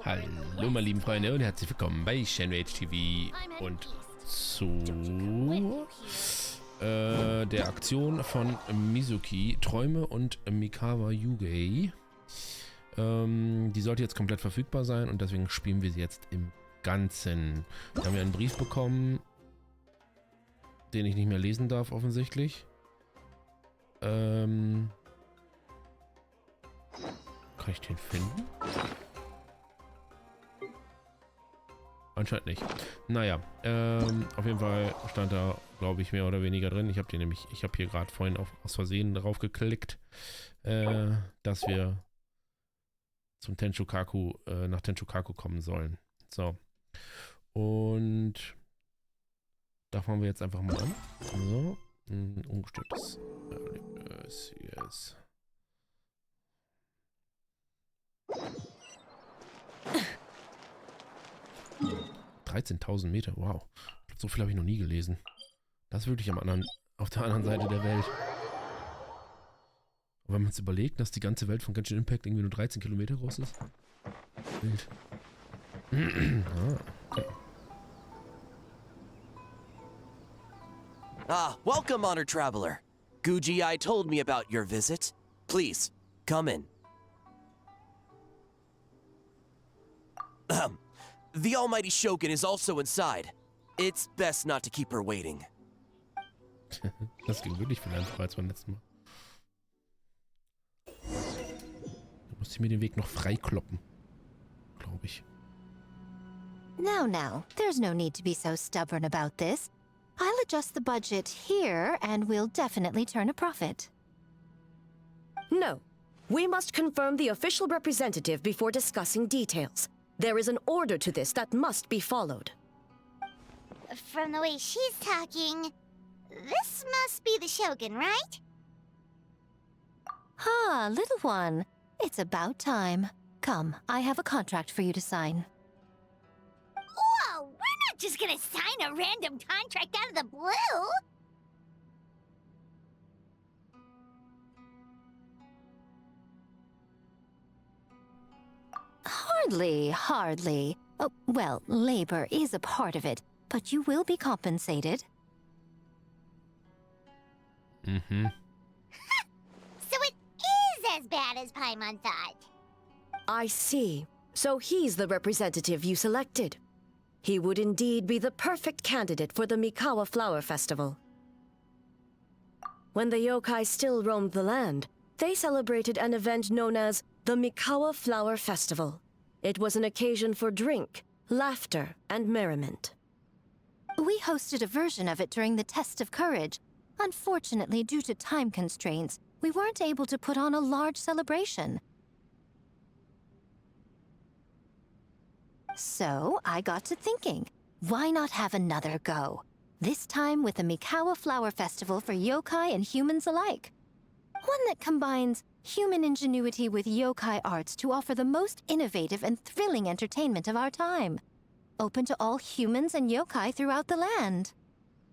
Hallo meine lieben Freunde und herzlich willkommen bei Shenrage TV und zu der Aktion von Mizuki, Träume und Mikawa Yuugei. Die sollte jetzt komplett verfügbar sein und deswegen spielen wir sie jetzt im Ganzen. Da haben wir einen Brief bekommen, den ich nicht mehr lesen darf offensichtlich. Kann ich den finden? Anscheinend nicht. Naja, auf jeden Fall stand da, glaube ich, mehr oder weniger drin. Ich habe hier gerade vorhin aus Versehen drauf geklickt, dass wir zum Tenshukaku, nach Tenshukaku kommen sollen. So. Und da fangen wir jetzt einfach mal an. So. Umgestelltes Erlebnis. Yes. 13.000 Meter, wow. So viel habe ich noch nie gelesen. Das ist wirklich auf der anderen Seite der Welt. Und wenn man es überlegt, dass die ganze Welt von Genshin Impact irgendwie nur 13 Kilometer groß ist. Wild. Okay. Welcome, honored traveler. Yuugei told me about your visit. Please, come in. The almighty Shogun is also inside. It's best not to keep her waiting. Das ging wirklich viel einfacher als beim letzten Mal. Da musste ich mir den Weg noch freikloppen. Glaube ich. Now, there's no need to be so stubborn about this. I'll adjust the budget here and we'll definitely turn a profit. No. We must confirm the official representative before discussing details. There is an order to this that must be followed. From the way she's talking, this must be the Shogun, right? Ah, little one. It's about time. Come, I have a contract for you to sign. Whoa, we're not just gonna sign a random contract out of the blue! Hardly. Oh, well, labor is a part of it, but you will be compensated. Mm-hmm. So it is as bad as Paimon thought. I see. So he's the representative you selected. He would indeed be the perfect candidate for the Mikawa Flower Festival. When the yokai still roamed the land, they celebrated an event known as the Mikawa Flower Festival. It was an occasion for drink, laughter, and merriment. We hosted a version of it during the Test of Courage. Unfortunately, due to time constraints, we weren't able to put on a large celebration. So, I got to thinking, why not have another go? This time with the Mikawa Flower Festival for yokai and humans alike. One that combines human ingenuity with yokai arts to offer the most innovative and thrilling entertainment of our time. Open to all humans and yokai throughout the land.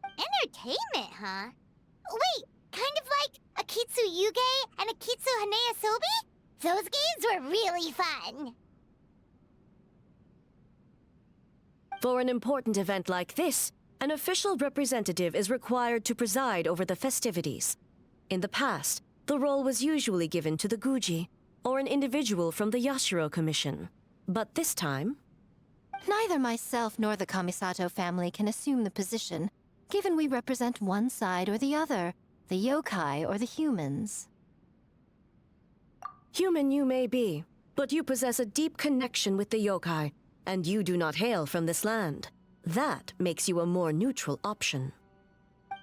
Entertainment, huh? Wait, kind of like Akitsu-Yuugei and Akitsu-Harpastum? Those games were really fun. For an important event like this, an official representative is required to preside over the festivities. In the past, the role was usually given to the Guji, or an individual from the Yashiro Commission. But this time... Neither myself nor the Kamisato family can assume the position, given we represent one side or the other, the yokai or the humans. Human you may be, but you possess a deep connection with the yokai, and you do not hail from this land. That makes you a more neutral option.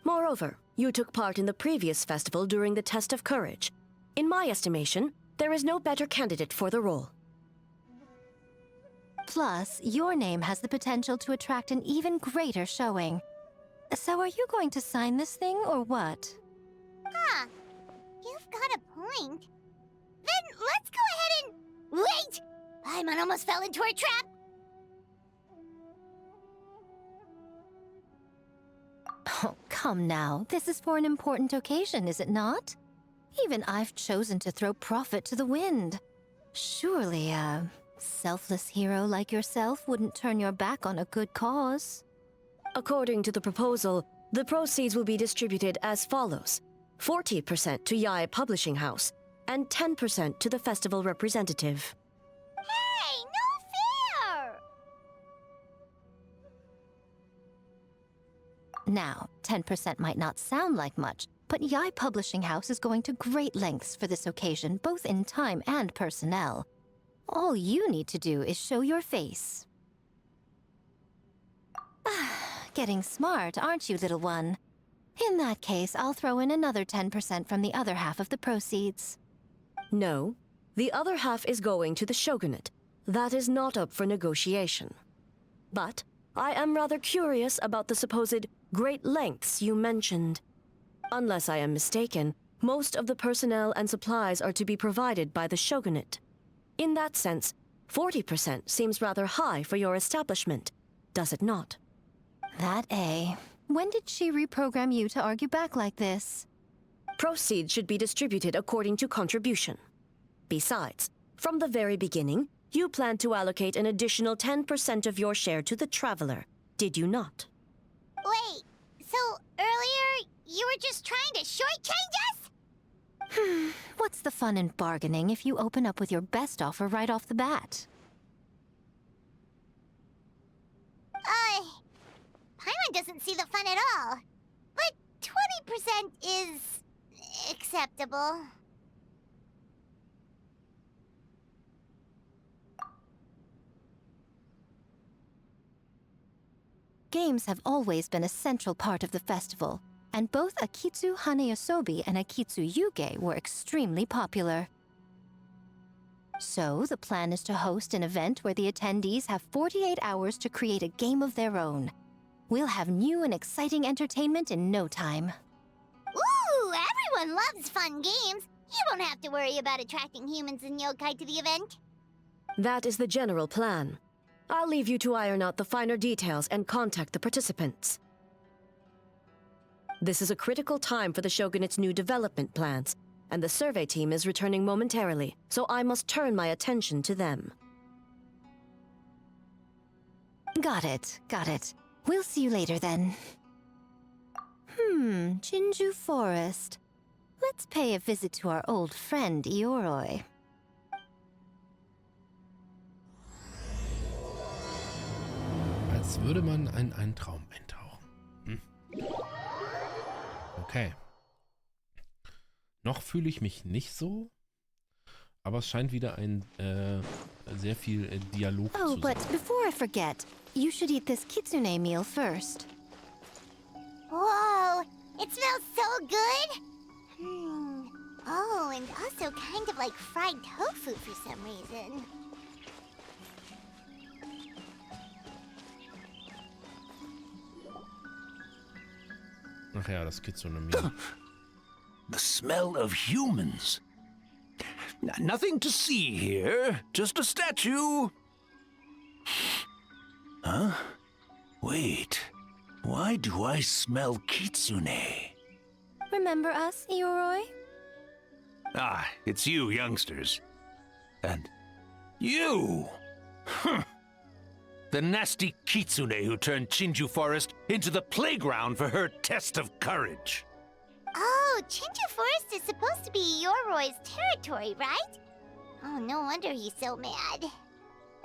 Moreover, you took part in the previous festival during the Test of Courage. In my estimation, there is no better candidate for the role. Plus, your name has the potential to attract an even greater showing. So are you going to sign this thing, or what? Huh. You've got a point. Then let's go ahead and... Wait! Paimon almost fell into our trap! Oh, come now. This is for an important occasion, is it not? Even I've chosen to throw profit to the wind. Surely, Selfless hero like yourself wouldn't turn your back on a good cause. According to the proposal, the proceeds will be distributed as follows: 40% to Yae Publishing House and 10% to the festival representative. Hey, no fair! Now, 10% might not sound like much, but Yae Publishing House is going to great lengths for this occasion, both in time and personnel. All you need to do is show your face. Getting smart, aren't you, little one? In that case, I'll throw in another 10% from the other half of the proceeds. No, the other half is going to the shogunate. That is not up for negotiation. But I am rather curious about the supposed great lengths you mentioned. Unless I am mistaken, most of the personnel and supplies are to be provided by the shogunate. In that sense, 40% seems rather high for your establishment, does it not? When did she reprogram you to argue back like this? Proceeds should be distributed according to contribution. Besides, from the very beginning, you planned to allocate an additional 10% of your share to the Traveler, did you not? Wait, so earlier you were just trying to shortchange us? What's the fun in bargaining if you open up with your best offer right off the bat? Paimon doesn't see the fun at all. But 20% is acceptable. Games have always been a central part of the festival, and both Akitsu-Harpastum and Akitsu-Yuugei were extremely popular. So, the plan is to host an event where the attendees have 48 hours to create a game of their own. We'll have new and exciting entertainment in no time. Ooh, everyone loves fun games. You won't have to worry about attracting humans and yokai to the event. That is the general plan. I'll leave you to iron out the finer details and contact the participants. This is a critical time for the Shogunate's new development plans, and the survey team is returning momentarily, so I must turn my attention to them. Got it. We'll see you later then. Jinju Forest. Let's pay a visit to our old friend, Ioroi. Als würde man in einen Traum eintauchen. Okay. Noch fühle ich mich nicht so, aber es scheint wieder ein sehr viel Dialog zu sein. Oh, but before I forget, you should eat this kitsune meal first. Whoa, it smells so good. Oh, and also kind of like fried tofu for some reason. Ach ja, das Kitsune Meal. The smell of humans. Nothing to see here, just a statue. Huh? Wait, why do I smell kitsune? Remember us, Ioroi? Ah, it's you youngsters. And you! The nasty kitsune who turned Chinju Forest into the playground for her test of courage. Oh, Chinju Forest is supposed to be Yoroi's territory, right? Oh, no wonder he's so mad.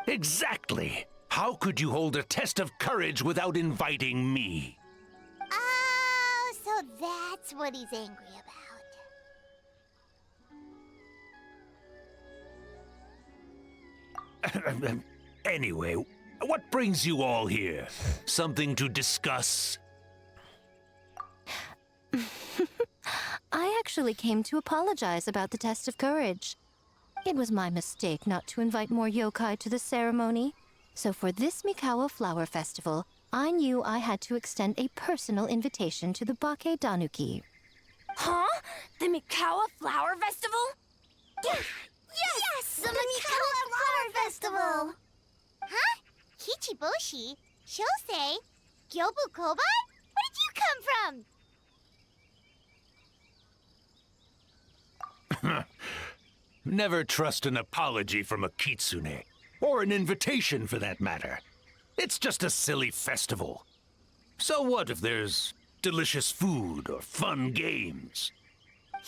Exactly. How could you hold a test of courage without inviting me? Oh, so that's what he's angry about. Anyway, what brings you all here? Something to discuss? I actually came to apologize about the test of courage. It was my mistake not to invite more yokai to the ceremony. So for this Mikawa Flower Festival, I knew I had to extend a personal invitation to the Bake Danuki. Huh? The Mikawa Flower Festival? Yes! The Mikawa Flower Festival! Huh? Kichiboshi? Shosei? Gyobu Koban? Where did you come from? Never trust an apology from a kitsune. Or an invitation, for that matter. It's just a silly festival. So what if there's delicious food or fun games?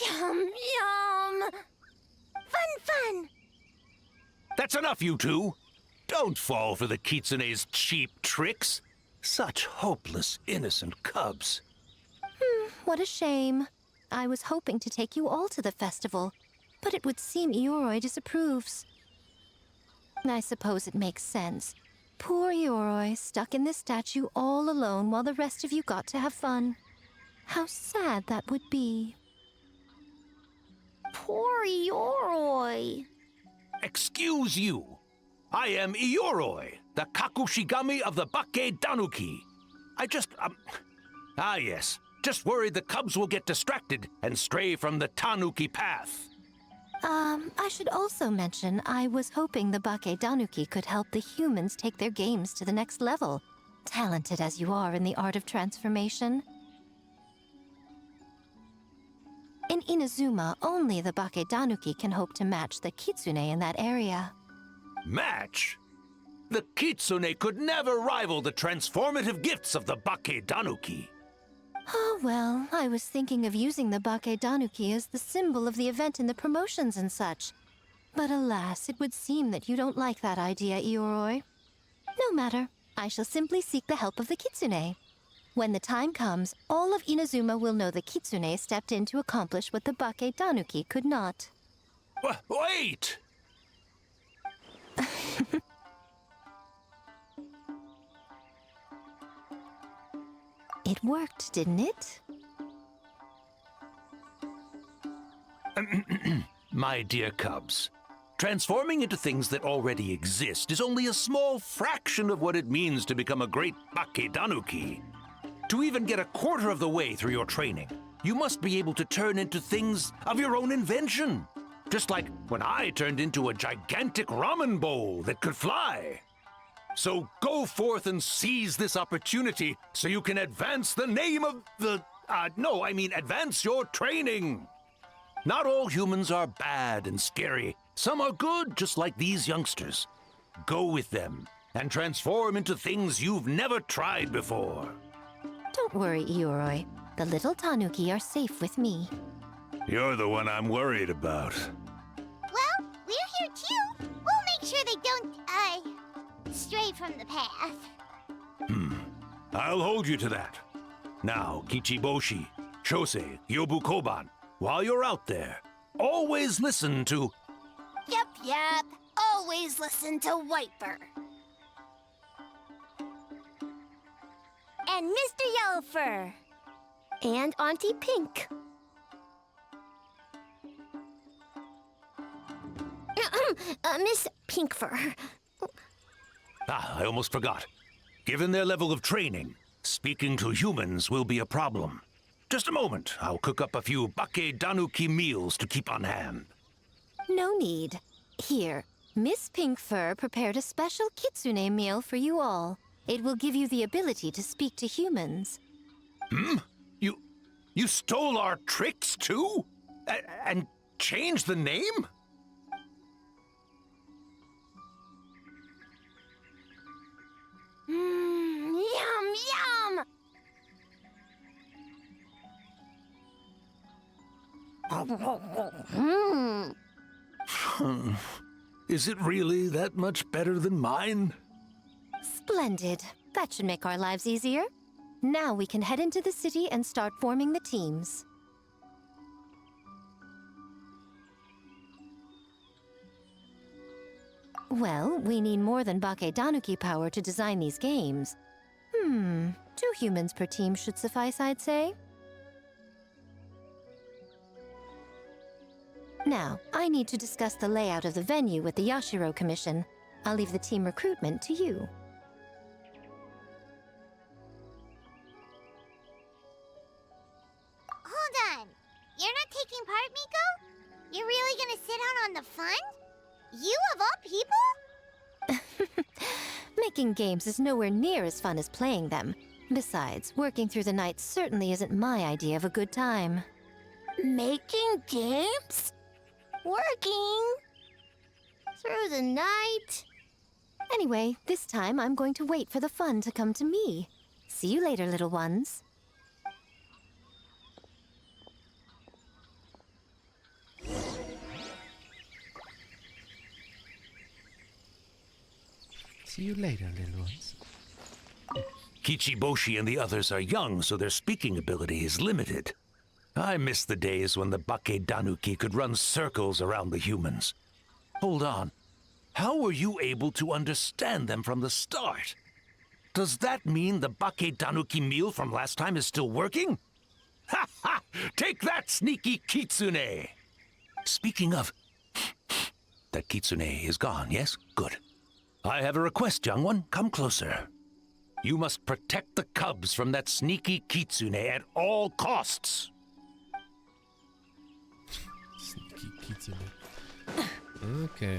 Yum, yum. Fun. That's enough, you two. Don't fall for the kitsune's cheap tricks. Such hopeless, innocent cubs. What a shame. I was hoping to take you all to the festival, but it would seem Ioroi disapproves. I suppose it makes sense. Poor Ioroi, stuck in this statue all alone while the rest of you got to have fun. How sad that would be. Poor Ioroi. Excuse you. I am Ioroi, the Kakushigami of the Bakke Danuki. Yes. Just worried the cubs will get distracted and stray from the Tanuki path. I should also mention I was hoping the Bakke Danuki could help the humans take their games to the next level, talented as you are in the art of transformation. In Inazuma, only the Bakke Danuki can hope to match the kitsune in that area. Match? The kitsune could never rival the transformative gifts of the Bakke Danuki. Oh, well, I was thinking of using the Bakke Danuki as the symbol of the event in the promotions and such. But alas, it would seem that you don't like that idea, Ioroi. No matter. I shall simply seek the help of the kitsune. When the time comes, all of Inazuma will know the kitsune stepped in to accomplish what the Bakke Danuki could not. Wait! It worked, didn't it? My dear cubs, transforming into things that already exist is only a small fraction of what it means to become a great Bakke Danuki. To even get a quarter of the way through your training, you must be able to turn into things of your own invention. Just like when I turned into a gigantic ramen bowl that could fly. So go forth and seize this opportunity so you can advance the name of the... advance your training. Not all humans are bad and scary. Some are good, just like these youngsters. Go with them and transform into things you've never tried before. Don't worry, Ioroi. The little Tanuki are safe with me. You're the one I'm worried about. Well, we're here too. We'll make sure they don't, stray from the path. I'll hold you to that. Now, Kichiboshi, Shosei, Yobu Koban, while you're out there, always listen to... Yep. Always listen to Wiper. And Mr. Yellowfur. And Auntie Pink. Miss Pinkfur. I almost forgot. Given their level of training, speaking to humans will be a problem. Just a moment, I'll cook up a few Bakke Danuki meals to keep on hand. No need. Here, Miss Pinkfur prepared a special kitsune meal for you all. It will give you the ability to speak to humans. You stole our tricks too? And changed the name? Yum! Is it really that much better than mine? Splendid. That should make our lives easier. Now we can head into the city and start forming the teams. Well, we need more than Bakke Danuki power to design these games. 2 humans per team should suffice, I'd say. Now, I need to discuss the layout of the venue with the Yashiro Commission. I'll leave the team recruitment to you. Hold on. You're not taking part, Miko? You're really gonna sit out on the fun? You of all people? Making games is nowhere near as fun as playing them. Besides, working through the night certainly isn't my idea of a good time. Making games? Working? Through the night? Anyway, this time I'm going to wait for the fun to come to me. See you later, little ones. See you later, little ones. Kichiboshi and the others are young, so their speaking ability is limited. I miss the days when the Bakedanuki could run circles around the humans. Hold on. How were you able to understand them from the start? Does that mean the Bakedanuki meal from last time is still working? Ha ha! Take that, sneaky kitsune! Speaking of... that kitsune is gone, yes? Good. I have a request, young one. Come closer. You must protect the cubs from that sneaky kitsune at all costs. Sneaky Kitsune. Okay.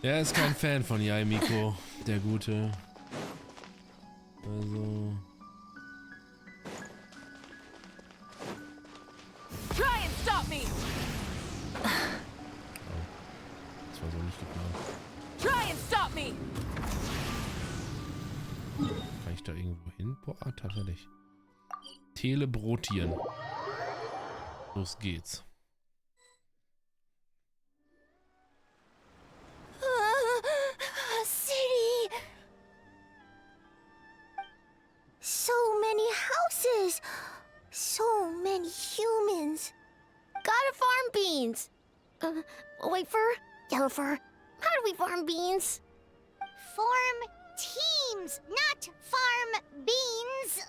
Er ist kein Fan von Yae Miko, der Gute. Also... Try and stop me! Oh. Das war so nicht geplant. Try and stop me! Kann ich da irgendwo hin? Boah, tatsächlich. Telebrotieren. Los geht's. City! So many houses! So many humans! Gotta farm beans! Wafer? Yellowfur, how do we farm beans? Form teams, not farm beans.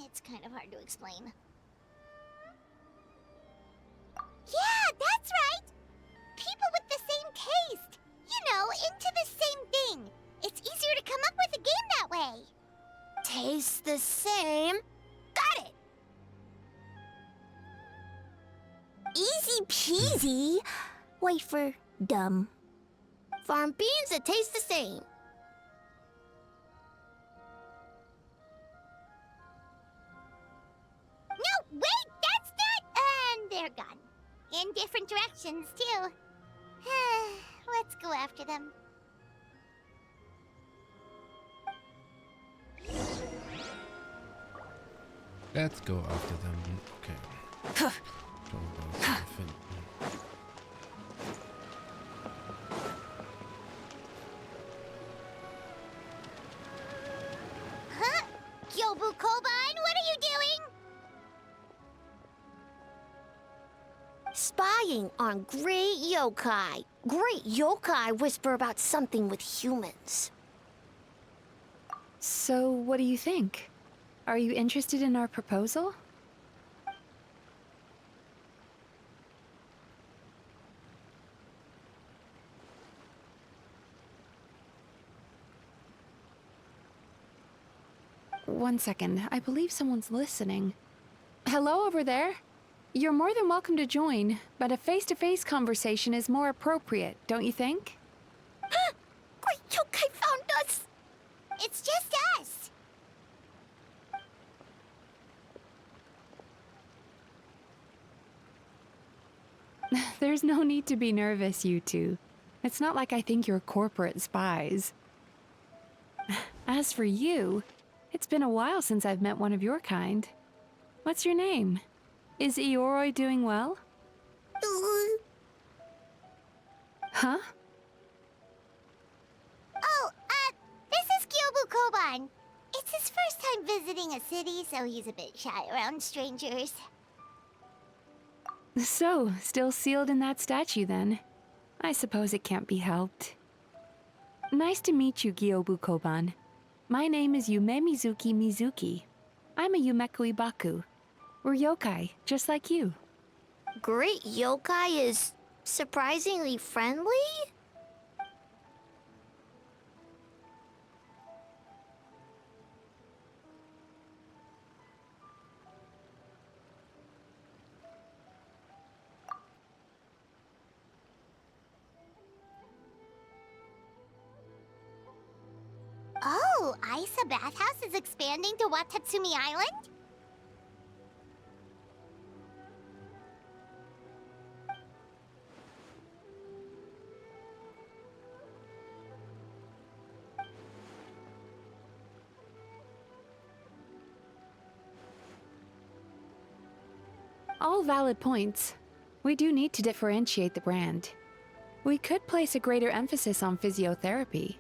It's kind of hard to explain. Yeah, that's right! People with the same taste. You know, into the same thing. It's easier to come up with a game that way. Tastes the same. Got it! Easy peasy. Wafer, dumb. Farm beans that taste the same. No, wait, that's not... And they're gone. In different directions, too. Let's go after them. Let's go after them. Okay. Schauen wir mal, was wir finden. Huh? Gyobu Koban, what are you doing? Spying on great yokai. Great yokai whisper about something with humans. So, what do you think? Are you interested in our proposal? One second, I believe someone's listening. Hello over there? You're more than welcome to join, but a face-to-face conversation is more appropriate, don't you think? Great yokai found us! It's just us. There's no need to be nervous, you two. It's not like I think you're corporate spies. As for you, it's been a while since I've met one of your kind. What's your name? Is Ioroi doing well? Huh? Oh, this is Gyobu Koban. It's his first time visiting a city, so he's a bit shy around strangers. So, still sealed in that statue then. I suppose it can't be helped. Nice to meet you, Gyobu Koban. My name is Yume Mizuki. I'm a Yumeku Ibaku. We're yokai, just like you. Great yokai is surprisingly friendly? Oh, Aisa Bathhouse is expanding to Watatsumi Island? All valid points. We do need to differentiate the brand. We could place a greater emphasis on physiotherapy.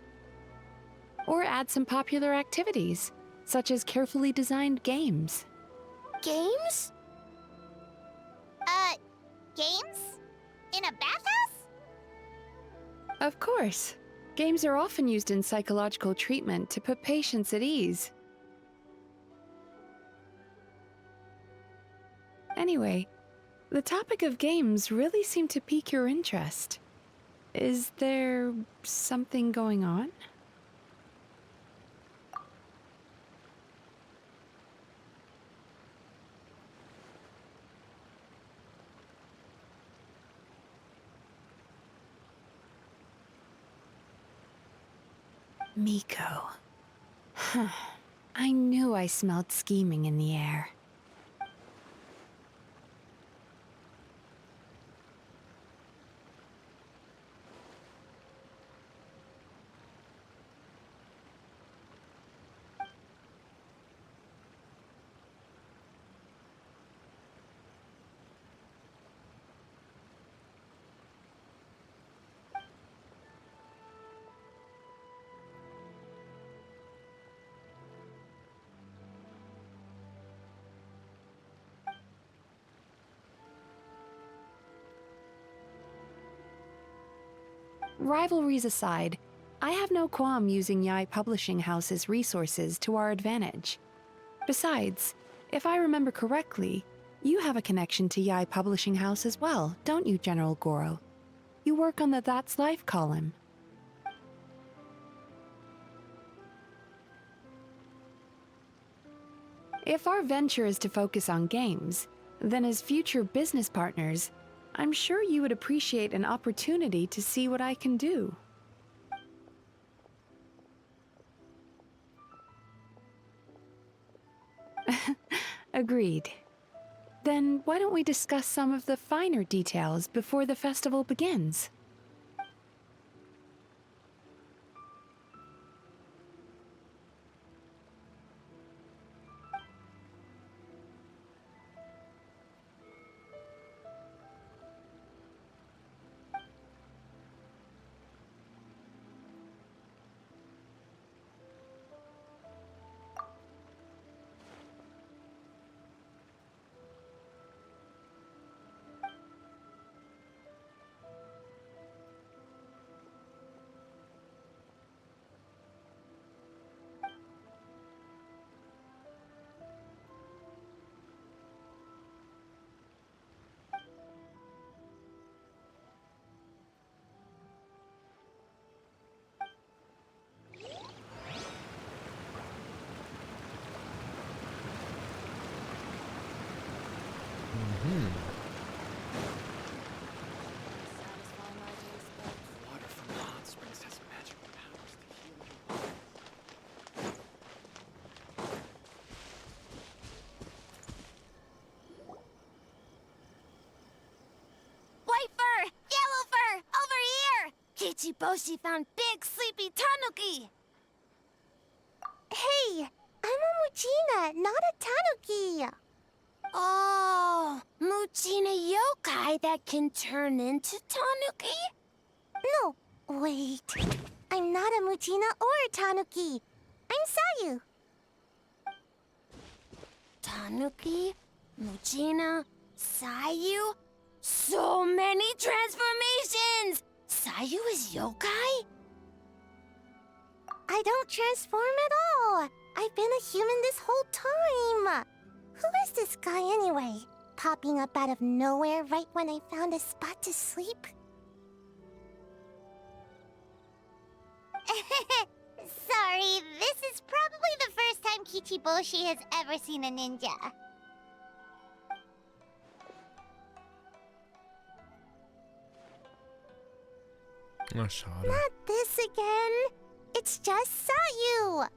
Or add some popular activities, such as carefully designed games. Games? Games? In a bathhouse? Of course. Games are often used in psychological treatment to put patients at ease. Anyway, the topic of games really seemed to pique your interest. Is there something going on? Miko. I knew I smelled scheming in the air. Rivalries aside, I have no qualm using Yae Publishing House's resources to our advantage. Besides, if I remember correctly, you have a connection to Yae Publishing House as well, don't you, General Goro? You work on the That's Life column. If our venture is to focus on games, then as future business partners, I'm sure you would appreciate an opportunity to see what I can do. Agreed. Then why don't we discuss some of the finer details before the festival begins? Water from the hot springs has magical powers to heal you. White fur! Yellow fur! Over here! Kichiboshi found big sleepy tanuki! Hey, I'm a Muchina, not a Tanuki. Oh, Muchina yokai that can turn into tanuki? No, wait. I'm not a Muchina or a Tanuki. I'm Sayu. Tanuki, Muchina, Sayu? So many transformations! Sayu is yokai? I don't transform at all. I've been a human this whole time. Who is this guy anyway? Popping up out of nowhere right when I found a spot to sleep? Sorry, this is probably the first time Kichiboshi has ever seen a ninja. Na, schade. Not this again. It's just Sayu.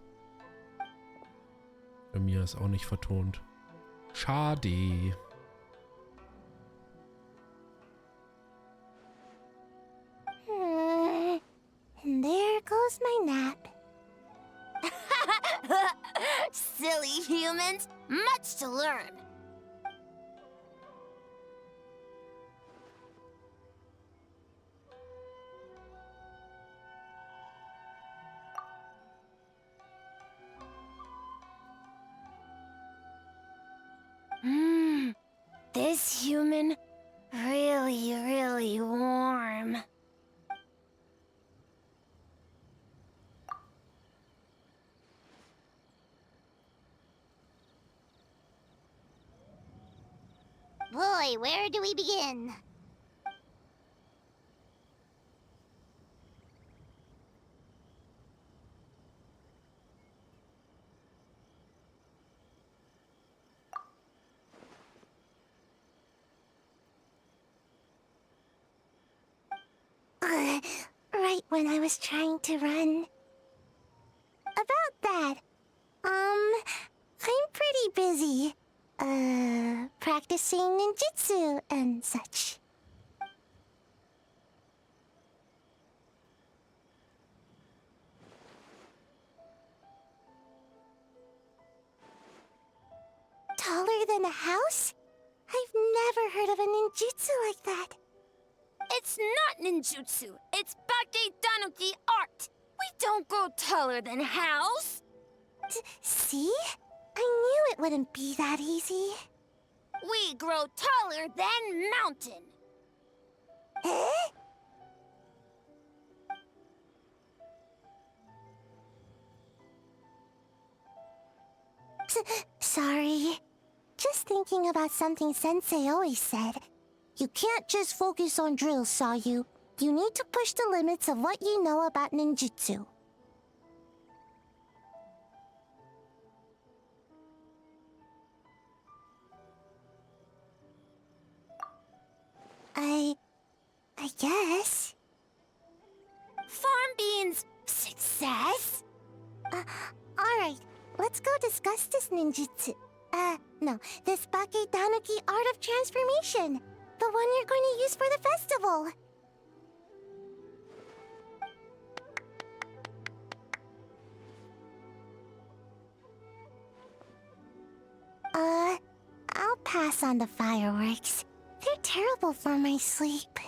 Bei mir ist auch nicht vertont. Schade. And there goes my nap. Silly humans, much to learn. this human really, really warm. Boy, where do we begin? Right when I was trying to run. About that, I'm pretty busy. Practicing ninjutsu and such. Taller than a house? I've never heard of a ninjutsu like that. It's not ninjutsu. It's Baketanuki art. We don't grow taller than house. See? I knew it wouldn't be that easy. We grow taller than mountain. Eh? Sorry. Just thinking about something Sensei always said. You can't just focus on drills, Sayu. You need to push the limits of what you know about ninjutsu. I guess. Farm beans, success? Alright, let's go discuss this ninjutsu. No, this Baketanuki art of transformation. The one you're going to use for the festival. I'll pass on the fireworks. They're terrible for my sleep.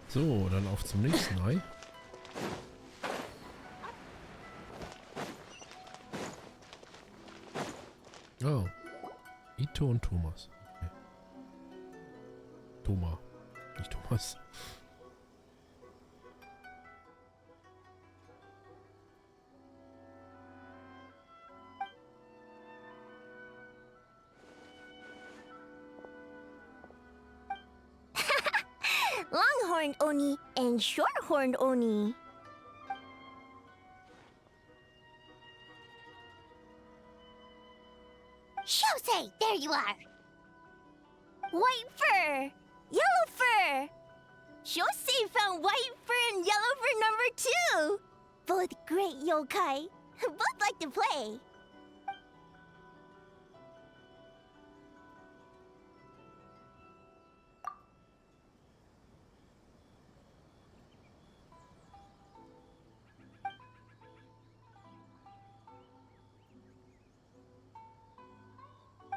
So, dann auf zum nächsten Ei. Oh. Ito und Thomas. Okay. Thomas. Nicht Thomas. Longhorned Oni and Shorthorned Oni. Shosei, there you are. White fur, yellow fur. Shosei found white fur and yellow fur number 2. Both great yokai. Both like to play.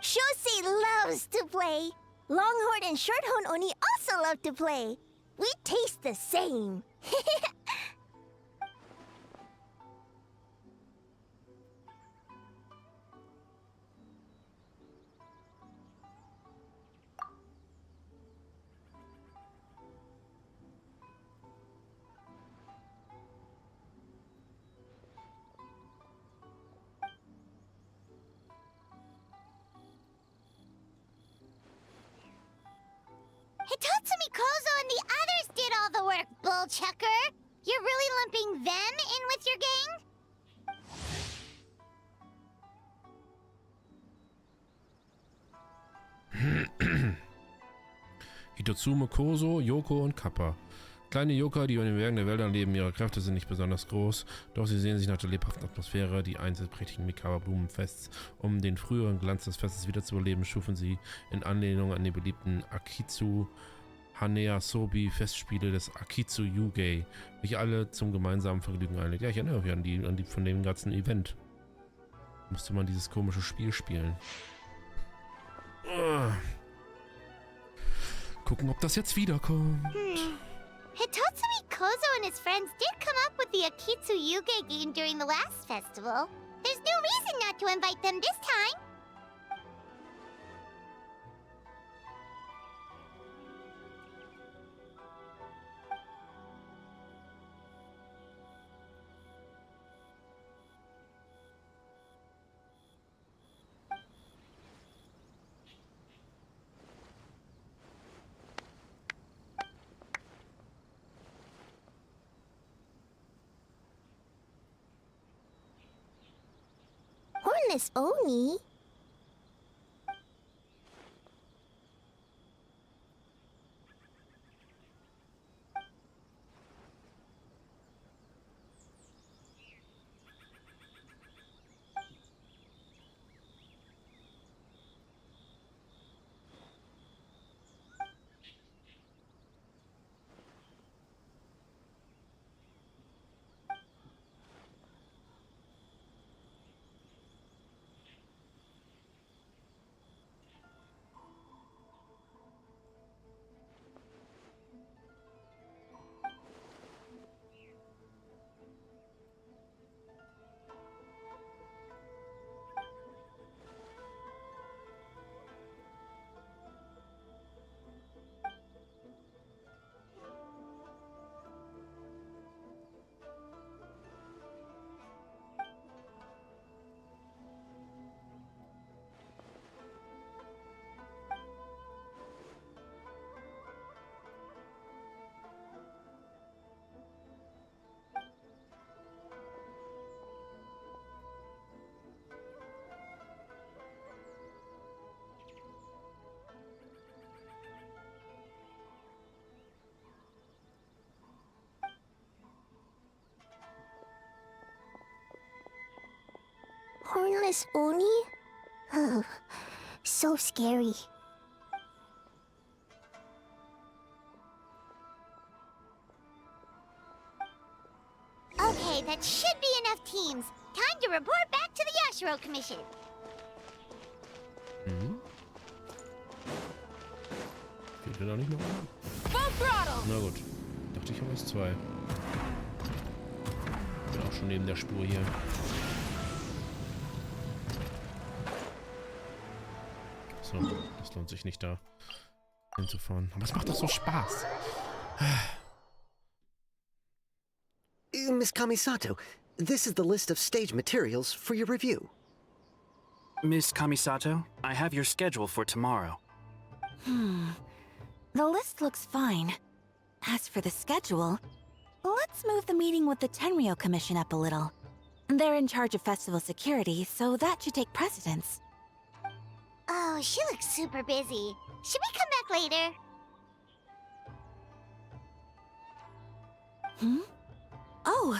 Shosei loves to play. Longhorn and Shorthorn Oni also love to play. We taste the same. Hitotsumi Kozo and the others did all the work, Bullchucker. You're really lumping them in with your gang? Hitotsume Kozo, Yoko und Kappa. Kleine Yokai, die in den Bergen der Wälder leben. Ihre Kräfte sind nicht besonders groß, doch sie sehen sich nach der lebhaften Atmosphäre die einzelprächtigen Mikawa-Blumenfests. Um den früheren Glanz des Festes wiederzubeleben, schufen sie in Anlehnung an die beliebten Akitsu-Harpastum-Festspiele des Akitsu-Yuugei, welche alle zum gemeinsamen Vergnügen einlädt. Ja, ich erinnere mich an die von dem ganzen Event. Musste man dieses komische Spiel spielen. Gucken, ob das jetzt wiederkommt. Hitotsumi Kozo and his friends did come up with the Akitsu-Yuugei game during the last festival. There's no reason not to invite them this time. Hornless Oni? Hornless Oni? Oh, so scary. Okay, that should be enough teams. Time to report back to the Yashiro Commission. Geht ja da nicht noch an? Full throttle! Na gut. Dachte ich habe es 2. Bin auch schon neben der Spur hier. So, das lohnt sich nicht da hinzufahren. Aber es macht doch so Spaß. Miss Kamisato, this is the list of stage materials for your review. Miss Kamisato, I have your schedule for tomorrow. The list looks fine. As for the schedule, let's move the meeting with the Tenryou Commission up a little. They're in charge of festival security, so that should take precedence. Oh, she looks super busy. Should we come back later? Oh,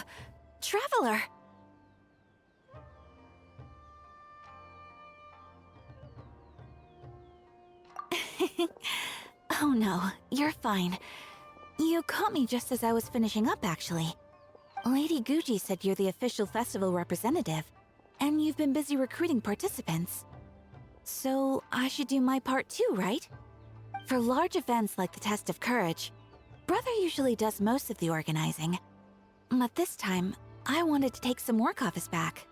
Traveler! Oh no, you're fine. You caught me just as I was finishing up, actually. Lady Guji said you're the official festival representative, and you've been busy recruiting participants. So I should do my part too, right? For large events like the Test of Courage, Brother usually does most of the organizing. But this time, I wanted to take some work off his back.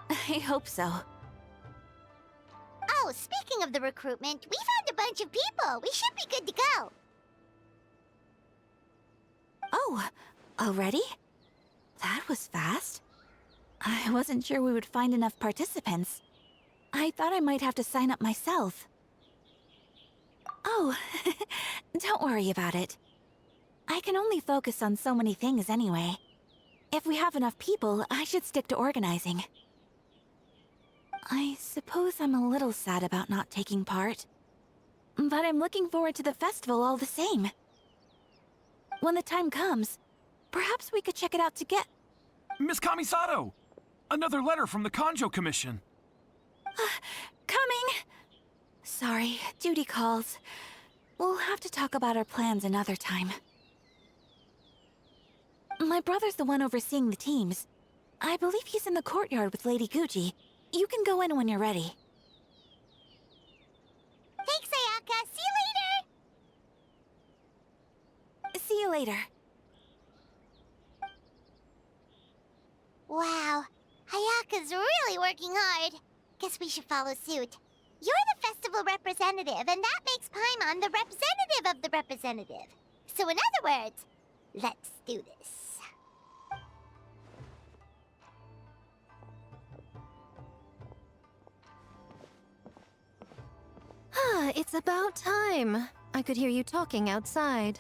I hope so. Oh, speaking of the recruitment, we found a bunch of people. We should be good to go. Oh, already? That was fast. I wasn't sure we would find enough participants. I thought I might have to sign up myself. Oh, don't worry about it. I can only focus on so many things anyway. If we have enough people, I should stick to organizing. I suppose I'm a little sad about not taking part. But I'm looking forward to the festival all the same. When the time comes, perhaps we could check it out together. Miss Kamisato! Another letter from the Kanjo Commission. Coming! Sorry, duty calls. We'll have to talk about our plans another time. My brother's the one overseeing the teams. I believe he's in the courtyard with Lady Guji. You can go in when you're ready. later. Wow, Hayaka's really working hard. Guess we should follow suit. You're the festival representative, and that makes Paimon the representative of the representative. So in other words, let's do this. It's about time. I could hear you talking outside.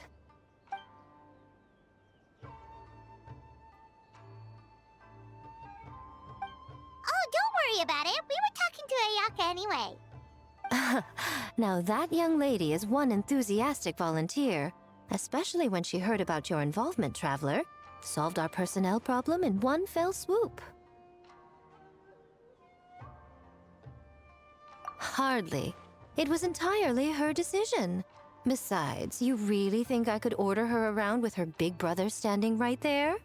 Oh, don't worry about it. We were talking to Ayaka anyway. Now that young lady is one enthusiastic volunteer, especially when she heard about your involvement, Traveler. Solved our personnel problem in one fell swoop. Hardly. It was entirely her decision. Besides, you really think I could order her around with her big brother standing right there?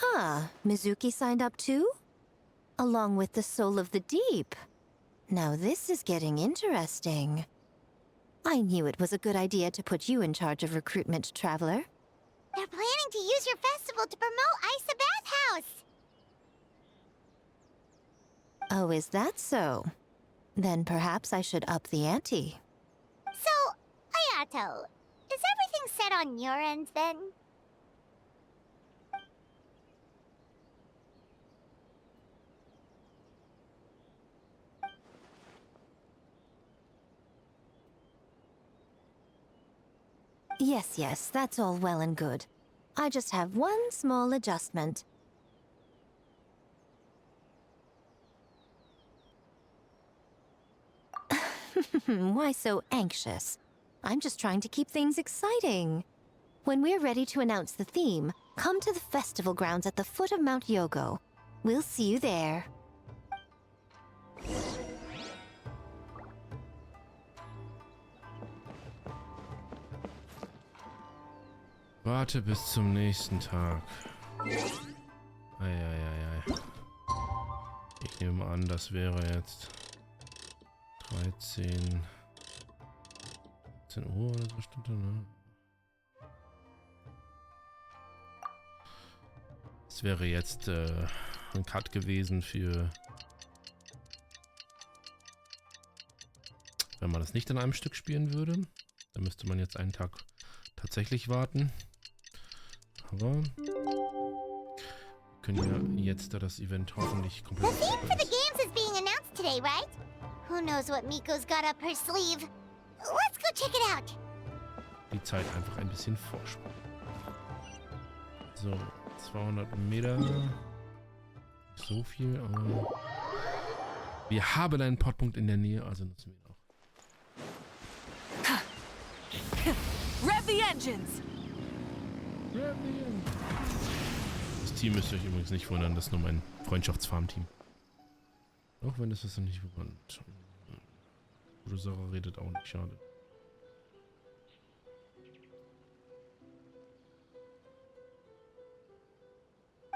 Huh, Mizuki signed up too? Along with the Soul of the Deep. Now this is getting interesting. I knew it was a good idea to put you in charge of recruitment, Traveler. They're planning to use your festival to promote Isa Bathhouse. Oh, is that so? Then perhaps I should up the ante. So, Ayato, is everything set on your end then? Yes, that's all well and good. I just have one small adjustment. Why so anxious? I'm just trying to keep things exciting. When we're ready to announce the theme, come to the festival grounds at the foot of Mount Yogo. We'll see you there. Warte bis zum nächsten Tag. Eieiei. Ich nehme an, das wäre jetzt 13 Uhr oder so stand da, ne? Das wäre jetzt ein Cut gewesen für... Wenn man das nicht in einem Stück spielen würde, dann müsste man jetzt einen Tag tatsächlich warten. Aber wir können ja jetzt, da das Event hoffentlich komplett The theme for the games is being announced today, right? Who knows what Miko's got up her sleeve? Let's go check it out. Die Zeit einfach ein bisschen vorspulen. So, 200 Meter. Nicht so viel, aber wir haben einen Podpunkt in der Nähe, also nutzen wir ihn auch. Rev the engines! Das Team müsst ihr euch übrigens nicht wundern, das ist nur mein Freundschaftsfarm-Team. Auch wenn das noch nicht bekannt. Gute Sache redet auch nicht, schade.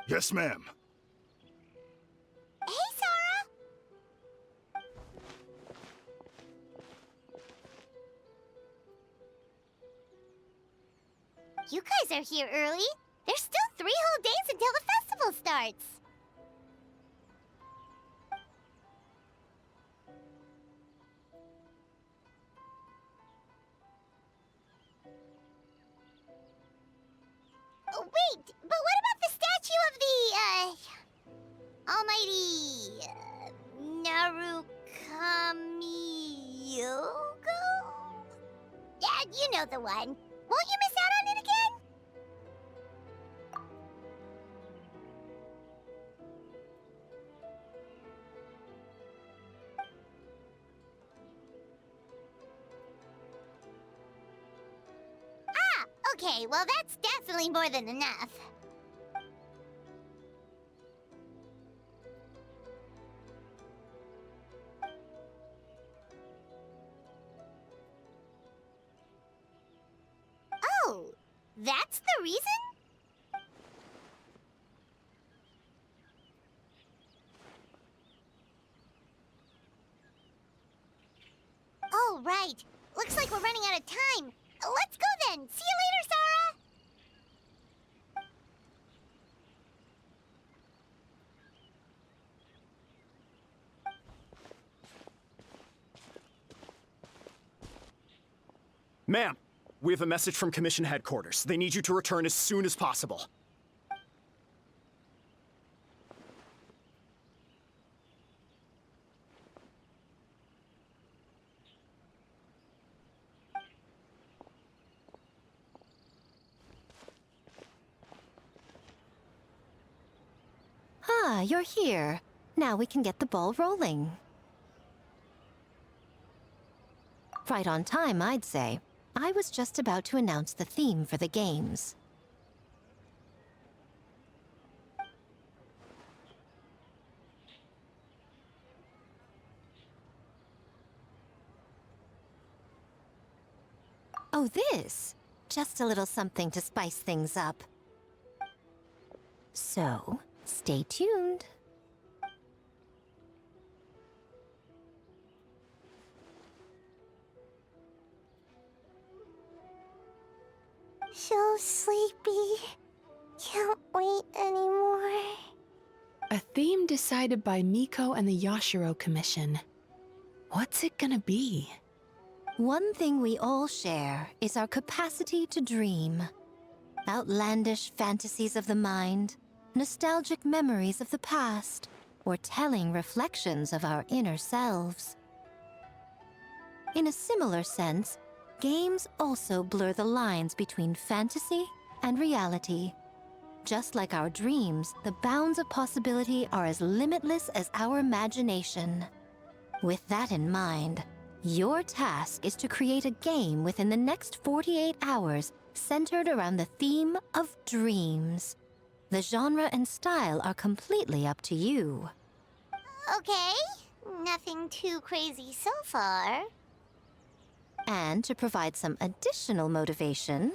Yes, ma'am. Hey, Sora! You guys are here early. There's still 3 whole days until the festival starts. Oh, wait, but what about the statue of the, almighty, Narukami-Yogo? Yeah, you know the one. Won't you miss out on it again? Okay, well that's definitely more than enough. Oh, that's the reason? Oh, right. Looks like we're running out of time. Let's go then. See you later, Sarah. Ma'am, we have a message from Commission Headquarters. They need you to return as soon as possible. Ah, you're here. Now we can get the ball rolling. Right on time, I'd say. I was just about to announce the theme for the games. Oh, this? Just a little something to spice things up. So, stay tuned. So sleepy. Can't wait anymore. A theme decided by Miko and the Yashiro Commission. What's it gonna be? One thing we all share is our capacity to dream. Outlandish fantasies of the mind, nostalgic memories of the past, or telling reflections of our inner selves. In a similar sense, games also blur the lines between fantasy and reality. Just like our dreams, the bounds of possibility are as limitless as our imagination. With that in mind, your task is to create a game within the next 48 hours centered around the theme of dreams. The genre and style are completely up to you. Okay, nothing too crazy so far. And to provide some additional motivation,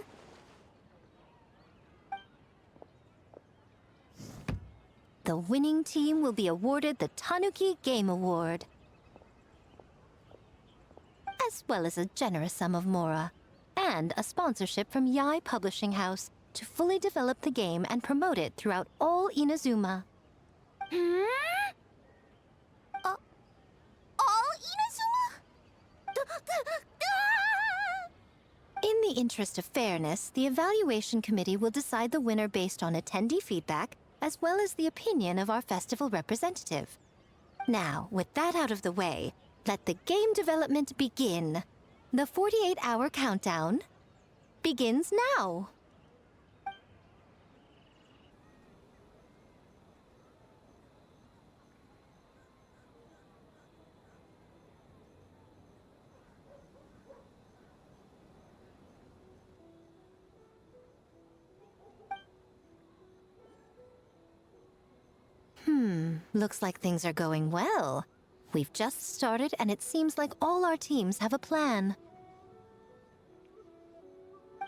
the winning team will be awarded the Tanuki Game Award, as well as a generous sum of mora, and a sponsorship from Yae Publishing House to fully develop the game and promote it throughout all Inazuma. All Inazuma? In the interest of fairness, the evaluation committee will decide the winner based on attendee feedback, as well as the opinion of our festival representative. Now, with that out of the way, let the game development begin. The 48-hour countdown begins now. Looks like things are going well. We've just started, and it seems like all our teams have a plan.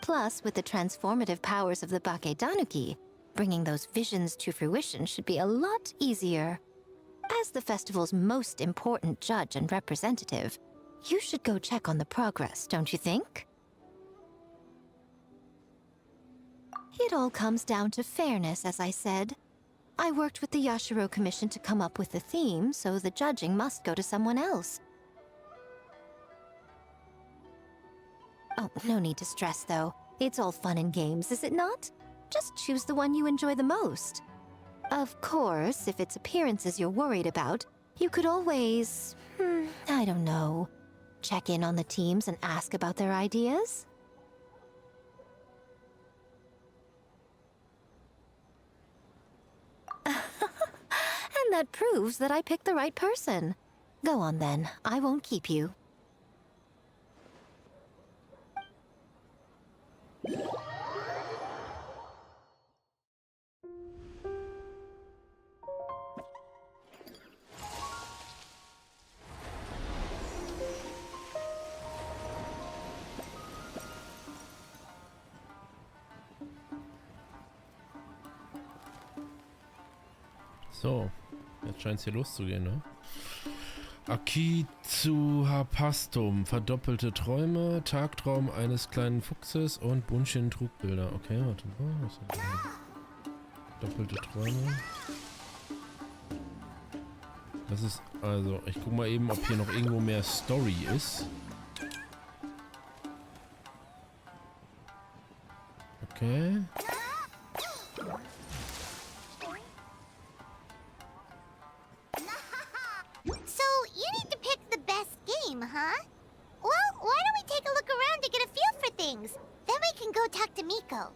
Plus, with the transformative powers of the Bakedanuki, bringing those visions to fruition should be a lot easier. As the festival's most important judge and representative, you should go check on the progress, don't you think? It all comes down to fairness, as I said. I worked with the Yashiro Commission to come up with the theme, so the judging must go to someone else. Oh, no need to stress, though. It's all fun and games, is it not? Just choose the one you enjoy the most. Of course, if it's appearances you're worried about, you could always, I don't know, check in on the teams and ask about their ideas? And that proves that I picked the right person. Go on then, I won't keep you. So, jetzt scheint es hier loszugehen, ne? Akitsu-Harpastum, verdoppelte Träume, Tagtraum eines kleinen Fuchses und Bunshin-Trugbilder. Okay, warte mal. Was sind das? Doppelte Träume. Das ist, also, ich guck mal eben, ob hier noch irgendwo mehr Story ist. Okay. So, you need to pick the best game, huh? Well, why don't we take a look around to get a feel for things? Then we can go talk to Miko.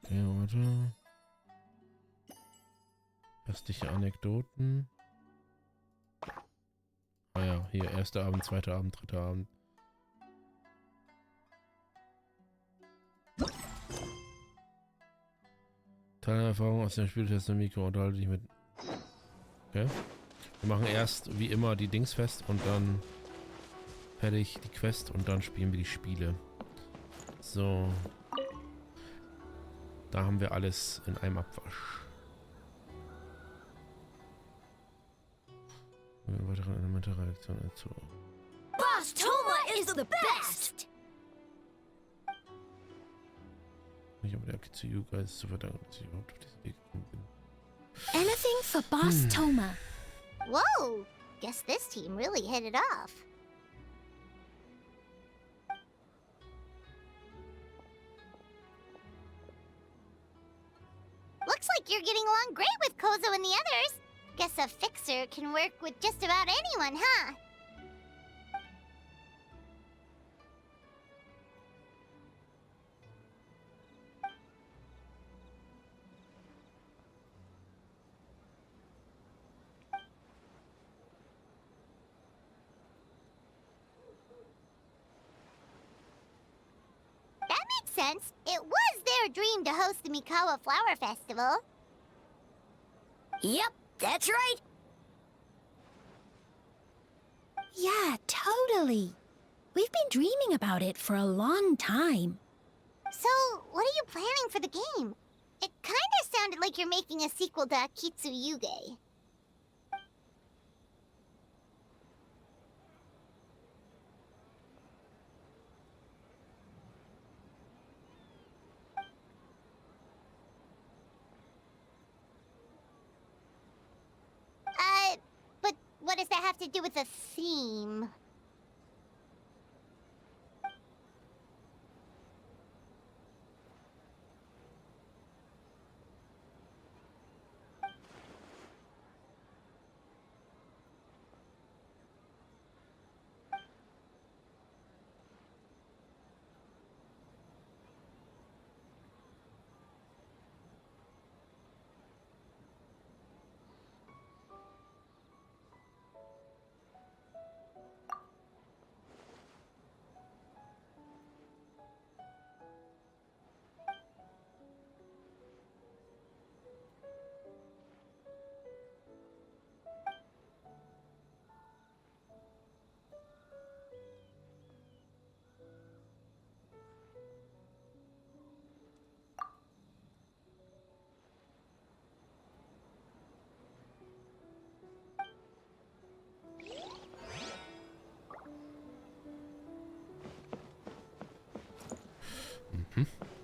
Okay, warte. Erstliche Anekdoten. Ah ja, hier, erster Abend, zweiter Abend, dritter Abend. Teile Erfahrung aus dem Spieltest der Miko, unterhalte dich mit. Okay. Wir machen erst wie immer die Dings fest und dann fertig die Quest und dann spielen wir die Spiele. So. Da haben wir alles in einem Abwasch. Weitere Elemente Reaktion dazu. Boss Toma is the best! Ich habe der Akitsu Yuugei zu verdanken, dass ich überhaupt auf diesen Weg gekommen bin. Anything for Boss Toma. Whoa! Guess this team really hit it off. Looks like you're getting along great with Kozo and the others. Guess a fixer can work with just about anyone, huh? That makes sense. It was their dream to host the Mikawa Flower Festival. Yep, that's right. Yeah, totally. We've been dreaming about it for a long time. So, what are you planning for the game? It kinda sounded like you're making a sequel to Akitsu-Yuugei. But what does that have to do with the theme?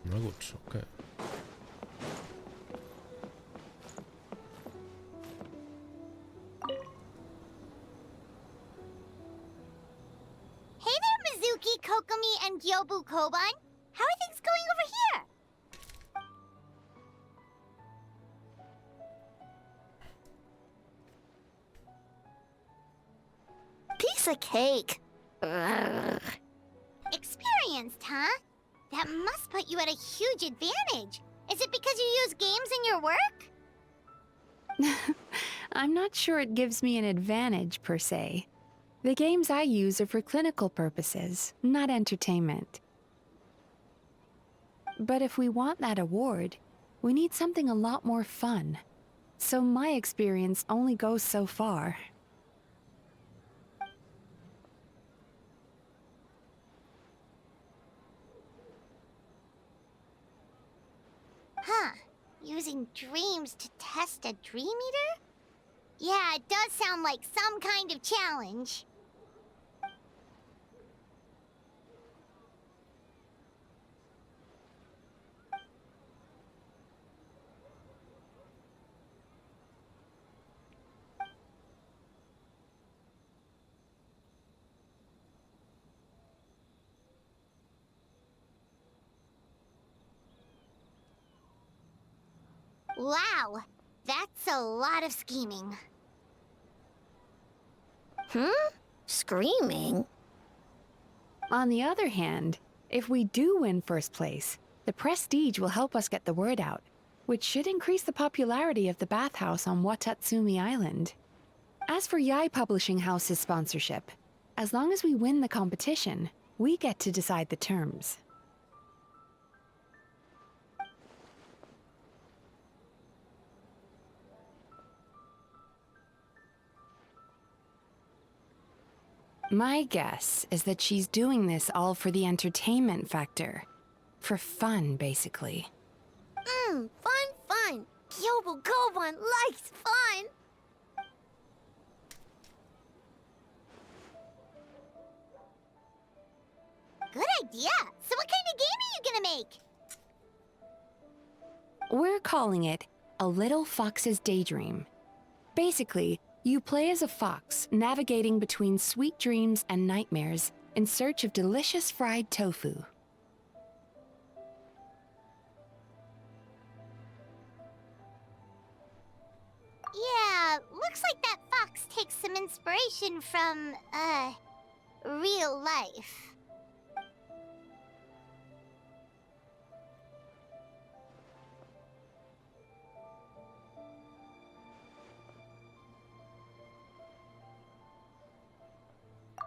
Na gut, okay. Hey there, Mizuki, Kokomi, and Gyobu Koban. How are things going over here? Piece of cake. Ugh. Experienced, huh? That must put you at a huge advantage. Is it because you use games in your work? I'm not sure it gives me an advantage, per se. The games I use are for clinical purposes, not entertainment. But if we want that award, we need something a lot more fun. So my experience only goes so far. Using dreams to test a dream eater? Yeah, it does sound like some kind of challenge. Wow, that's a lot of scheming. Screaming? On the other hand, if we do win first place, the prestige will help us get the word out, which should increase the popularity of the bathhouse on Watatsumi Island. As for Yae Publishing House's sponsorship, as long as we win the competition, we get to decide the terms. My guess is that she's doing this all for the entertainment factor. For fun, basically. Fun. Kyobo Goban likes fun. Good idea. So what kind of game are you gonna make? We're calling it A Little Fox's Daydream. Basically, you play as a fox, navigating between sweet dreams and nightmares in search of delicious fried tofu. Yeah, looks like that fox takes some inspiration from, real life.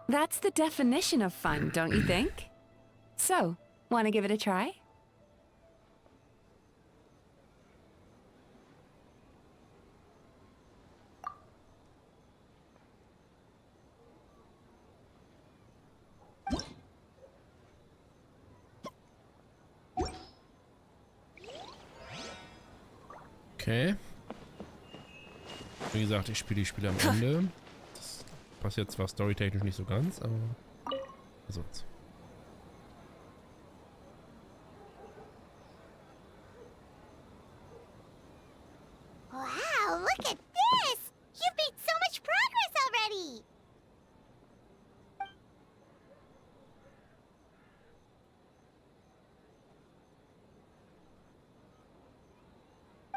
That's the definition of fun, don't you think? So, want to give it a try? Okay. Wie gesagt, ich spiele die Spiele am Ende. Das passiert zwar storytechnisch nicht so ganz, aber sonst. Wow, look at this! You've made so much progress already!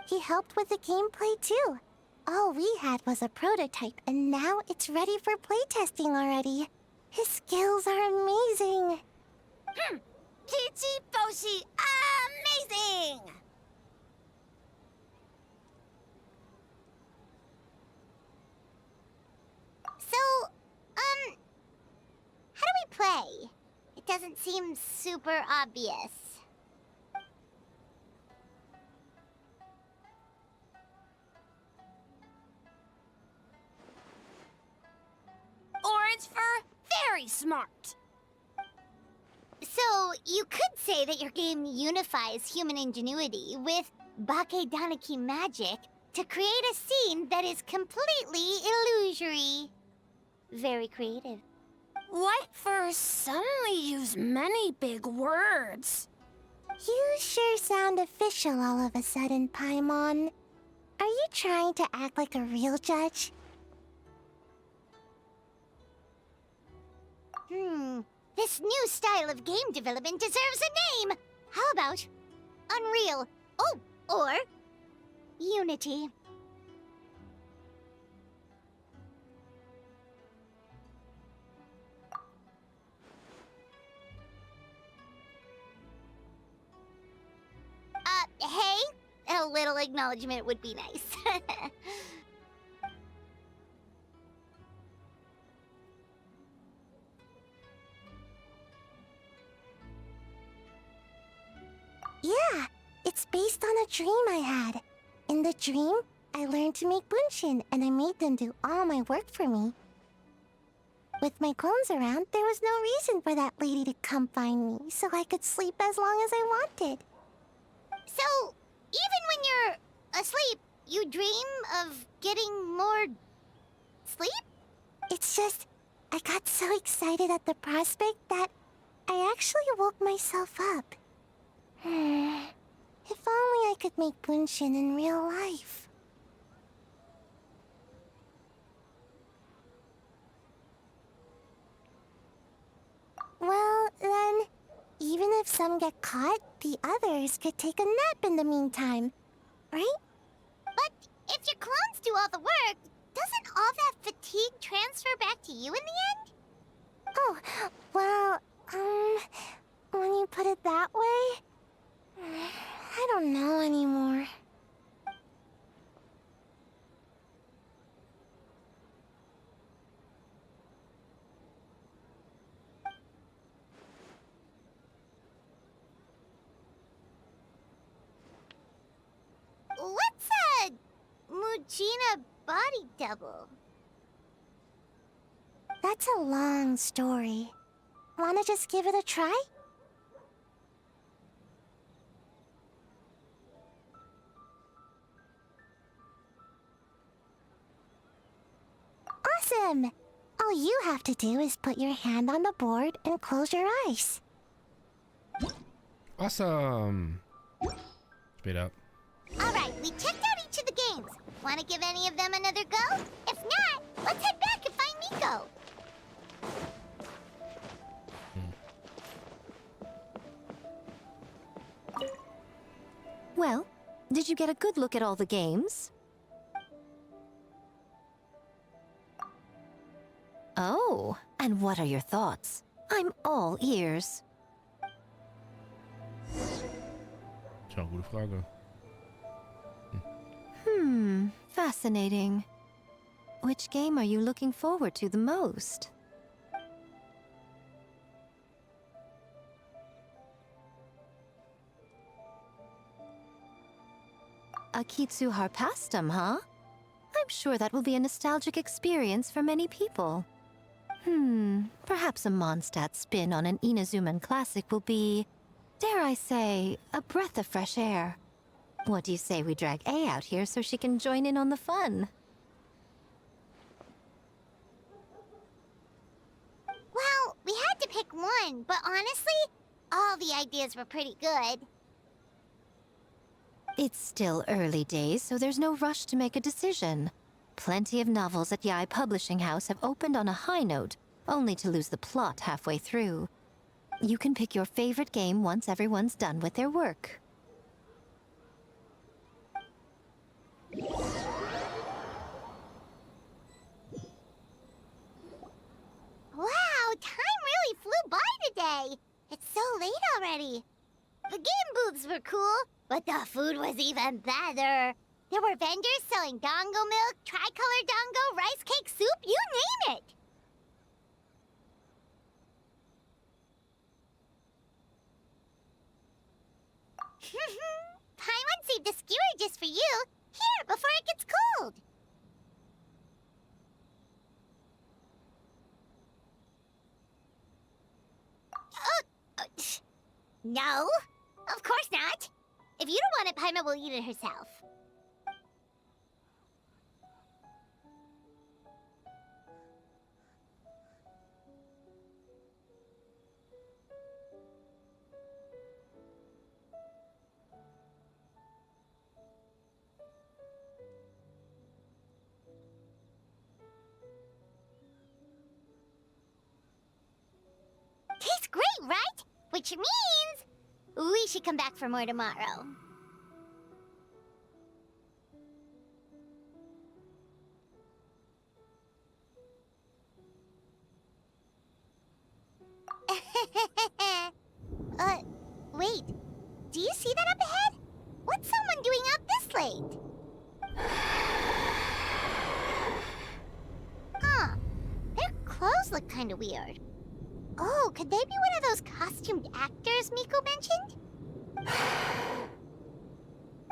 He helped with the gameplay too. All we had was a prototype, and now it's ready for playtesting already. His skills are amazing. Kichi Boshi, amazing! So, how do we play? It doesn't seem super obvious. Orange fur, very smart. So, you could say that your game unifies human ingenuity with Bakedaniki magic to create a scene that is completely illusory. Very creative. White fur suddenly use many big words. You sure sound official all of a sudden, Paimon. Are you trying to act like a real judge? This new style of game development deserves a name! How about Unreal? Oh, or Unity. Hey? A little acknowledgement would be nice. Yeah, it's based on a dream I had. In the dream, I learned to make Bunshin, and I made them do all my work for me. With my clones around, there was no reason for that lady to come find me, so I could sleep as long as I wanted. So, Even when you're asleep, you dream of getting more sleep? It's just, I got so excited at the prospect that I actually woke myself up. If only I could make Bunshin in real life. Well, then, even if some get caught, the others could take a nap in the meantime, right? But if your clones do all the work, doesn't all that fatigue transfer back to you in the end? Oh, well, when you put it that way, I don't know anymore. What's a Mujina body double? That's a long story. Wanna just give it a try? Awesome! All you have to do is put your hand on the board and close your eyes. Awesome. Speed up. Alright, we checked out each of the games. Wanna give any of them another go? If not, let's head back and find Miko. Well, did you get a good look at all the games? Oh, and what are your thoughts? I'm all ears. Tja, gute Frage. Fascinating. Which game are you looking forward to the most? Akitsu-Harpastum, huh? I'm sure that will be a nostalgic experience for many people. Perhaps a Mondstadt spin on an Inazuman classic will be, dare I say, a breath of fresh air. What do you say we drag A out here so she can join in on the fun? Well, we had to pick one, but honestly, all the ideas were pretty good. It's still early days, so there's no rush to make a decision. Plenty of novels at Yae Publishing House have opened on a high note, only to lose the plot halfway through. You can pick your favorite game once everyone's done with their work. Wow, time really flew by today. It's so late already. The game booths were cool, but the food was even better. There were vendors selling dango milk, tricolor dango, rice cake soup, you name it. Paimon saved a skewer just for you. Here, before it gets cold. No, of course not. If you don't want it, Paimon will eat it herself. Tastes great, right? Which means we should come back for more tomorrow. Wait. Do you see that up ahead? What's someone doing up this late? Huh. Their clothes look kind of weird. Oh, could they be one of those costumed actors Miko mentioned?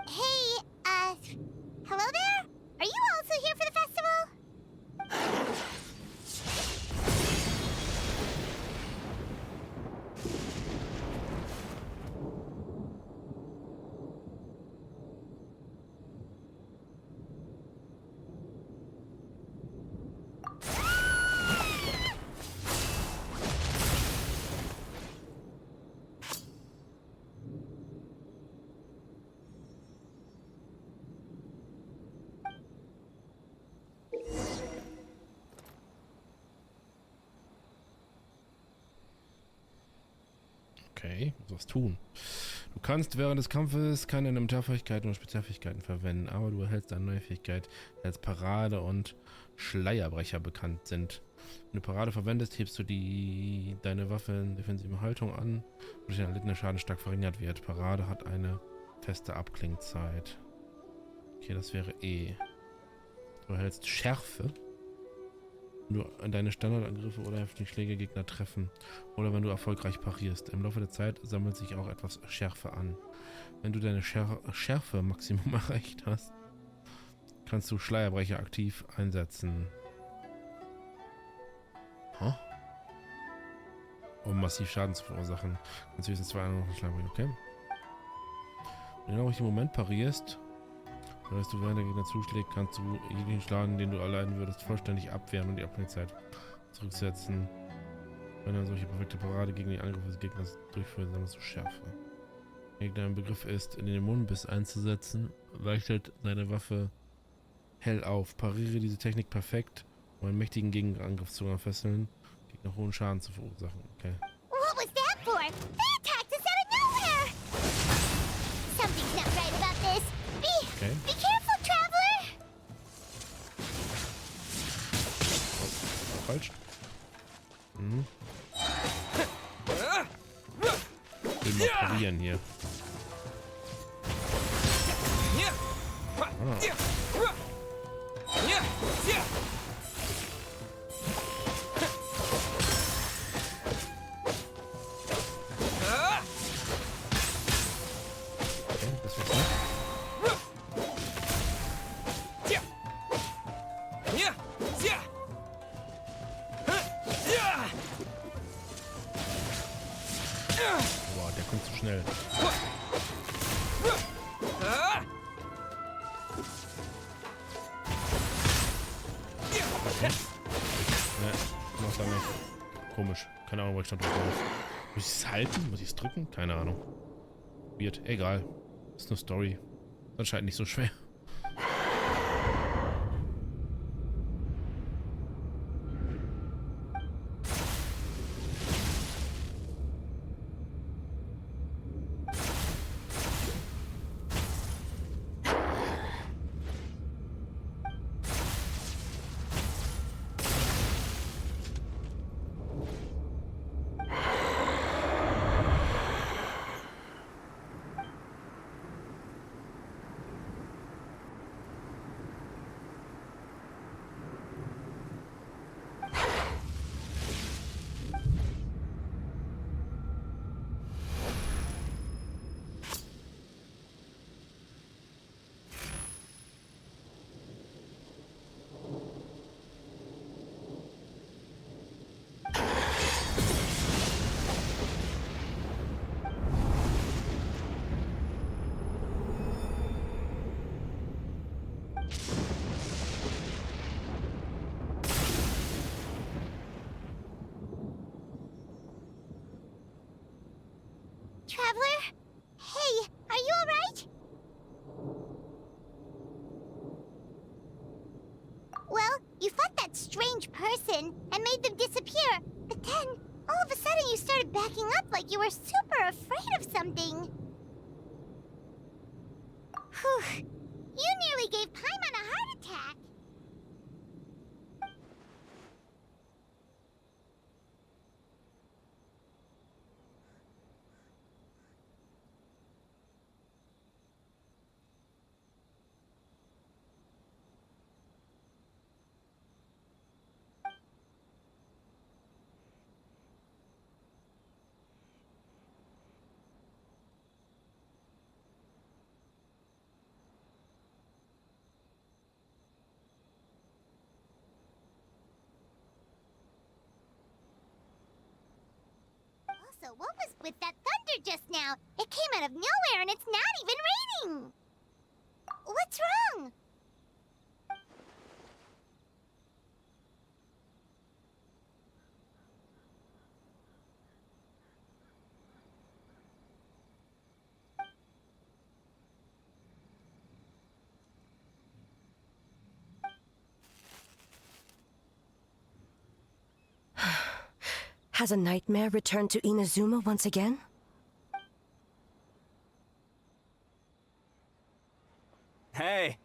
Hey, hello there? Are you also here for the festival? Okay, muss was tun. Du kannst während des Kampfes keine Elementarfähigkeiten oder Spezialfähigkeiten verwenden, aber du erhältst eine neue Fähigkeit, die als Parade und Schleierbrecher bekannt sind. Wenn du Parade verwendest, hebst du deine Waffe in defensive Haltung an, wodurch der erlittene Schaden stark verringert wird. Parade hat eine feste Abklingzeit. Okay, das wäre E. Du erhältst Schärfe. Wenn du deine Standardangriffe oder heftigen Schläge Gegner treffen oder wenn du erfolgreich parierst. Im Laufe der Zeit sammelt sich auch etwas Schärfe an. Wenn du deine Schärfe-Maximum erreicht hast, kannst du Schleierbrecher aktiv einsetzen. Huh? Um massiv Schaden zu verursachen. Kannst du höchstens 2 Angriffe Schleierbrecher, okay? Wenn du im richtigen Moment parierst, oder dass du während der Gegner zuschlägt, kannst du jeden Schaden, den du erleiden würdest, vollständig abwehren und die Abklingzeit zurücksetzen. Wenn er solche perfekte Parade gegen die Angriffe des Gegners durchführt, sammelst du Schärfe. Wenn der Gegner im Begriff ist, in den Immunbiss einzusetzen, leuchtet seine Waffe hell auf. Pariere diese Technik perfekt, um einen mächtigen Gegenangriff zu fesseln, Gegner hohen Schaden zu verursachen. Okay. What was that for? They attacked us out of nowhere! Something's not right about this. Be careful, Traveler! Falsch. Mhm. Ich will mal parieren hier. Okay, das wird's nicht. Boah, der kommt zu schnell. Okay. Ne, macht er nicht. Komisch. Keine Ahnung, wo ich stand drauf. Muss ich es halten? Muss ich es drücken? Keine Ahnung. Weird. Egal. Ist nur Story. Anscheinend nicht so schwer. Traveler? Hey, are you alright? Well, you fought that strange person and made them disappear, but then, all of a sudden you started backing up like you were super afraid of something. Whew. You nearly gave Paimon a heart attack. So what was with that thunder just now? It came out of nowhere and it's not even raining! What's wrong? Has a nightmare returned to Inazuma once again? Hey,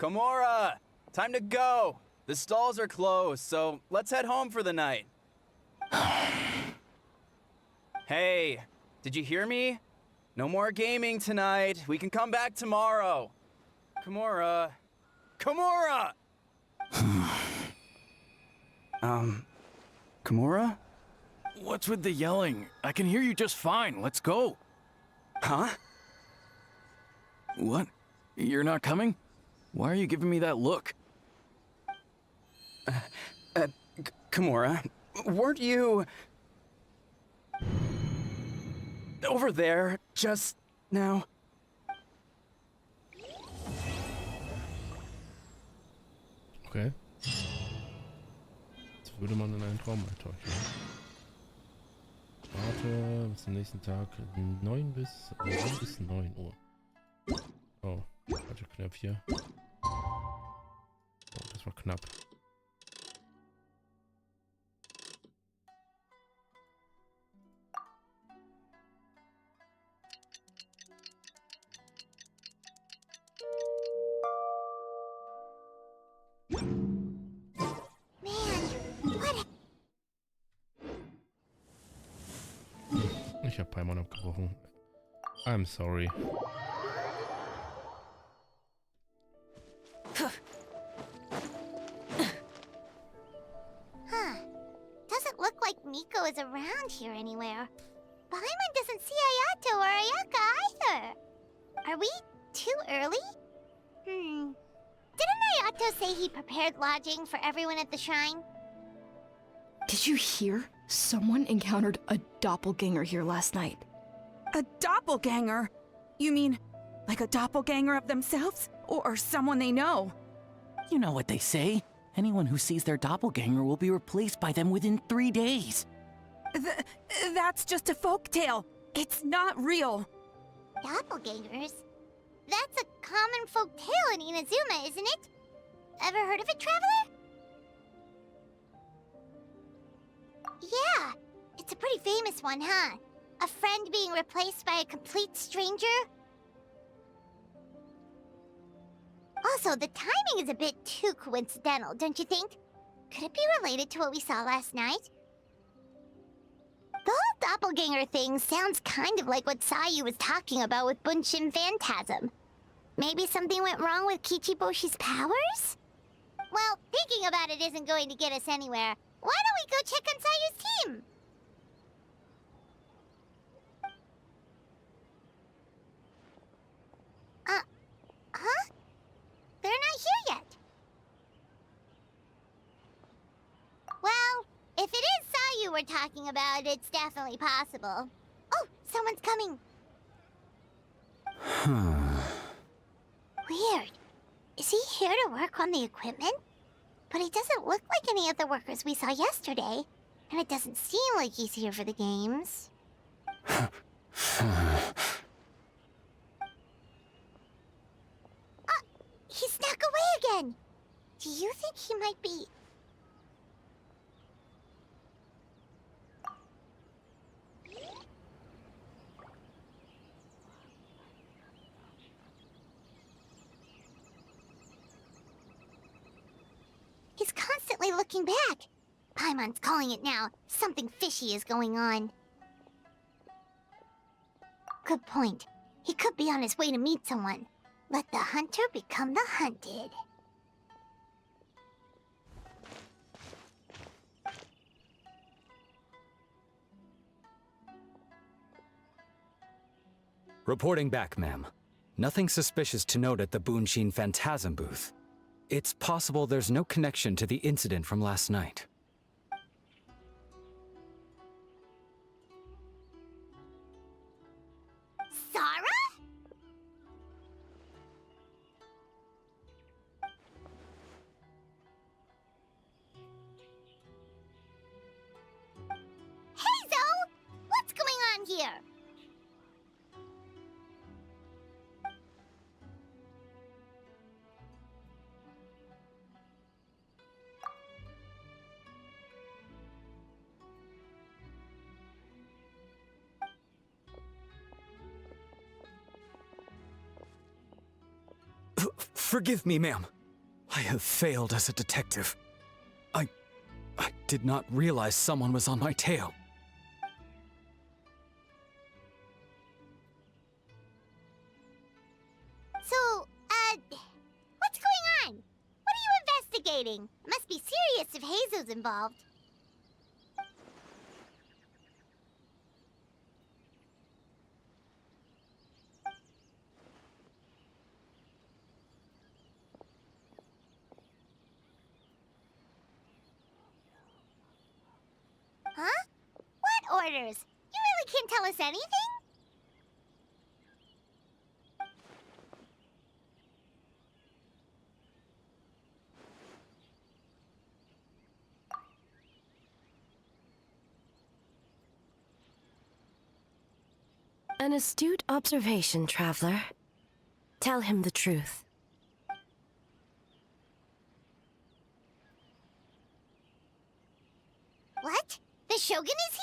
Komura! Time to go! The stalls are closed, so let's head home for the night. Hey, did you hear me? No more gaming tonight. We can come back tomorrow. Komura. Komura! Komura? What's with the yelling? I can hear you just fine. Let's go. Huh? What? You're not coming? Why are you giving me that look? Komura, weren't you over there just now? Okay. Jetzt würde man in einen Traum eintauchen. Warte bis zum nächsten Tag 9 bis 9 Uhr. Oh, falsche Knopf hier. Oh, das war knapp. Ich hab Paimon abgebrochen. I'm sorry. Doesn't look like Miko is around here anywhere. Paimon doesn't see Ayato or Ayaka either. Are we too early? Didn't Ayato say he prepared lodging for everyone at the shrine? Did you hear? Someone encountered a doppelganger here last night. A doppelganger? You mean, like a doppelganger of themselves? Or someone they know? You know what they say. Anyone who sees their doppelganger will be replaced by them within 3 days. That's just a folktale. It's not real. Doppelgangers? That's a common folk tale in Inazuma, isn't it? Ever heard of it, Traveler? Yeah, it's a pretty famous one, huh? A friend being replaced by a complete stranger? Also, the timing is a bit too coincidental, don't you think? Could it be related to what we saw last night? The whole doppelganger thing sounds kind of like what Sayu was talking about with Bunshin Phantasm. Maybe something went wrong with Kichiboshi's powers? Well, thinking about it isn't going to get us anywhere. Why don't we go check on Sayu's team? Huh? They're not here yet. Well, if it is Sayu we're talking about, it's definitely possible. Oh, someone's coming. Weird. Is he here to work on the equipment? But he doesn't look like any of the workers we saw yesterday. And it doesn't seem like he's here for the games. He snuck away again! Do you think he might be... He's constantly looking back. Paimon's calling it now. Something fishy is going on. Good point. He could be on his way to meet someone. Let the hunter become the hunted. Reporting back, ma'am. Nothing suspicious to note at the Bunshin Phantasm booth. It's possible there's no connection to the incident from last night. Sarah? Hey, Zoe! What's going on here? Forgive me, ma'am. I have failed as a detective. I did not realize someone was on my tail. So, what's going on? What are you investigating? It must be serious if Heizo's involved. Huh? What orders? You really can't tell us anything? An astute observation, traveler. Tell him the truth. What? The Shogun is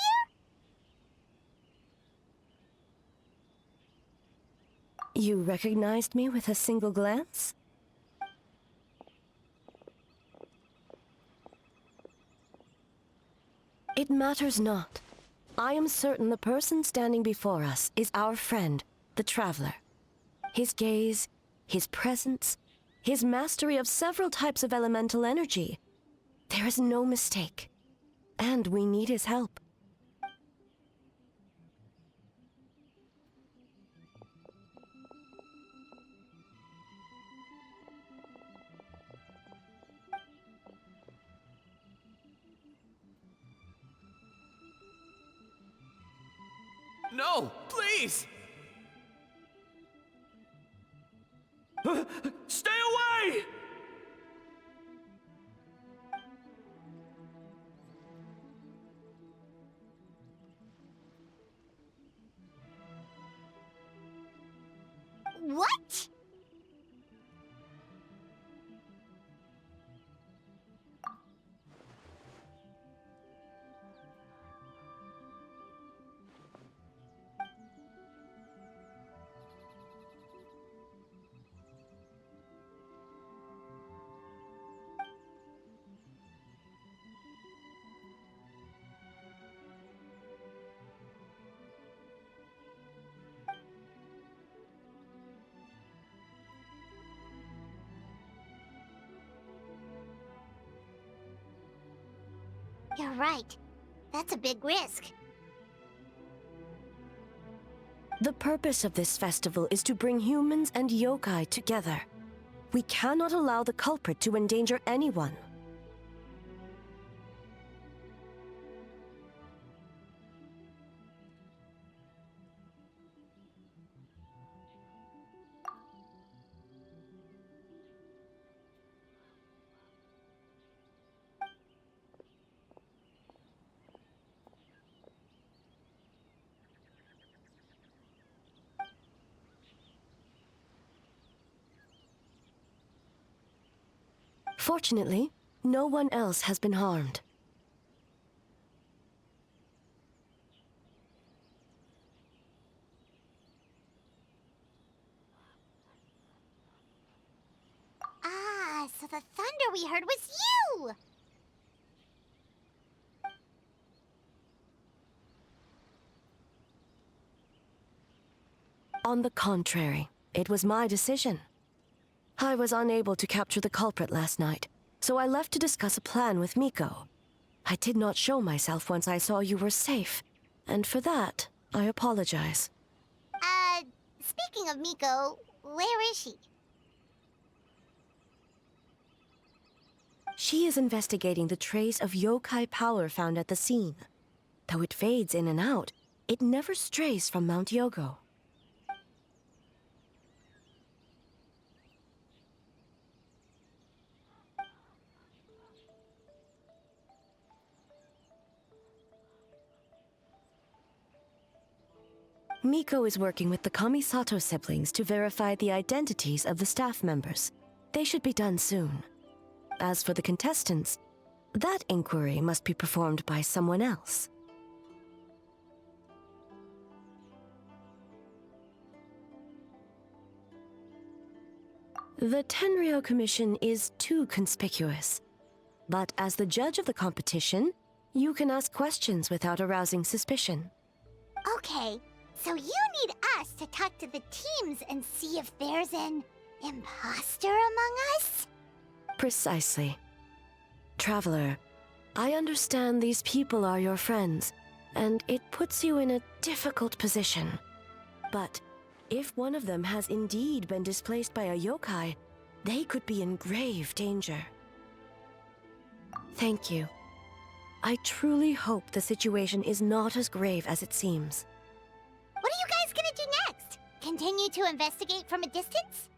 here? You recognized me with a single glance? It matters not. I am certain the person standing before us is our friend, the Traveler. His gaze, his presence, his mastery of several types of elemental energy. There is no mistake. And we need his help. No, please! Stay away! What? You're right. That's a big risk. The purpose of this festival is to bring humans and yokai together. We cannot allow the culprit to endanger anyone. Fortunately, no one else has been harmed. Ah, so the thunder we heard was you! On the contrary, it was my decision. I was unable to capture the culprit last night, so I left to discuss a plan with Miko. I did not show myself once I saw you were safe, and for that, I apologize. Speaking of Miko, where is she? She is investigating the trace of yokai power found at the scene. Though it fades in and out, it never strays from Mount Yogo. Miko is working with the Kamisato siblings to verify the identities of the staff members. They should be done soon. As for the contestants, that inquiry must be performed by someone else. The Tenryou Commission is too conspicuous. But as the judge of the competition, you can ask questions without arousing suspicion. Okay, so you need us to talk to the teams and see if there's an imposter among us? Precisely. Traveler, I understand these people are your friends, and it puts you in a difficult position. But if one of them has indeed been displaced by a yokai, they could be in grave danger. Thank you. I truly hope the situation is not as grave as it seems. What are you guys gonna do next? Continue to investigate from a distance?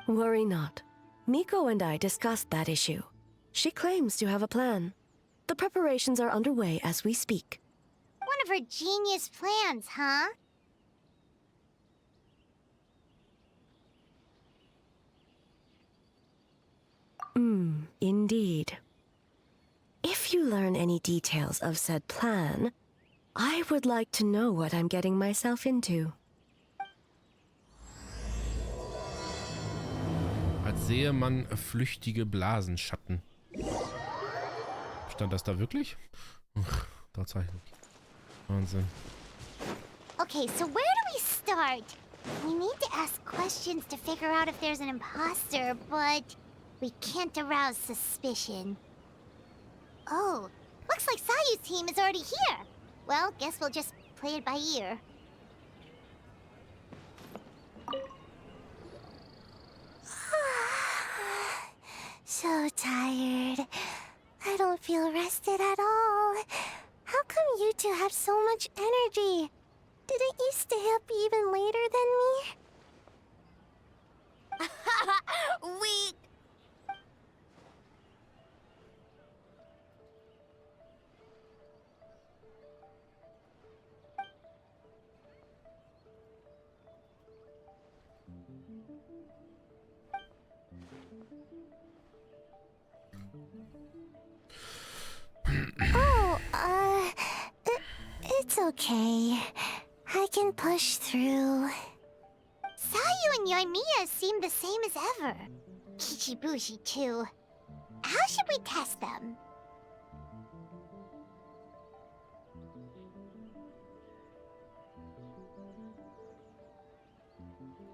Worry not. Miko and I discussed that issue. She claims to have a plan. The preparations are underway as we speak. One of her genius plans, huh? Indeed. If you learn any details of said plan, I would like to know what I'm getting myself into. Als sehe man flüchtige Blasenschatten. Stand das da wirklich? Tatsächlich. Wahnsinn. Okay, so where do we start? We need to ask questions to figure out if there's an imposter, but we can't arouse suspicion. Oh, looks like Sayu's team is already here. Well, guess we'll just play it by ear. So tired. I don't feel rested at all. How come you two have so much energy? Didn't you stay up even later than me? Weak. It's okay. I can push through. Sayu and Yoimiya seem the same as ever. Kichibushi, too. How should we test them?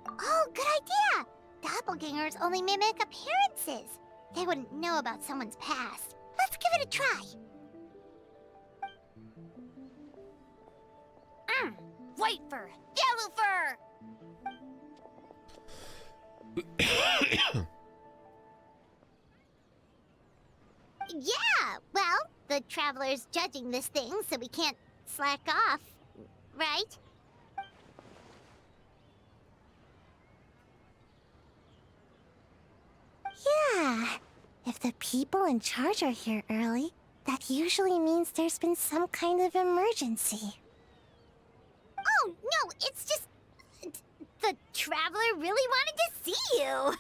Oh, good idea! Doppelgangers only mimic appearances. They wouldn't know about someone's past. Let's give it a try. White fur! Yellow fur! Yeah, well, the Traveler's judging this thing, so we can't slack off, right? Yeah. If the people in charge are here early, that usually means there's been some kind of emergency. Oh, no, it's just... The Traveler really wanted to see you!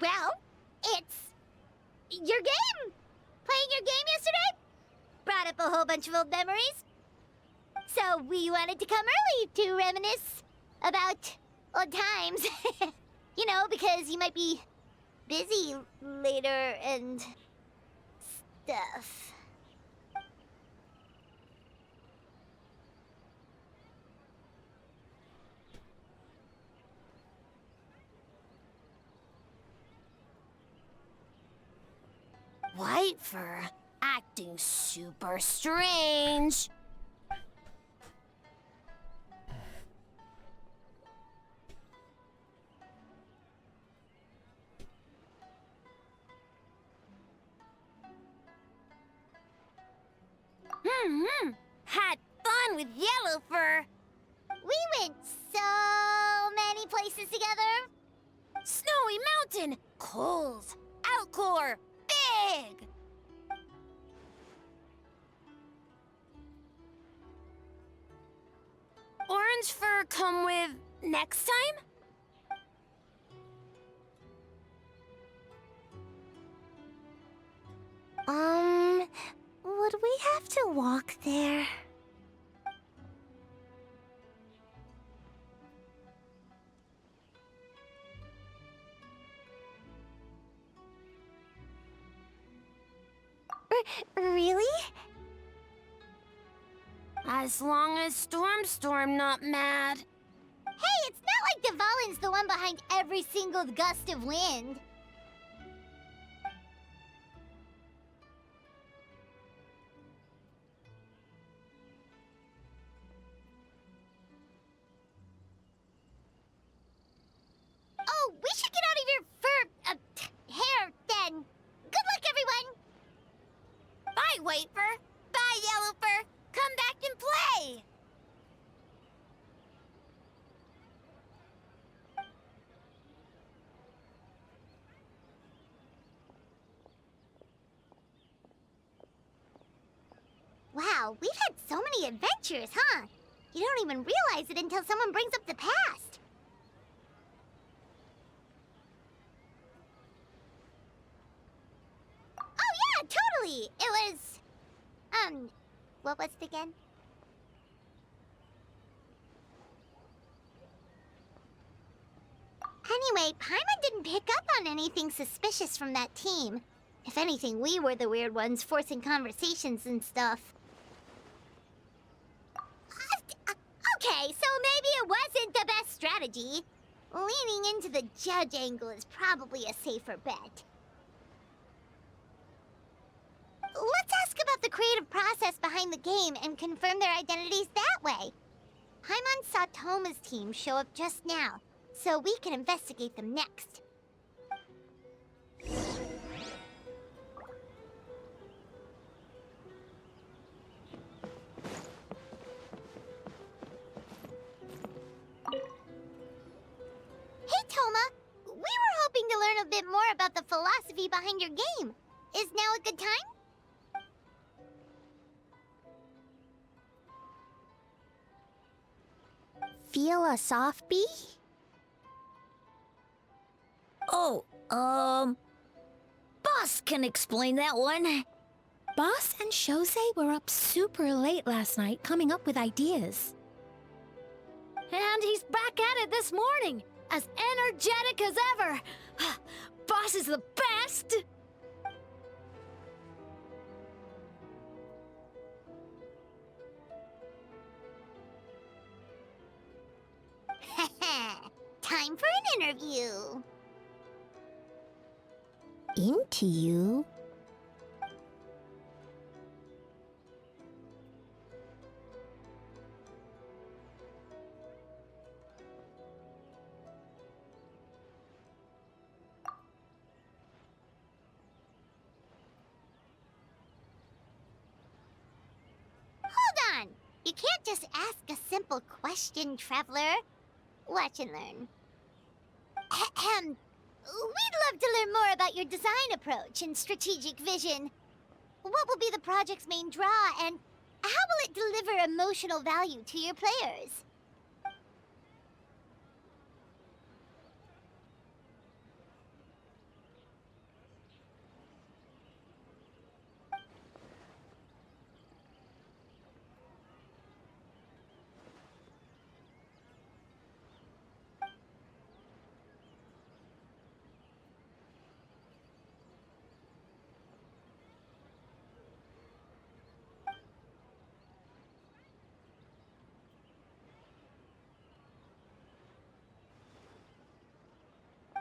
Well, it's... your game! Playing your game yesterday? Brought up a whole bunch of old memories. So we wanted to come early to reminisce about old times. You know, because you might be busy later and stuff. White fur acting super strange. Had fun with yellow fur. We went so many places together. Snowy Mountain, Coles, Outcore! Big! Orange fur come with next time? Would we have to walk there? Really? As long as Storm not mad. Hey, it's not like Dvalin's the one behind every single gust of wind. Oh, we should get out of your hair then. Good luck, everyone. Bye, Wafer. Bye, Yellowfur. Come back and play. Wow, we've had so many adventures, huh? You don't even realize it until someone brings up the past. Oh yeah, totally! It was... what was it again? Anyway, Paimon didn't pick up on anything suspicious from that team. If anything, we were the weird ones forcing conversations and stuff. Okay, so maybe it wasn't the best strategy. Leaning into the judge angle is probably a safer bet. Let's ask about the creative process behind the game and confirm their identities that way. Paimon saw Toma's team show up just now, so we can investigate them next. Hey, Toma! We were hoping to learn a bit more about the philosophy behind your game. Is now a good time? Feel a soft bee? Oh, Boss can explain that one. Boss and Shosei were up super late last night coming up with ideas. And he's back at it this morning, as energetic as ever. Boss is the best! Time for an interview. Into you? Hold on! You can't just ask a simple question, Traveler. Watch and learn. Ahem. We'd love to learn more about your design approach and strategic vision. What will be the project's main draw, and how will it deliver emotional value to your players?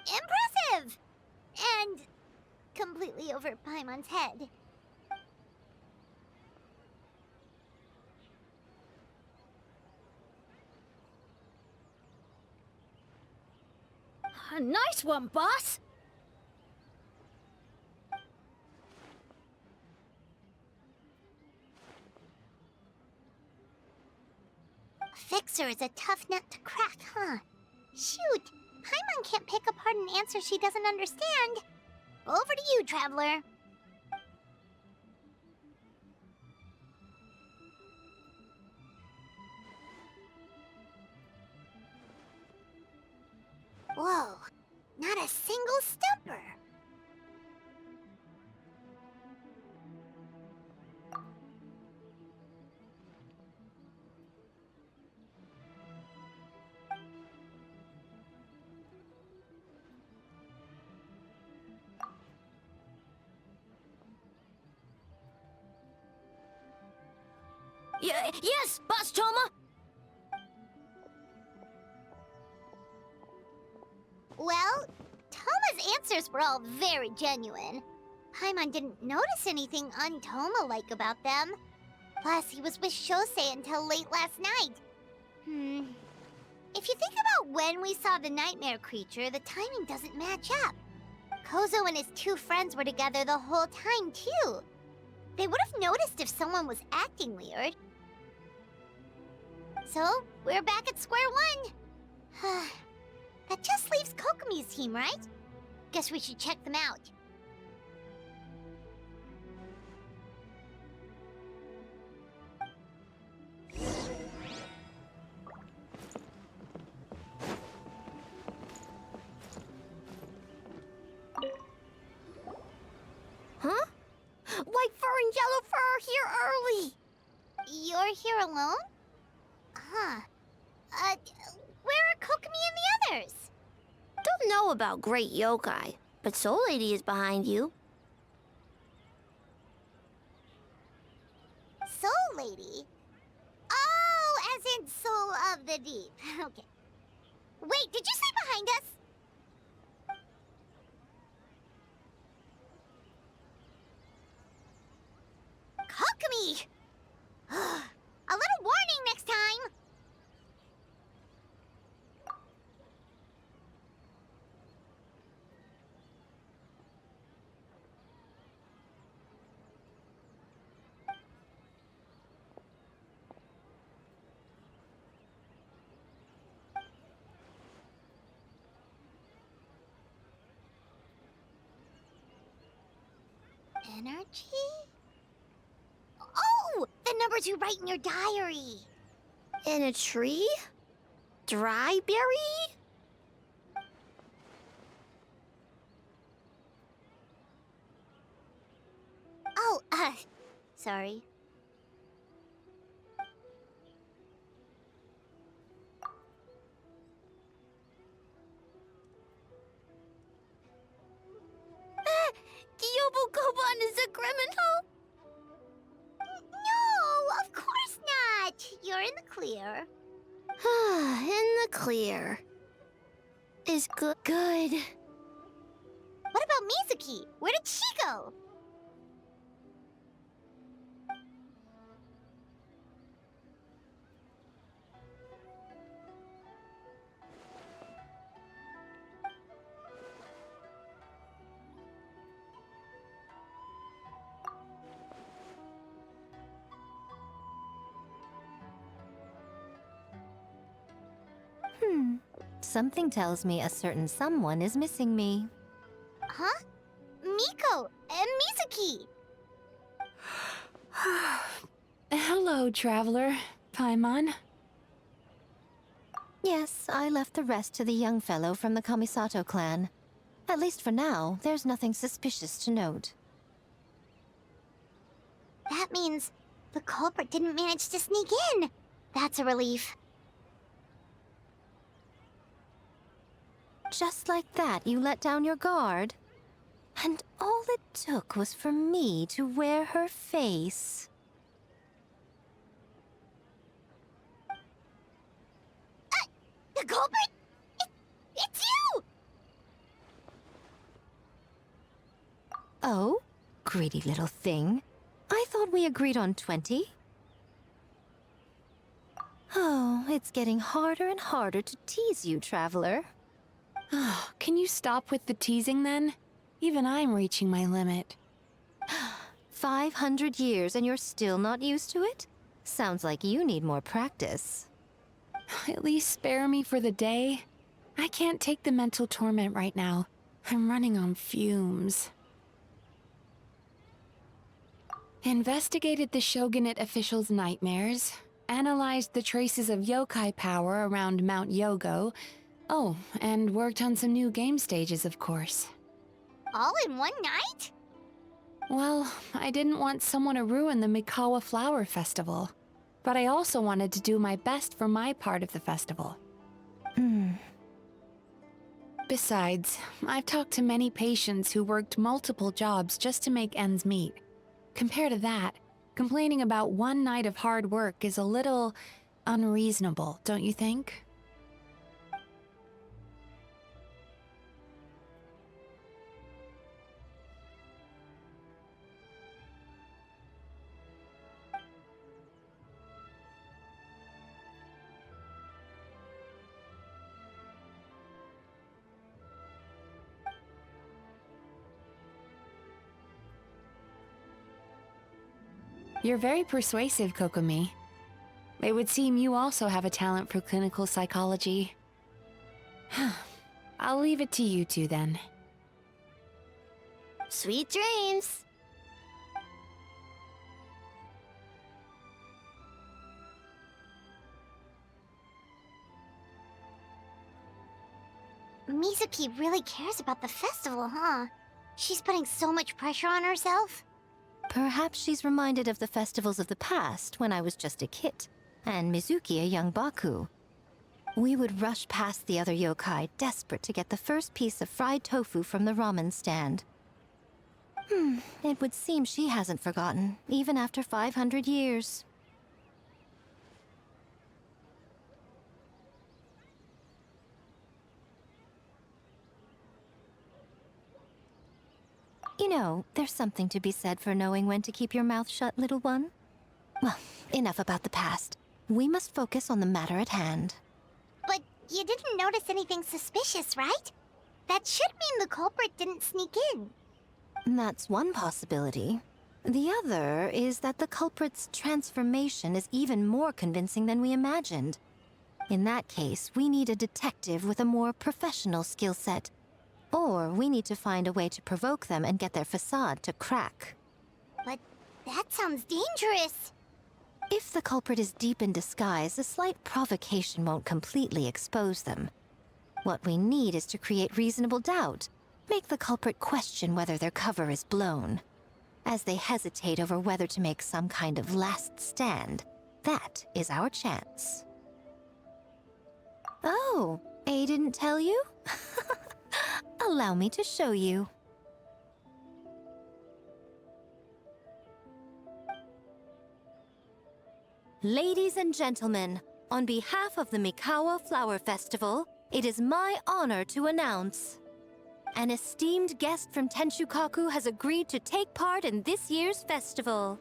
Impressive! And completely over Paimon's head. Nice one, boss! Fixer is a tough nut to crack, huh? Shoot! Paimon can't pick apart an answer she doesn't understand. Over to you, Traveler. Whoa, not a single stumper. Yes, Boss Toma! Well, Toma's answers were all very genuine. Paimon didn't notice anything un-Toma-like about them. Plus, he was with Shosei until late last night. If you think about when we saw the nightmare creature, the timing doesn't match up. Kozo and his two friends were together the whole time, too. They would have noticed if someone was acting weird. So, we're back at square one. That just leaves Kokomi's team, right? Guess we should check them out. Huh? White fur and yellow fur are here early! You're here alone? Huh. Where are Kokomi and the others? Don't know about Great Yokai, but Soul Lady is behind you. Soul Lady? Oh, as in Soul of the Deep. Okay. Wait, did you say behind us? Kokomi! A little warning next time! Energy? Oh! The numbers you write in your diary! In a tree? Dry berry? Oh, sorry. Kyobo Koban is a criminal? No, of course not! You're in the clear. In the clear. Is good. What about Mizuki? Where did she go? Something tells me a certain someone is missing me. Huh? Miko and Mizuki! Hello, traveler. Paimon. Yes, I left the rest to the young fellow from the Kamisato clan. At least for now, there's nothing suspicious to note. That means the culprit didn't manage to sneak in. That's a relief. Just like that, you let down your guard? And all it took was for me to wear her face. The culprit? It's you! Oh? Greedy little thing. I thought we agreed on 20. Oh, it's getting harder and harder to tease you, traveler. Can you stop with the teasing then? Even I'm reaching my limit. 500 years and you're still not used to it? Sounds like you need more practice. At least spare me for the day. I can't take the mental torment right now. I'm running on fumes. Investigated the shogunate officials' nightmares, analyzed the traces of yokai power around Mount Yogo. Oh, and worked on some new game stages, of course. All in one night? Well, I didn't want someone to ruin the Mikawa Flower Festival, but I also wanted to do my best for my part of the festival. Besides, I've talked to many patients who worked multiple jobs just to make ends meet. Compared to that, complaining about one night of hard work is a little unreasonable, don't you think? You're very persuasive, Kokomi. It would seem you also have a talent for clinical psychology. I'll leave it to you two then. Sweet dreams! Mizuki really cares about the festival, huh? She's putting so much pressure on herself. Perhaps she's reminded of the festivals of the past when I was just a kid, and Mizuki a young Baku. We would rush past the other yokai, desperate to get the first piece of fried tofu from the ramen stand. It would seem she hasn't forgotten, even after 500 years. You know, there's something to be said for knowing when to keep your mouth shut, little one. Well, enough about the past. We must focus on the matter at hand. But you didn't notice anything suspicious, right? That should mean the culprit didn't sneak in. That's one possibility. The other is that the culprit's transformation is even more convincing than we imagined. In that case, we need a detective with a more professional skill set. Or we need to find a way to provoke them and get their facade to crack. But that sounds dangerous. If the culprit is deep in disguise, a slight provocation won't completely expose them. What we need is to create reasonable doubt. Make the culprit question whether their cover is blown. As they hesitate over whether to make some kind of last stand, that is our chance. Oh, A didn't tell you? Allow me to show you. Ladies and gentlemen, on behalf of the Mikawa Flower Festival, it is my honor to announce an esteemed guest from Tenshukaku has agreed to take part in this year's festival.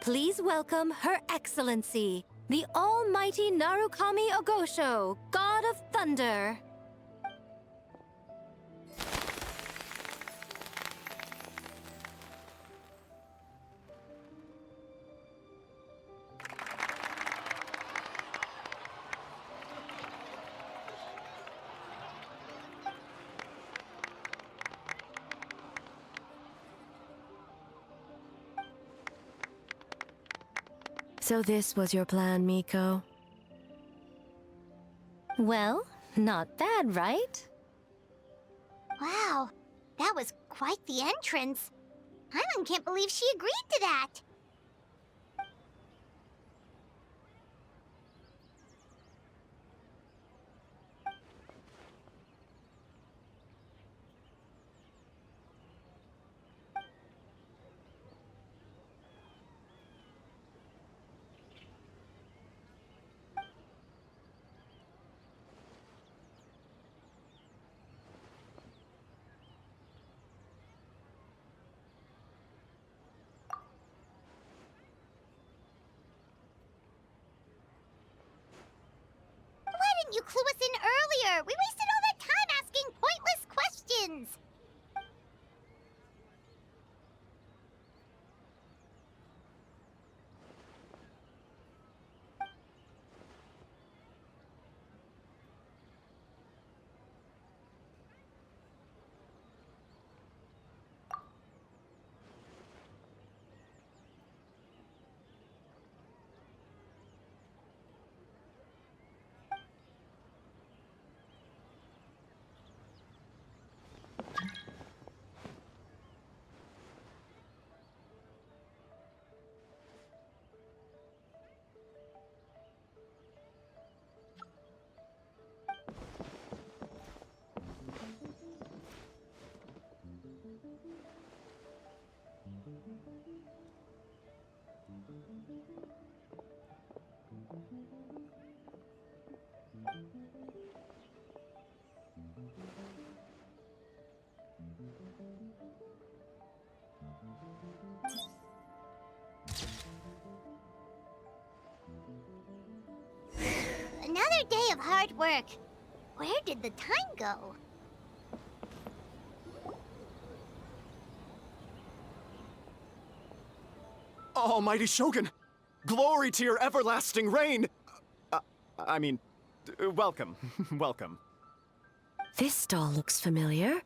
Please welcome Her Excellency, the Almighty Narukami Ogosho, God of Thunder. So this was your plan, Miko? Well, not bad, right? Wow, that was quite the entrance. Paimon can't believe she agreed to that. Why didn't you clue us in earlier? We wasted all that time asking pointless questions. Another day of hard work. Where did the time go? Almighty Shogun! Glory to your everlasting reign! Welcome. Welcome. This stall looks familiar.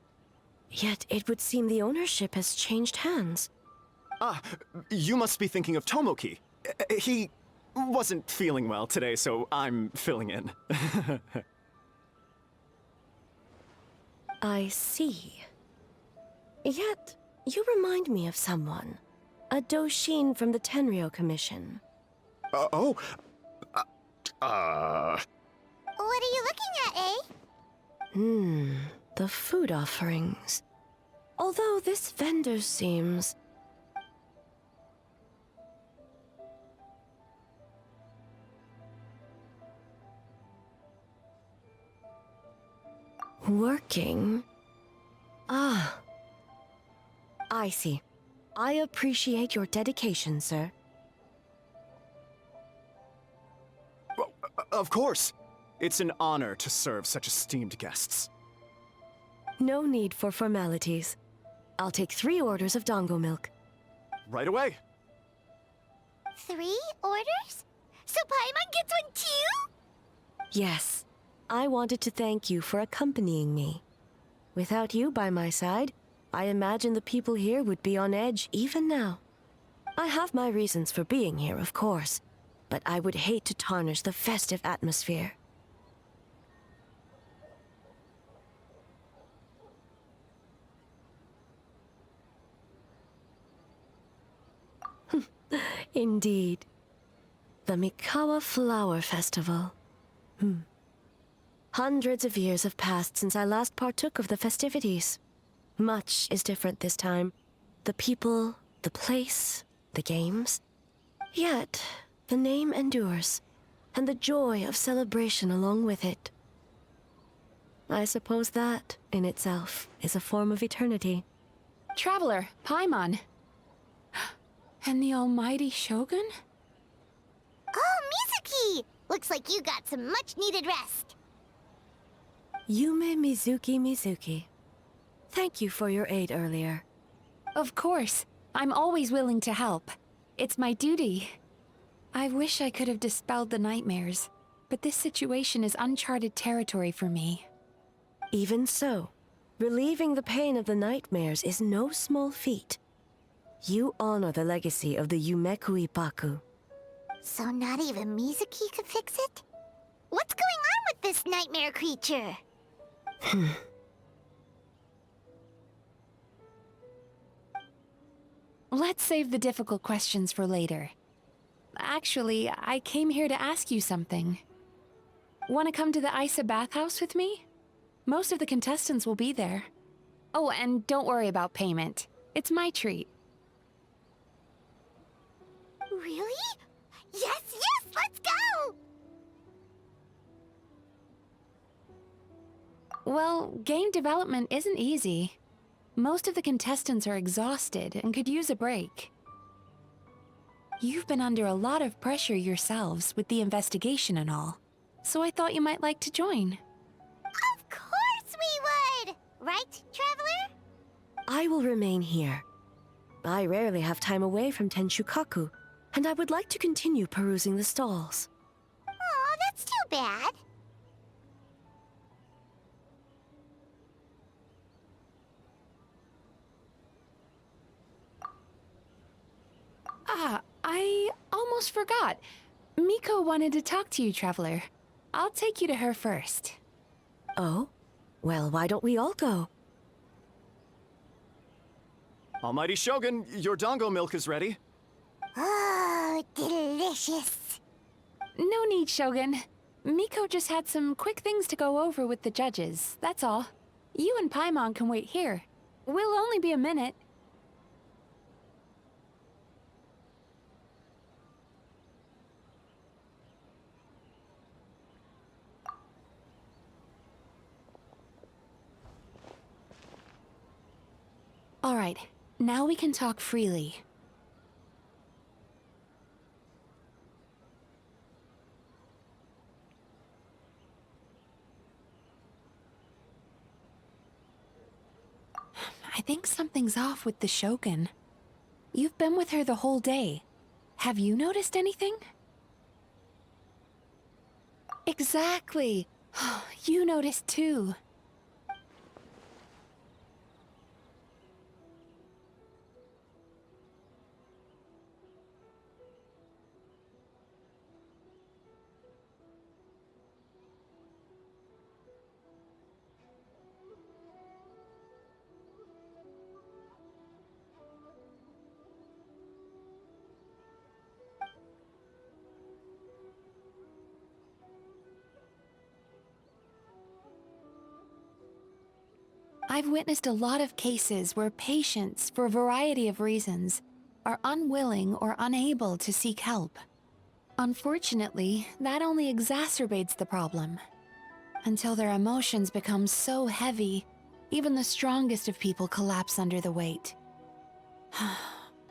Yet it would seem the ownership has changed hands. Ah, you must be thinking of Tomoki. He wasn't feeling well today, so I'm filling in. I see. Yet, you remind me of someone. A Doshin from the Tenryo Commission. What are you looking at, eh? The food offerings. Although this vendor seems... working? Ah. I see. I appreciate your dedication, sir. Of course. It's an honor to serve such esteemed guests. No need for formalities. I'll take 3 orders of dango milk. Right away. 3 orders? So Paimon gets one too? Yes. I wanted to thank you for accompanying me. Without you by my side, I imagine the people here would be on edge even now. I have my reasons for being here, of course, but I would hate to tarnish the festive atmosphere. Indeed. The Mikawa Flower Festival. Hundreds of years have passed since I last partook of the festivities. Much is different this time. The people, the place, the games. Yet, the name endures, and the joy of celebration along with it. I suppose that, in itself, is a form of eternity. Traveler, Paimon. And the almighty Shogun? Oh, Mizuki! Looks like you got some much-needed rest. Yume Mizuki. Thank you for your aid earlier. Of course. I'm always willing to help. It's my duty. I wish I could have dispelled the nightmares, but this situation is uncharted territory for me. Even so, relieving the pain of the nightmares is no small feat. You honor the legacy of the Yumekui Baku. So not even Mizuki could fix it? What's going on with this nightmare creature? Let's save the difficult questions for later. Actually, I came here to ask you something. Want to come to the Isa bathhouse with me? Most of the contestants will be there. Oh, and don't worry about payment. It's my treat. Really? Yes, let's go! Well, game development isn't easy. Most of the contestants are exhausted and could use a break. You've been under a lot of pressure yourselves with the investigation and all, so I thought you might like to join. Of course we would! Right, Traveler? I will remain here. I rarely have time away from Tenshukaku, and I would like to continue perusing the stalls. Aw, that's too bad. I almost forgot. Miko wanted to talk to you, Traveler. I'll take you to her first. Oh? Well, why don't we all go? Almighty Shogun, your dango milk is ready. Oh, delicious. No need, Shogun. Miko just had some quick things to go over with the judges, that's all. You and Paimon can wait here. We'll only be a minute. All right, Now we can talk freely. I think something's off with the Shogun. You've been with her the whole day. Have you noticed anything? Exactly. You noticed too. I've witnessed a lot of cases where patients, for a variety of reasons, are unwilling or unable to seek help. Unfortunately, that only exacerbates the problem. Until their emotions become so heavy, even the strongest of people collapse under the weight.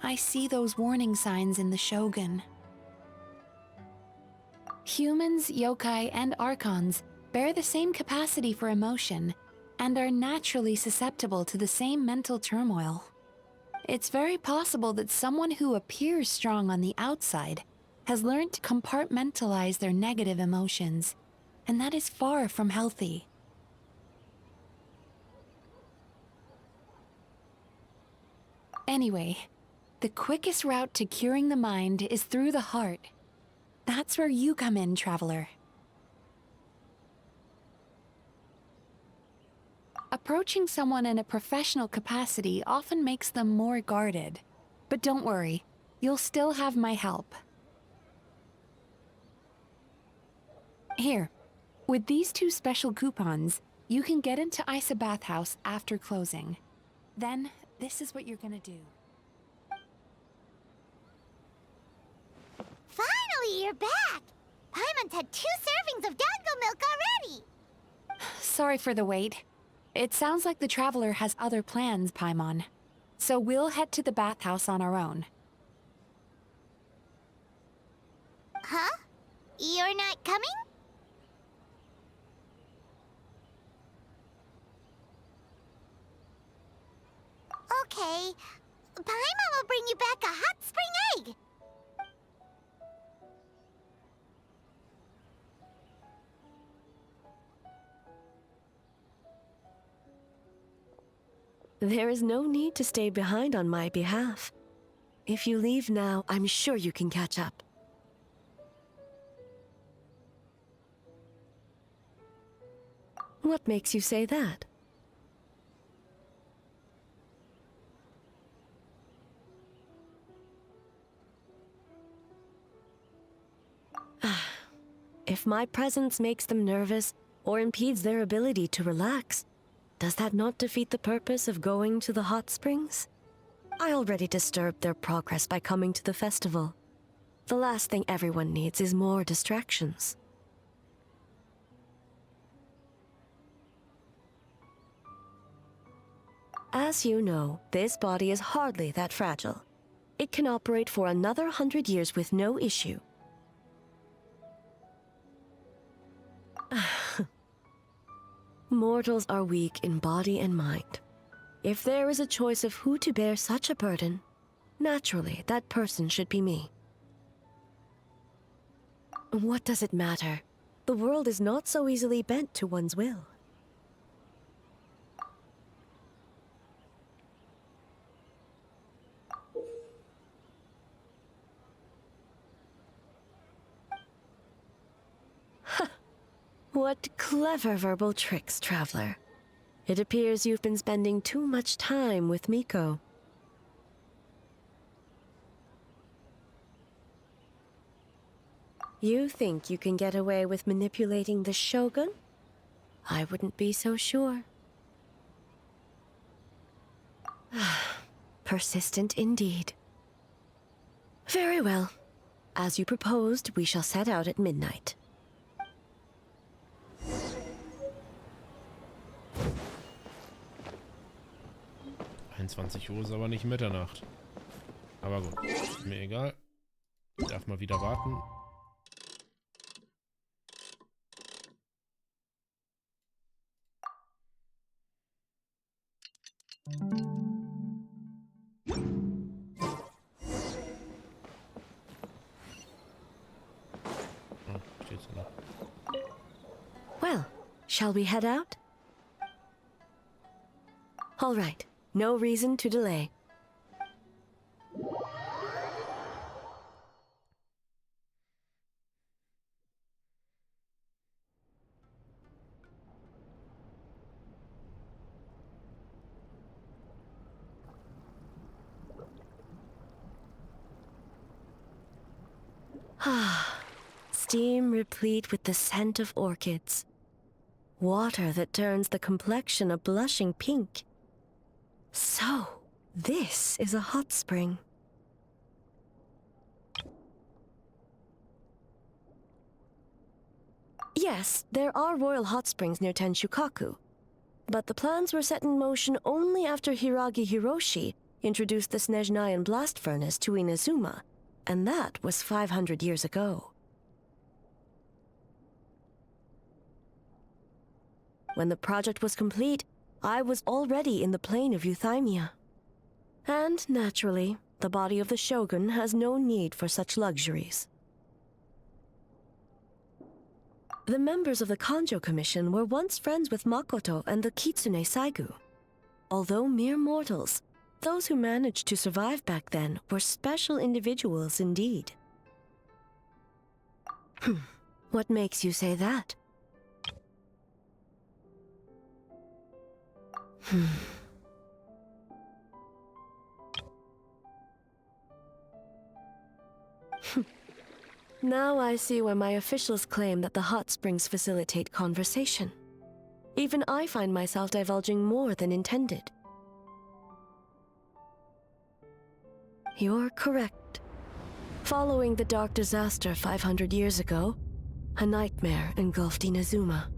I see those warning signs in the Shogun. Humans, yokai, and archons bear the same capacity for emotion, and are naturally susceptible to the same mental turmoil. It's very possible that someone who appears strong on the outside has learned to compartmentalize their negative emotions, and that is far from healthy. Anyway, the quickest route to curing the mind is through the heart. That's where you come in, Traveler. Approaching someone in a professional capacity often makes them more guarded. But don't worry, you'll still have my help. Here, with these 2 special coupons, you can get into Isa Bathhouse after closing. Then, this is what you're gonna do. Finally, you're back! Paimon's had 2 servings of dango milk already! Sorry for the wait. It sounds like the Traveler has other plans, Paimon. So we'll head to the bathhouse on our own. Huh? You're not coming? Okay. Paimon will bring you back a hot spring egg! There is no need to stay behind on my behalf. If you leave now, I'm sure you can catch up. What makes you say that? If my presence makes them nervous or impedes their ability to relax, does that not defeat the purpose of going to the hot springs? I already disturbed their progress by coming to the festival. The last thing everyone needs is more distractions. As you know, this body is hardly that fragile. It can operate for another 100 years with no issue. Mortals are weak in body and mind. If there is a choice of who to bear such a burden, naturally that person should be me. What does it matter? The world is not so easily bent to one's will. What clever verbal tricks, Traveler. It appears you've been spending too much time with Miko. You think you can get away with manipulating the Shogun? I wouldn't be so sure. Persistent indeed. Very well. As you proposed, we shall set out at midnight. 21 Uhr ist aber nicht Mitternacht. Aber gut, ist mir egal. Ich darf mal wieder warten. Oh, steht's noch. Well, shall we head out? All right, no reason to delay. Steam replete with the scent of orchids. Water that turns the complexion a blushing pink. So, this is a hot spring. Yes, there are royal hot springs near Tenshukaku, but the plans were set in motion only after Hiragi Hiroshi introduced the Snezhnayan blast furnace to Inazuma, and that was 500 years ago. When the project was complete, I was already in the plain of Euthymia. And, naturally, the body of the shogun has no need for such luxuries. The members of the Kanjo Commission were once friends with Makoto and the Kitsune Saigu. Although mere mortals, those who managed to survive back then were special individuals indeed. What makes you say that? Now I see why my officials claim that the hot springs facilitate conversation. Even I find myself divulging more than intended. You're correct. Following the dark disaster 500 years ago, a nightmare engulfed Inazuma.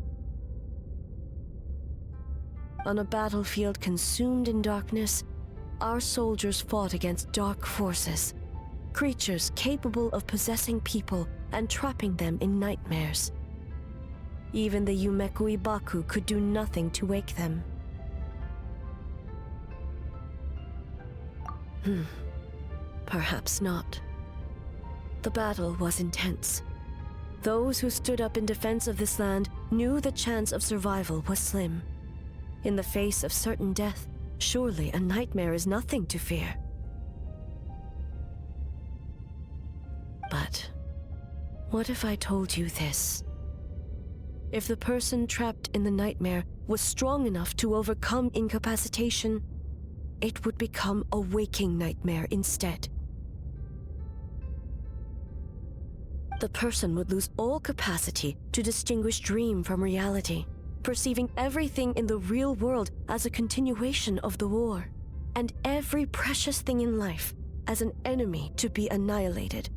On a battlefield consumed in darkness, our soldiers fought against dark forces, creatures capable of possessing people and trapping them in nightmares. Even the Yumeku Ibaku could do nothing to wake them. Perhaps not. The battle was intense. Those who stood up in defense of this land knew the chance of survival was slim. In the face of certain death, surely a nightmare is nothing to fear. But what if I told you this? If the person trapped in the nightmare was strong enough to overcome incapacitation, it would become a waking nightmare instead. The person would lose all capacity to distinguish dream from reality, perceiving everything in the real world as a continuation of the war, and every precious thing in life as an enemy to be annihilated.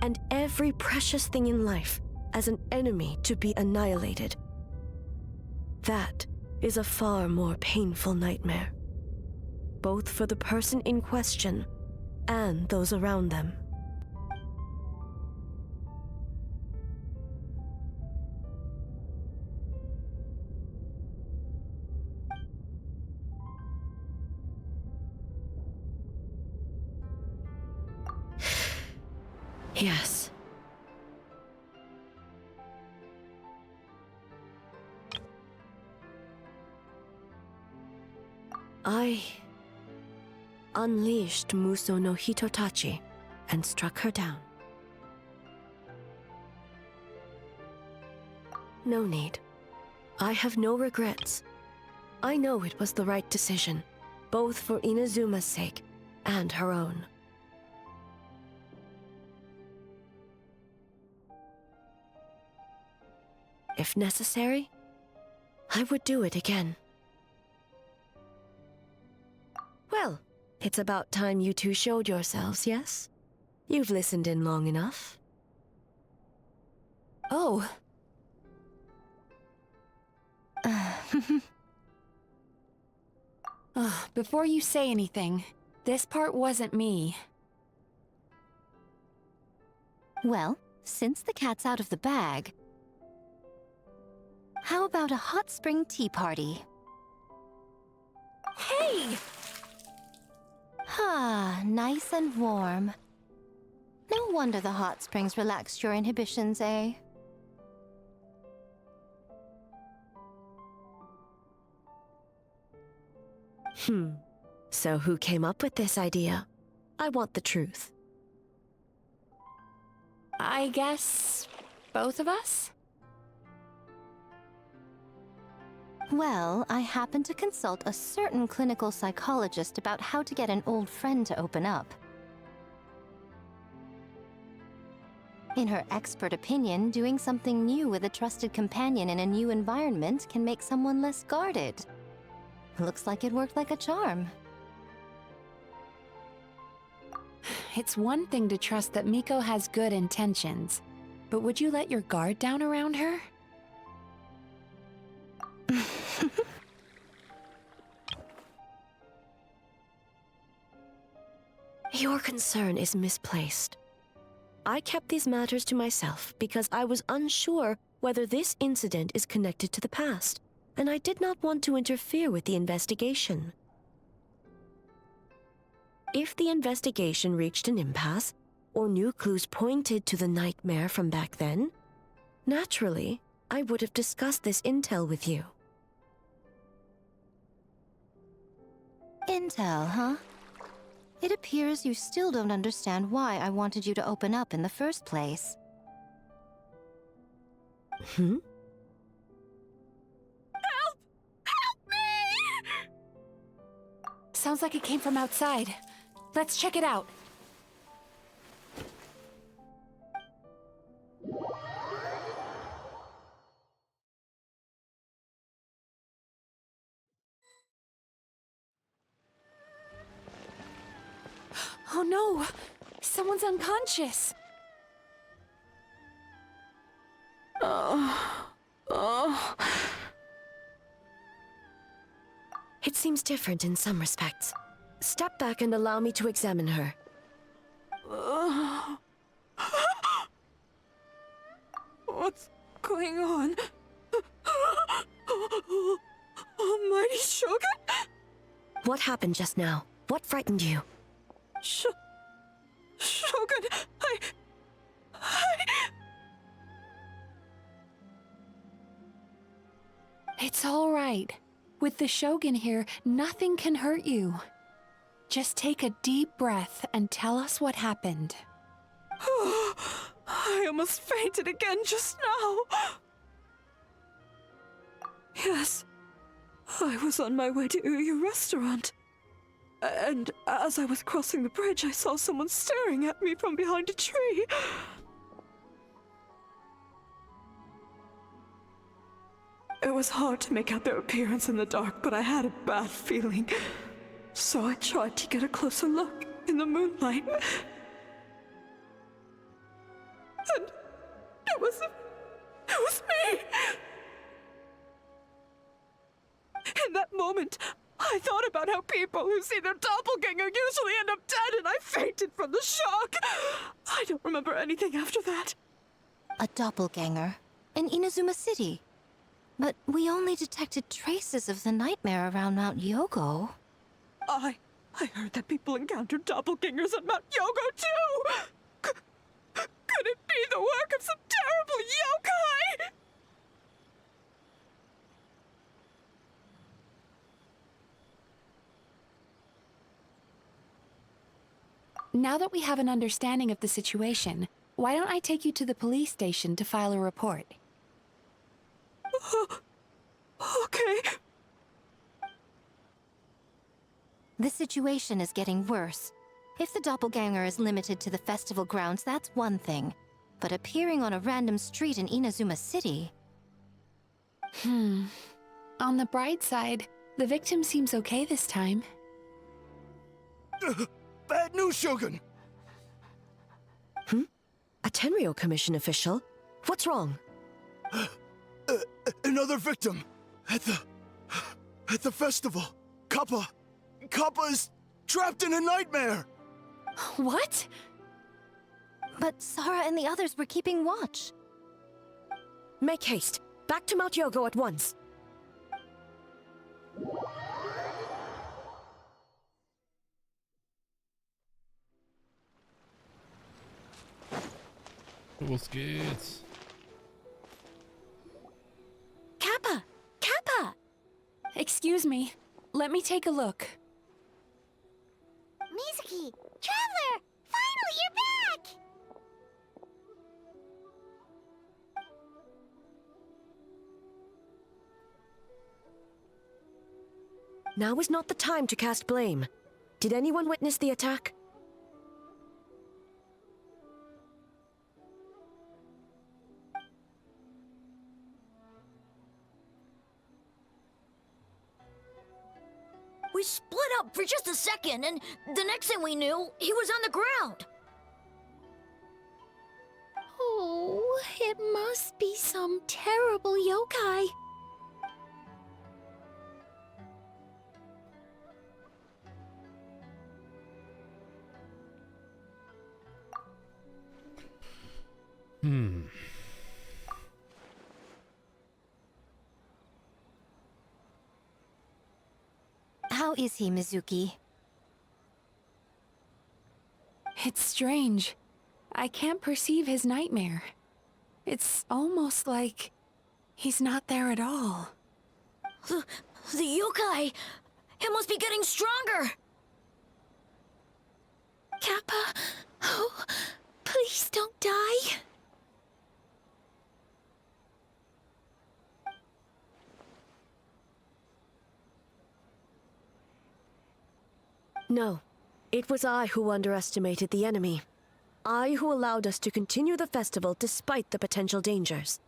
And every precious thing in life as an enemy to be annihilated. That is a far more painful nightmare, both for the person in question and those around them. Yes. I unleashed Muso no Hitotachi and struck her down. No need. I have no regrets. I know it was the right decision, both for Inazuma's sake and her own. If necessary, I would do it again. Well, it's about time you two showed yourselves, yes? You've listened in long enough. Oh. Before you say anything, this part wasn't me. Well, since the cat's out of the bag, how about a hot spring tea party? Hey! Ah, nice and warm. No wonder the hot springs relaxed your inhibitions, eh? So who came up with this idea? I want the truth. I guess both of us? Well, I happened to consult a certain clinical psychologist about how to get an old friend to open up. In her expert opinion, doing something new with a trusted companion in a new environment can make someone less guarded. Looks like it worked like a charm. It's one thing to trust that Miko has good intentions, but would you let your guard down around her? Your concern is misplaced. I kept these matters to myself because I was unsure whether this incident is connected to the past, and I did not want to interfere with the investigation. If the investigation reached an impasse, or new clues pointed to the nightmare from back then, naturally, I would have discussed this intel with you. Intel, huh? It appears you still don't understand why I wanted you to open up in the first place. Help! Help me! Sounds like it came from outside. Let's check it out. Oh no! Someone's unconscious! It seems different in some respects. Step back and allow me to examine her. What's going on? Almighty Shogun? What happened just now? What frightened you? Shogun, It's all right. With the Shogun here, nothing can hurt you. Just take a deep breath and tell us what happened. I almost fainted again just now. Yes, I was on my way to your restaurant. And as I was crossing the bridge, I saw someone staring at me from behind a tree. It was hard to make out their appearance in the dark, but I had a bad feeling. So I tried to get a closer look in the moonlight. And it was me! In that moment, I thought about how people who see their doppelganger usually end up dead, and I fainted from the shock. I don't remember anything after that. A doppelganger? In Inazuma City? But we only detected traces of the nightmare around Mount Yogo. I heard that people encountered doppelgangers at Mount Yogo, too! Could it be the work of some terrible yokai? Now that we have an understanding of the situation, why don't I take you to the police station to file a report? Okay. The situation is getting worse. If the doppelganger is limited to the festival grounds, that's one thing. But appearing on a random street in Inazuma City... On the bright side, the victim seems okay this time. Bad news, Shogun! A Tenryou Commission official? What's wrong? Another victim! At the festival! Kappa! Kappa's trapped in a nightmare! What? But Sarah and the others were keeping watch. Make haste. Back to Mount Yogo at once. Los geht's. Kappa! Kappa! Excuse me. Let me take a look. Mizuki! Traveler! Finally, you're back! Now is not the time to cast blame. Did anyone witness the attack? We split up for just a second, and the next thing we knew, he was on the ground. Oh, it must be some terrible yokai. How is he, Mizuki? It's strange. I can't perceive his nightmare. It's almost like he's not there at all. The yokai! It must be getting stronger! Kappa, oh, please don't die. No. It was I who underestimated the enemy. I who allowed us to continue the festival despite the potential dangers.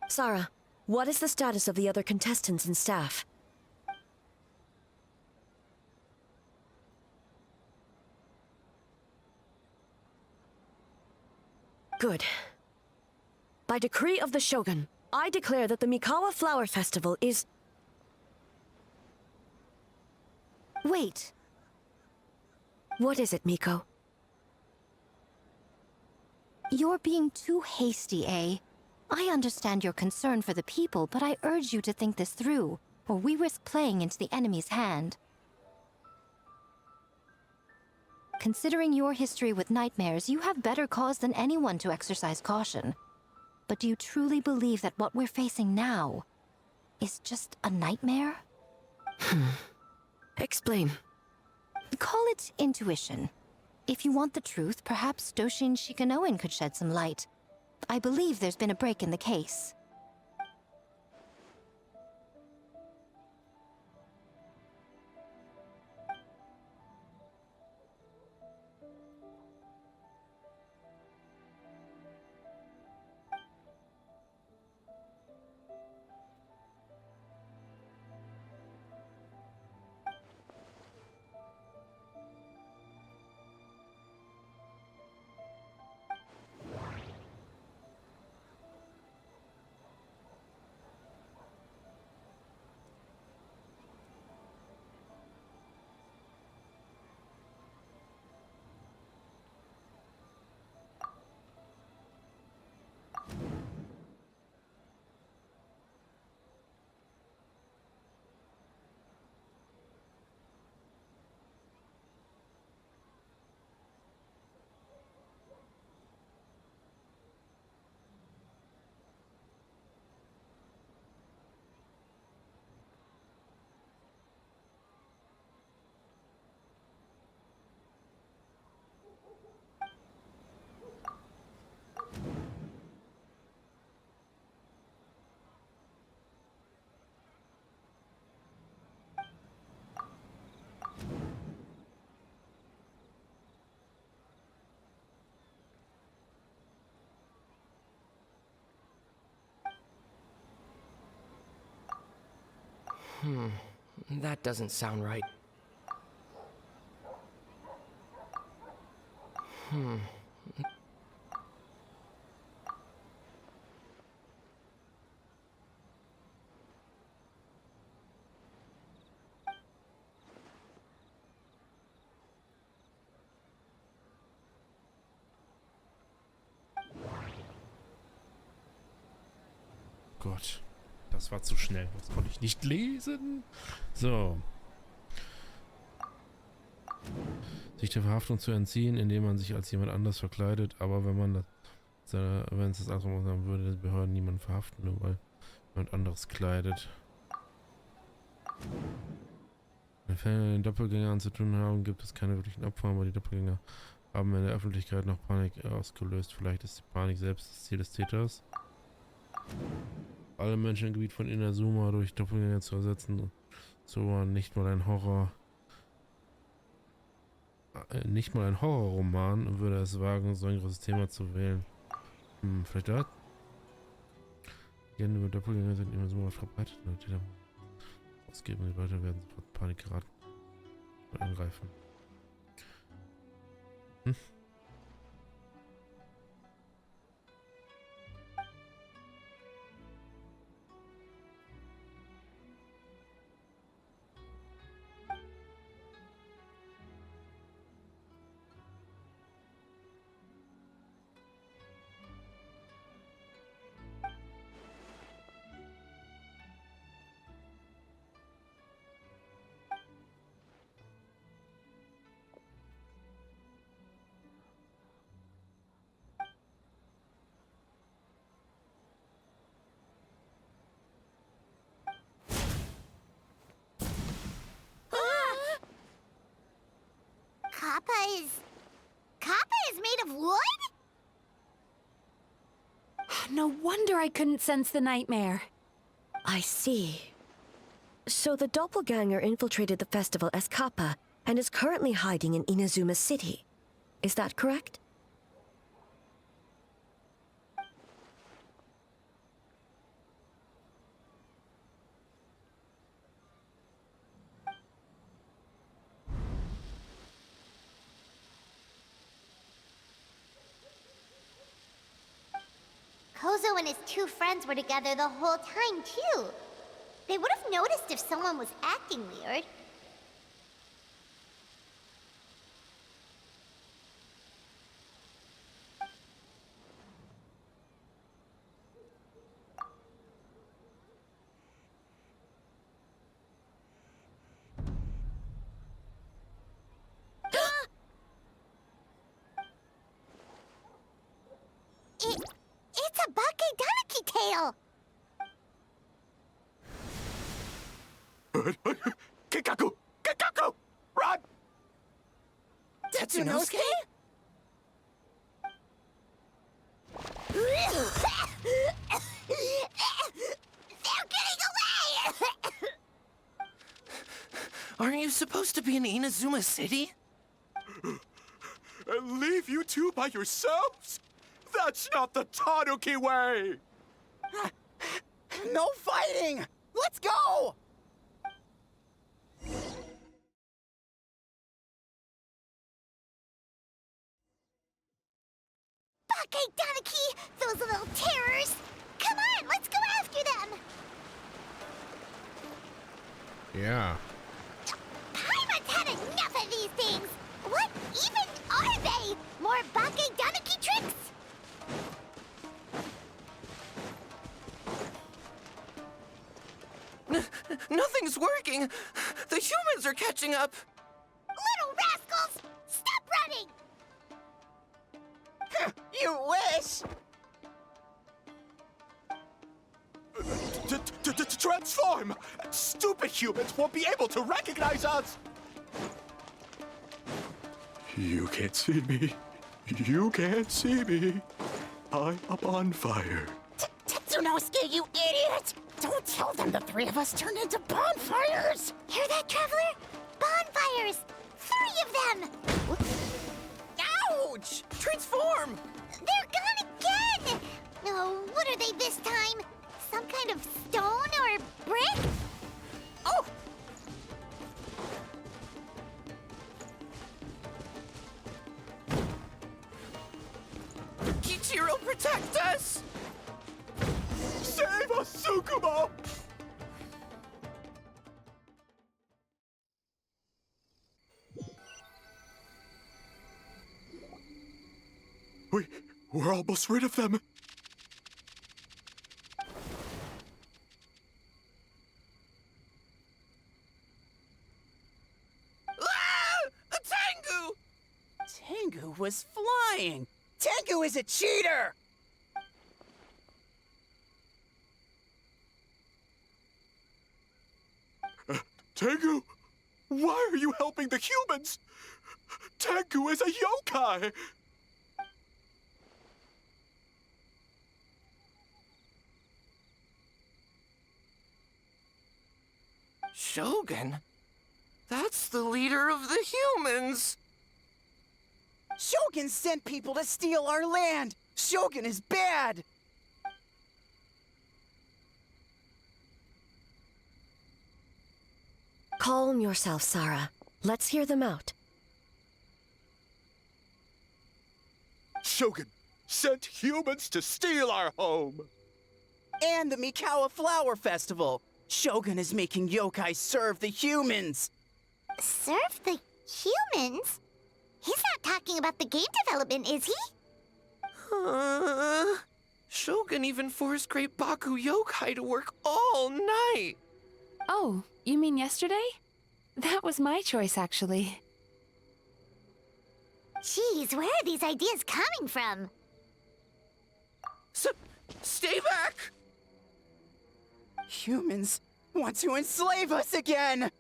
Sarah, what is the status of the other contestants and staff? Good. By decree of the Shogun, I declare that the Mikawa Flower Festival is... Wait. What is it, Miko? You're being too hasty, eh? I understand your concern for the people, but I urge you to think this through, or we risk playing into the enemy's hand. Considering your history with nightmares, you have better cause than anyone to exercise caution. But do you truly believe that what we're facing now is just a nightmare? Explain. Call it intuition. If you want the truth, perhaps Doshin Shikanoin could shed some light. I believe there's been a break in the case. That doesn't sound right. Gott. Das war zu schnell. Das konnte ich nicht lesen. So. Sich der Verhaftung zu entziehen, indem man sich als jemand anders verkleidet. Aber wenn es das andersrum macht, dann würde die Behörden niemanden verhaften, nur weil jemand anderes kleidet. Wenn Fälle mit den Doppelgängern zu tun haben, gibt es keine wirklichen Opfer, aber die Doppelgänger haben in der Öffentlichkeit noch Panik ausgelöst. Vielleicht ist die Panik selbst das Ziel des Täters. Alle Menschen im Gebiet von Inazuma durch Doppelgänger zu ersetzen, so war nicht mal ein Horrorroman würde es wagen, so ein großes Thema zu wählen. Vielleicht da? Gerne über Doppelgänger sind Inazuma verbreitet. Die ausgeben, die Leute werden sofort in Panik geraten und angreifen. Kappa is made of wood? No wonder I couldn't sense the nightmare. I see. So the doppelganger infiltrated the festival as Kappa and is currently hiding in Inazuma City. Is that correct? Kozo and his two friends were together the whole time, too. They would have noticed if someone was acting weird. It's a Bakedaniki tail! Kikaku! Kikaku! Run! Tetsunosuke? They're getting away! Aren't you supposed to be in Inazuma City? And leave you two by yourselves? That's not the Tanuki way! No fighting! Let's go! Bakedaniki! Those little terrors! Come on, let's go after them! Yeah. Paimon's had enough of these things! What even are they? More Bakedaniki tricks? Nothing's working! The humans are catching up! Little rascals! Stop running! You wish! Transform! Stupid humans won't be able to recognize us! You can't see me. You can't see me. I'm up on fire. Tetsunosuke, you idiot! Don't tell them the three of us turned into bonfires! Hear that, Traveler? Bonfires! 3 of them! Ouch! Transform! They're gone again! Oh, what are they this time? Some kind of stone or brick? Oh! Kichiro, protect us! Save us, Tsukumo! We're almost rid of them. was flying! Tengu is a cheater! Tengu, why are you helping the humans? Tengu is a yokai! Shogun? That's the leader of the humans! Shogun sent people to steal our land! Shogun is bad! Calm yourself, Sarah. Let's hear them out. Shogun sent humans to steal our home! And the Mikawa Flower Festival! Shogun is making yokai serve the humans! Serve the humans? He's not talking about the game development, is he? Shogun even forced Great Baku Yokai to work all night! Oh, you mean yesterday? That was my choice, actually. Jeez, where are these ideas coming from? Stay back! Humans want to enslave us again!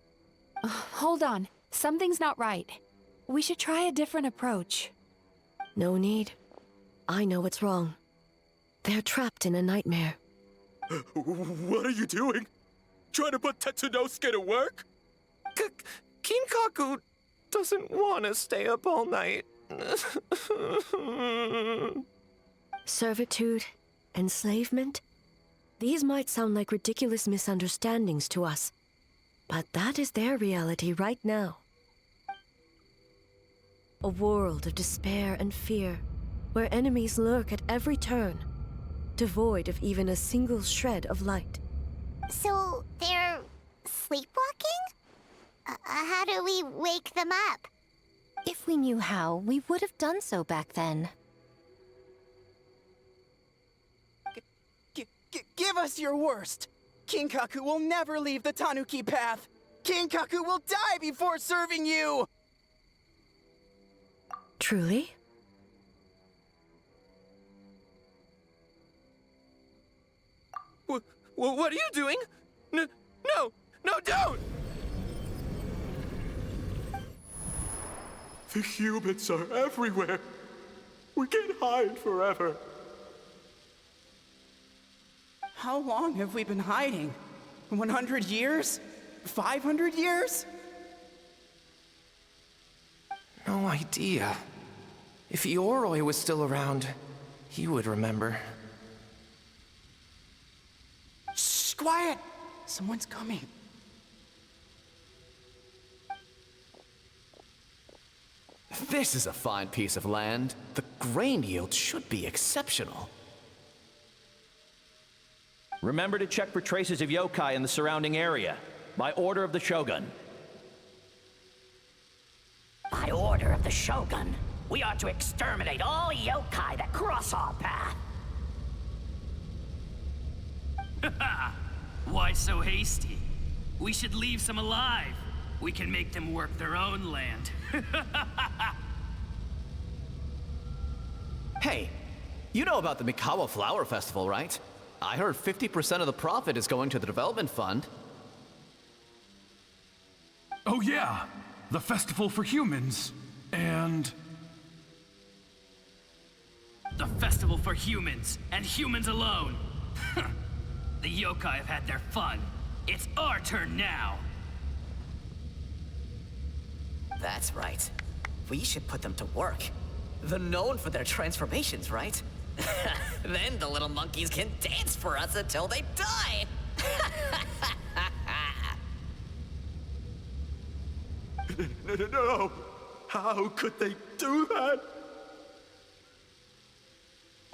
Hold on. Something's not right. We should try a different approach. No need. I know what's wrong. They're trapped in a nightmare. What are you doing? Trying to put Tetsunosuke to work? Kinkaku doesn't want to stay up all night. Servitude, enslavement? These might sound like ridiculous misunderstandings to us, but that is their reality right now. A world of despair and fear, where enemies lurk at every turn, devoid of even a single shred of light. So, they're sleepwalking? How do we wake them up? If we knew how, we would have done so back then. Give us your worst! Kinkaku will never leave the Tanuki path! Kinkaku will die before serving you! Truly? What are you doing? No, don't! The humans are everywhere. We can't hide forever. How long have we been hiding? 100 years? 500 years? No idea. If Yoroi was still around, he would remember. Shh, quiet! Someone's coming. This is a fine piece of land. The grain yield should be exceptional. Remember to check for traces of yokai in the surrounding area. By order of the Shogun. By order of the Shogun, we are to exterminate all yokai that cross our path. Why so hasty? We should leave some alive. We can make them work their own land. Hey, you know about the Mikawa Flower Festival, right? I heard 50% of the profit is going to the development fund. Oh yeah, the festival for humans. And... The festival for humans, and humans alone. The yokai have had their fun. It's our turn now. That's right. We should put them to work. They're known for their transformations, right? Then the little monkeys can dance for us until they die! No! How could they do that?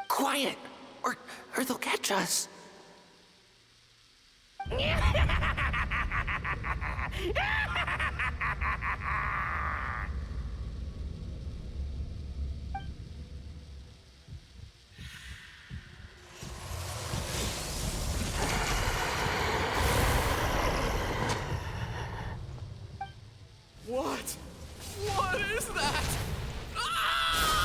Quiet! Or they'll catch us. What? What is that? Ah!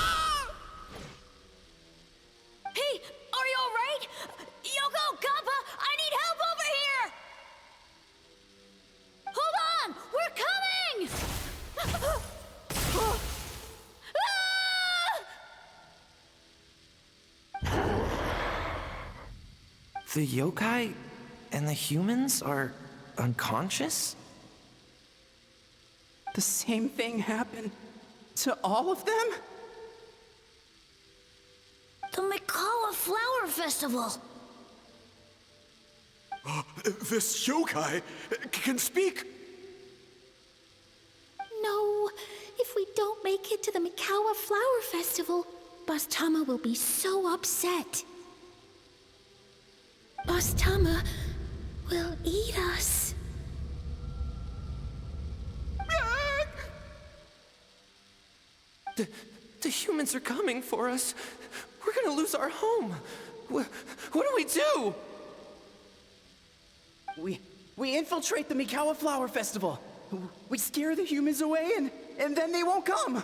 The yokai and the humans are unconscious? The same thing happened to all of them? The Mikawa Flower Festival! This yokai can speak! No, if we don't make it to the Mikawa Flower Festival, Boss Tama will be so upset. Boss Tama will eat us. The humans are coming for us. We're gonna lose our home. What do we do? We infiltrate the Mikawa Flower Festival. We scare the humans away and then they won't come.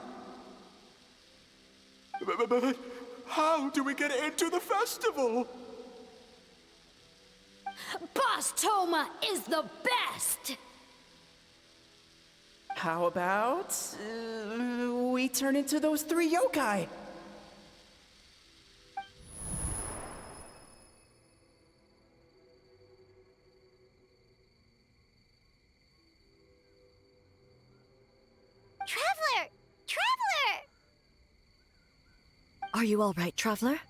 But how do we get into the festival? Boss Toma is the best! How about we turn into those 3 yokai? Traveler! Traveler! Are you all right, Traveler?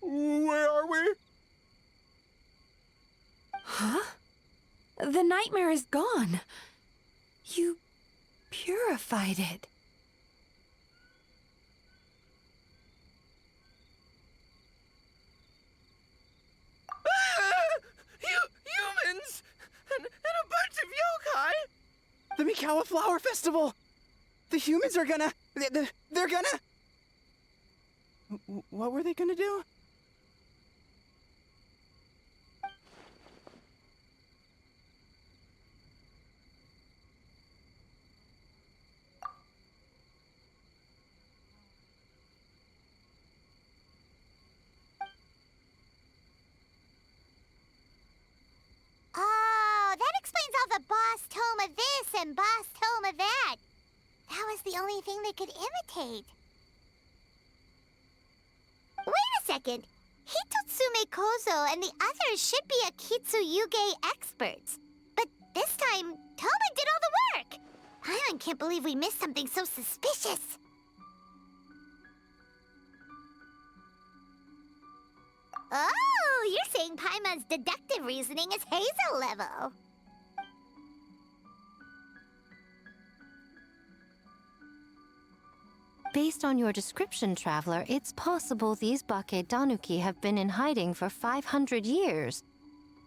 Where are we? Huh? The nightmare is gone. You purified it. Humans! And a bunch of yokai! The Mikawa Flower Festival! The humans are gonna... They're gonna... What were they gonna do? Oh, that explains all the Boss Toma this and Boss Toma that. That was the only thing they could imitate. Wait a second. Hitotsume Kozo and the others should be Akitsu-Yuugei experts. But this time, Toma did all the work. Paimon can't believe we missed something so suspicious. Oh, you're saying Paimon's deductive reasoning is Hazel level. Based on your description, Traveler, it's possible these Bake Danuki have been in hiding for 500 years.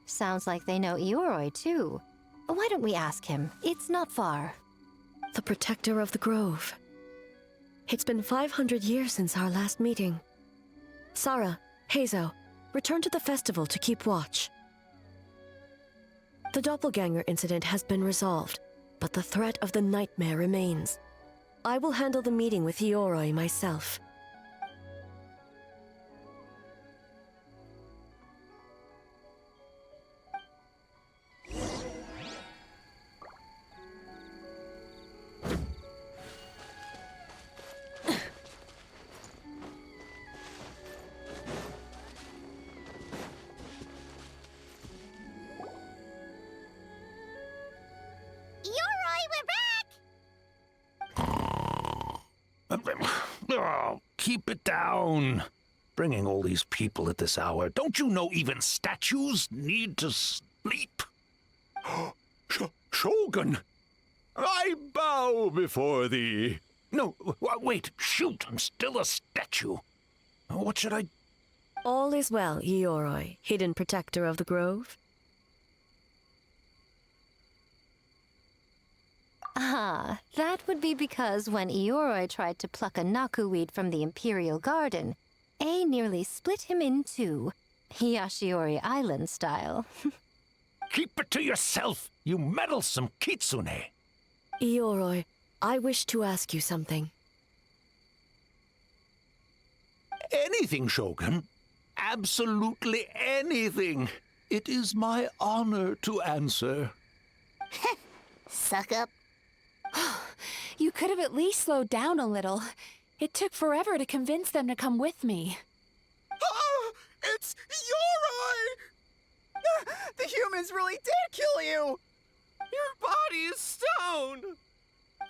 Sounds like they know Ioroi, too. Why don't we ask him? It's not far. The protector of the grove. It's been 500 years since our last meeting. Sarah, Hazo, return to the festival to keep watch. The doppelganger incident has been resolved, but the threat of the nightmare remains. I will handle the meeting with Ioroi myself. Oh, keep it down. Bringing all these people at this hour. Don't you know even statues need to sleep? Shogun! I bow before thee. No, wait, shoot, I'm still a statue. What should I... All is well, Ioroi, hidden protector of the grove. Ah, that would be because when Ioroi tried to pluck a nakuweed from the Imperial Garden, A nearly split him in two, Yashiori Island style. Keep it to yourself, you meddlesome kitsune. Ioroi, I wish to ask you something. Anything, Shogun. Absolutely anything. It is my honor to answer. Suck up. You could have at least slowed down a little. It took forever to convince them to come with me. Oh, it's Yuugei! The humans really did kill you! Your body is stoned!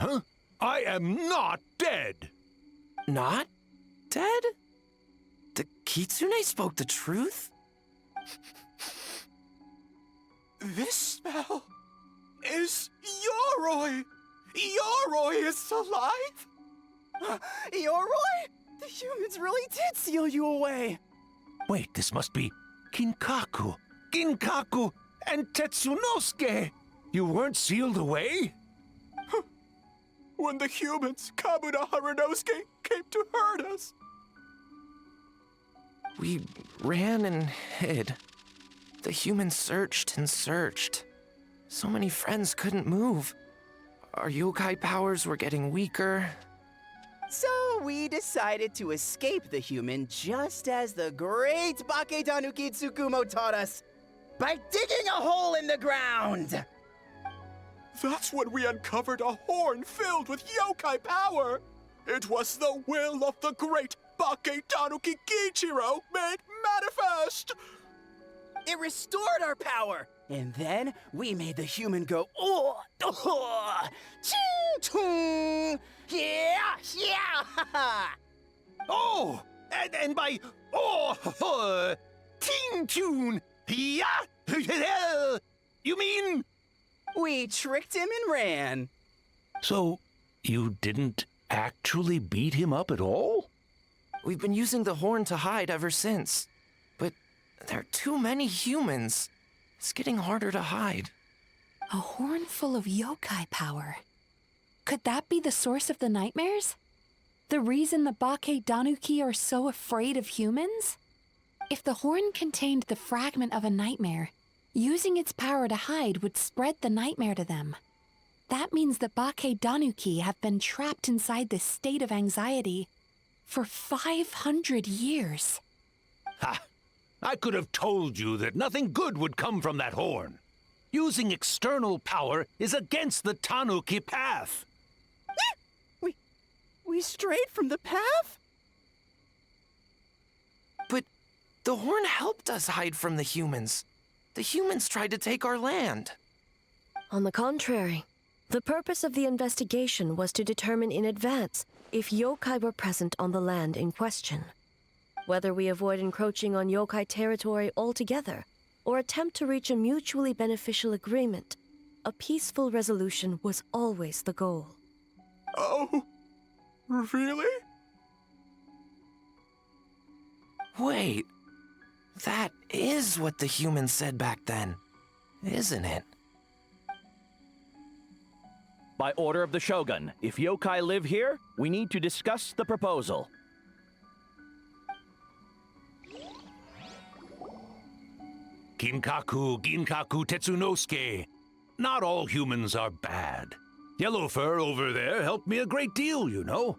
Huh? I am not dead! Not dead? The Kitsune spoke the truth? This smell is Yoroi! Yoroi is alive! Yoroi? The humans really did seal you away! Wait, this must be Kinkaku, Ginkaku, and Tetsunosuke! You weren't sealed away? When the humans, Kabuna Harunosuke, came to hurt us. We ran and hid. The humans searched and searched. So many friends couldn't move. Our yokai powers were getting weaker. So we decided to escape the human just as the great Baketanuki Tsukumo taught us, by digging a hole in the ground! That's when we uncovered a horn filled with yokai power. It was the will of the great Baketanuki Kiichiro made manifest. It restored our power, and then we made the human go, oh, oh, ching, yeah, yeah, Oh, and by ting tune, yeah, you mean? We tricked him and ran. So, you didn't actually beat him up at all? We've been using the horn to hide ever since. But there are too many humans. It's getting harder to hide. A horn full of yokai power. Could that be the source of the nightmares? The reason the Baketanuki are so afraid of humans? If the horn contained the fragment of a nightmare, using its power to hide would spread the nightmare to them. That means the Baketanuki have been trapped inside this state of anxiety for 500 years. Ha! I could have told you that nothing good would come from that horn. Using external power is against the Tanuki path. We strayed from the path? But the horn helped us hide from the humans. The humans tried to take our land. On the contrary, the purpose of the investigation was to determine in advance if yokai were present on the land in question. Whether we avoid encroaching on yokai territory altogether or attempt to reach a mutually beneficial agreement, a peaceful resolution was always the goal. Oh, really? Wait, that is what the humans said back then, isn't it? By order of the Shogun, if yokai live here, we need to discuss the proposal. Ginkaku, Tetsunosuke. Not all humans are bad. Yellow Fur over there helped me a great deal, you know.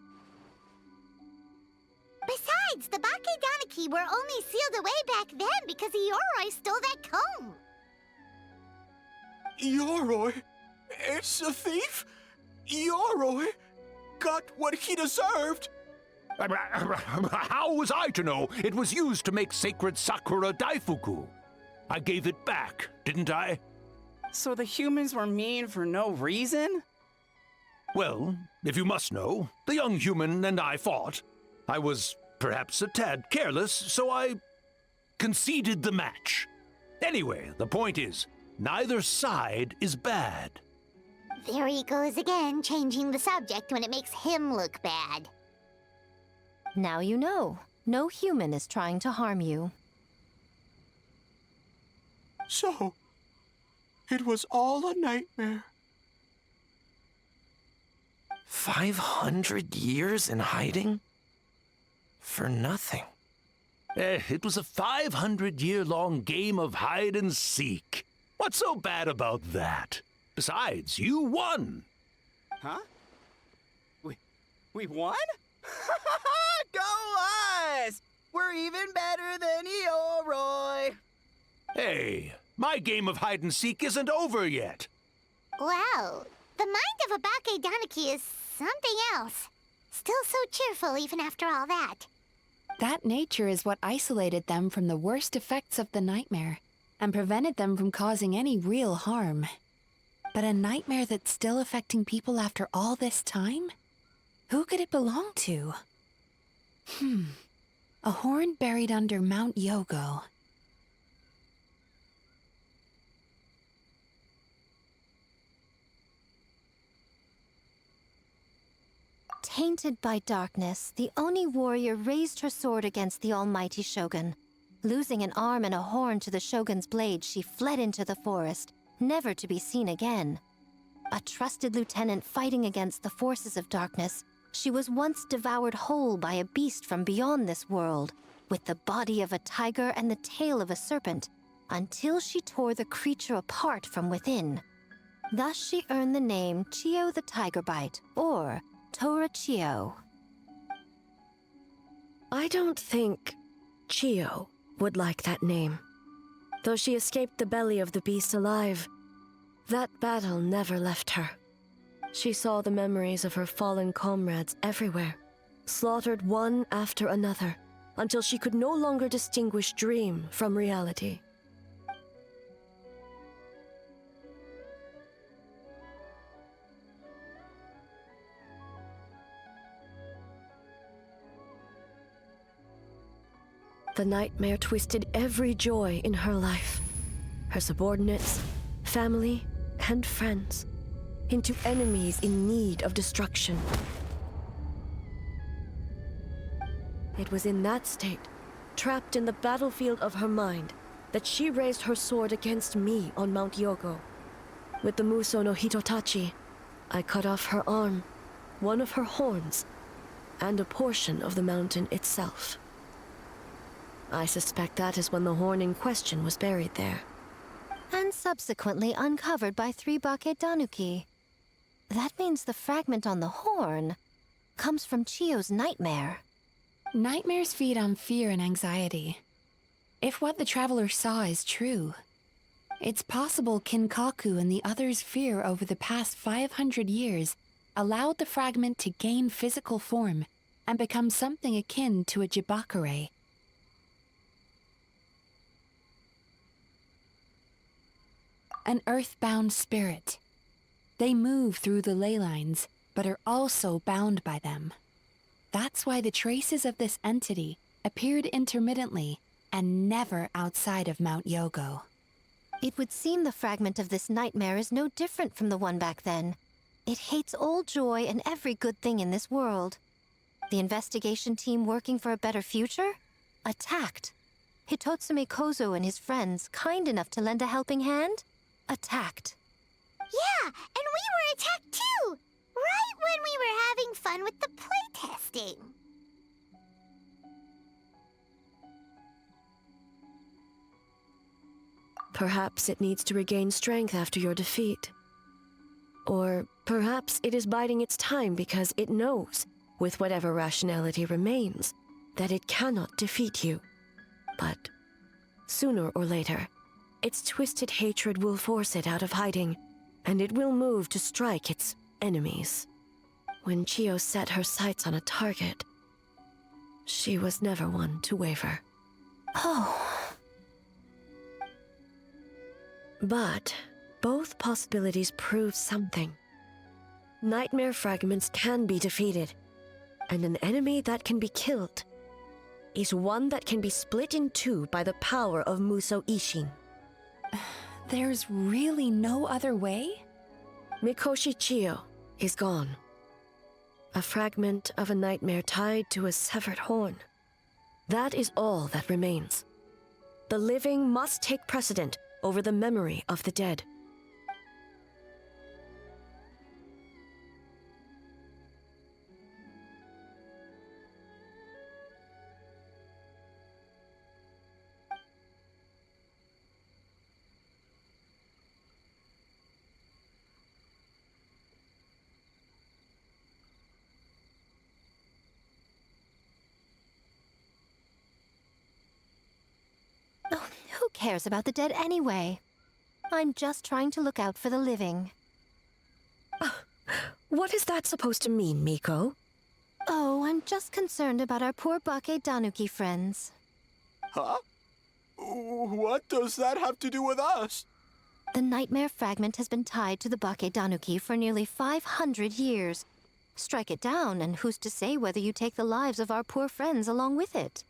Besides, the Baketanuki were only sealed away back then because Yoroi stole that comb. Yoroi is a thief? Yoroi got what he deserved. How was I to know it was used to make sacred Sakura Daifuku? I gave it back, didn't I? So the humans were mean for no reason? Well, if you must know, the young human and I fought. I was perhaps a tad careless, so I conceded the match. Anyway, the point is, neither side is bad. There he goes again, changing the subject when it makes him look bad. Now you know. No human is trying to harm you. So, it was all a nightmare. 500 years in hiding? For nothing. It was a 500-year-long game of hide and seek. What's so bad about that? Besides, you won. Huh? We won? Go us! We're even better than Yoroi. Hey, my game of hide and seek isn't over yet. Well, the mind of a Baketanuki is something else. Still so cheerful even after all that. That nature is what isolated them from the worst effects of the nightmare and prevented them from causing any real harm. But a nightmare that's still affecting people after all this time? Who could it belong to? A horn buried under Mount Yuugei. Tainted by darkness, the Oni warrior raised her sword against the almighty shogun. Losing an arm and a horn to the shogun's blade, she fled into the forest, never to be seen again. A trusted lieutenant fighting against the forces of darkness, she was once devoured whole by a beast from beyond this world, with the body of a tiger and the tail of a serpent, until she tore the creature apart from within. Thus she earned the name Chiyo the Tigerbite, or Tora Chiyo. I don't think Chiyo would like that name. Though she escaped the belly of the beast alive, that battle never left her. She saw the memories of her fallen comrades everywhere, slaughtered one after another, until she could no longer distinguish dream from reality. The nightmare twisted every joy in her life, her subordinates, family, and friends, into enemies in need of destruction. It was in that state, trapped in the battlefield of her mind, that she raised her sword against me on Mount Yuugei. With the Muso no Hitotachi, I cut off her arm, one of her horns, and a portion of the mountain itself. I suspect that is when the horn in question was buried there. And subsequently uncovered by 3 Bakedanuki. That means the fragment on the horn comes from Chiyo's nightmare. Nightmares feed on fear and anxiety. If what the traveler saw is true, it's possible Kinkaku and the others' fear over the past 500 years allowed the fragment to gain physical form and become something akin to a jibakure. An earthbound spirit. They move through the ley lines, but are also bound by them. That's why the traces of this entity appeared intermittently and never outside of Mount Yuugei. It would seem the fragment of this nightmare is no different from the one back then. It hates all joy and every good thing in this world. The investigation team working for a better future? Attacked. Hitotsume Kozo and his friends, kind enough to lend a helping hand? Attacked. Yeah, and we were attacked too! Right when we were having fun with the playtesting. Perhaps it needs to regain strength after your defeat. Or perhaps it is biding its time because it knows, with whatever rationality remains, that it cannot defeat you. But sooner or later, its twisted hatred will force it out of hiding, and it will move to strike its enemies. When Chiyo set her sights on a target, she was never one to waver. Oh. But both possibilities prove something. Nightmare fragments can be defeated, and an enemy that can be killed is one that can be split in two by the power of Muso Ishin. There's really no other way? Mikoshi Chiyo is gone. A fragment of a nightmare tied to a severed horn. That is all that remains. The living must take precedent over the memory of the dead. Who cares about the dead anyway? I'm just trying to look out for the living. What is that supposed to mean, Miko? Oh, I'm just concerned about our poor Bake Danuki friends. Huh? What does that have to do with us? The nightmare fragment has been tied to the Bake Danuki for nearly 500 years. Strike it down, and who's to say whether you take the lives of our poor friends along with it?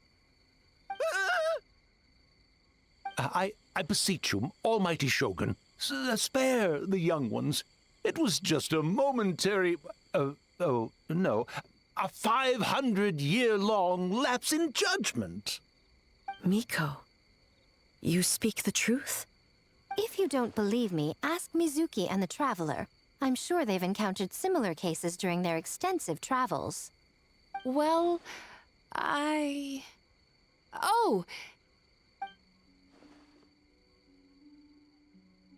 I beseech you, almighty Shogun, spare the young ones. It was just a momentary... oh, no. A 500-year-long lapse in judgment. Miko, you speak the truth? If you don't believe me, ask Mizuki and the Traveler. I'm sure they've encountered similar cases during their extensive travels. Well, Oh!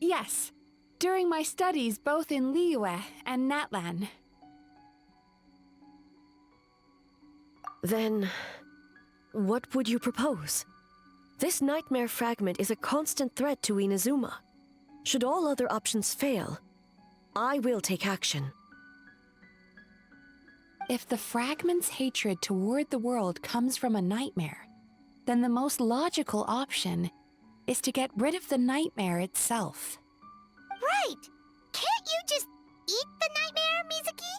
Yes, during my studies both in Liyue and Natlan. Then, what would you propose? This nightmare fragment is a constant threat to Inazuma. Should all other options fail, I will take action. If the fragment's hatred toward the world comes from a nightmare, then the most logical option is to get rid of the nightmare itself. Right! Can't you just eat the nightmare, Mizuki?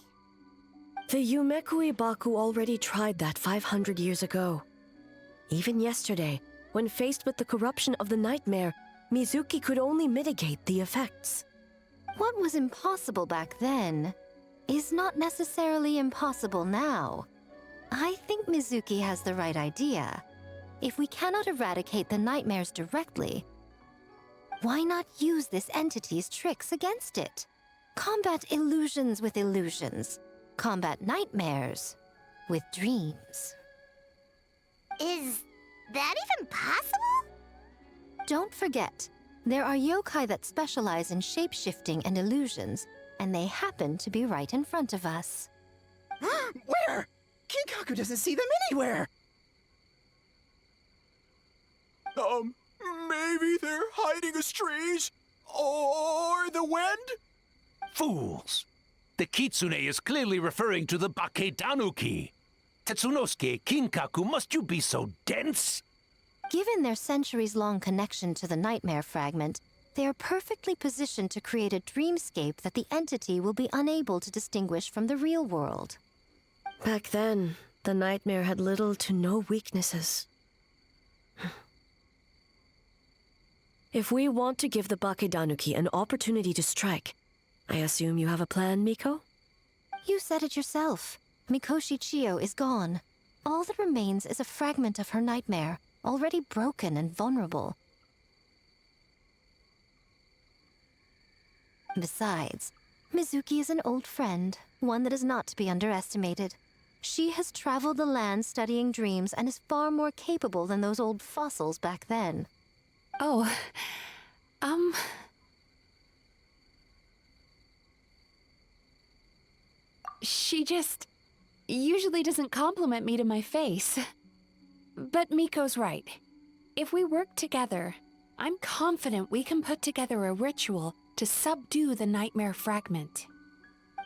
The Yumekui Baku already tried that 500 years ago. Even yesterday, when faced with the corruption of the nightmare, Mizuki could only mitigate the effects. What was impossible back then is not necessarily impossible now. I think Mizuki has the right idea. If we cannot eradicate the nightmares directly, why not use this entity's tricks against it? Combat illusions with illusions. Combat nightmares with dreams. Is that even possible? Don't forget, there are yokai that specialize in shape-shifting and illusions, and they happen to be right in front of us. Where? Kinkaku doesn't see them anywhere! Maybe they're hiding as trees? Or the wind? Fools! The kitsune is clearly referring to the Bake Danuki. Tetsunosuke, Kinkaku, must you be so dense? Given their centuries-long connection to the nightmare fragment, they are perfectly positioned to create a dreamscape that the entity will be unable to distinguish from the real world. Back then, the nightmare had little to no weaknesses. If we want to give the Bake Danuki an opportunity to strike, I assume you have a plan, Miko? You said it yourself. Mikoshi Chiyo is gone. All that remains is a fragment of her nightmare, already broken and vulnerable. Besides, Mizuki is an old friend, one that is not to be underestimated. She has traveled the land studying dreams and is far more capable than those old fossils back then. Oh, She just usually doesn't compliment me to my face. But Miko's right. If we work together, I'm confident we can put together a ritual to subdue the nightmare fragment.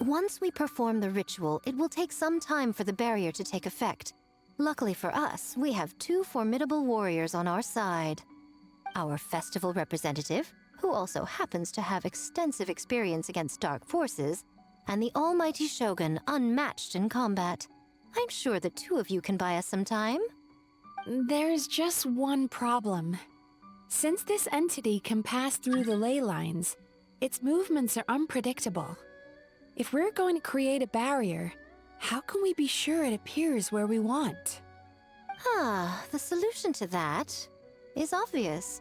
Once we perform the ritual, it will take some time for the barrier to take effect. Luckily for us, we have two formidable warriors on our side. Our festival representative, who also happens to have extensive experience against dark forces, and the almighty Shogun, unmatched in combat. I'm sure the two of you can buy us some time. There's just one problem. Since this entity can pass through the ley lines, its movements are unpredictable. If we're going to create a barrier, how can we be sure it appears where we want? The solution to that is obvious.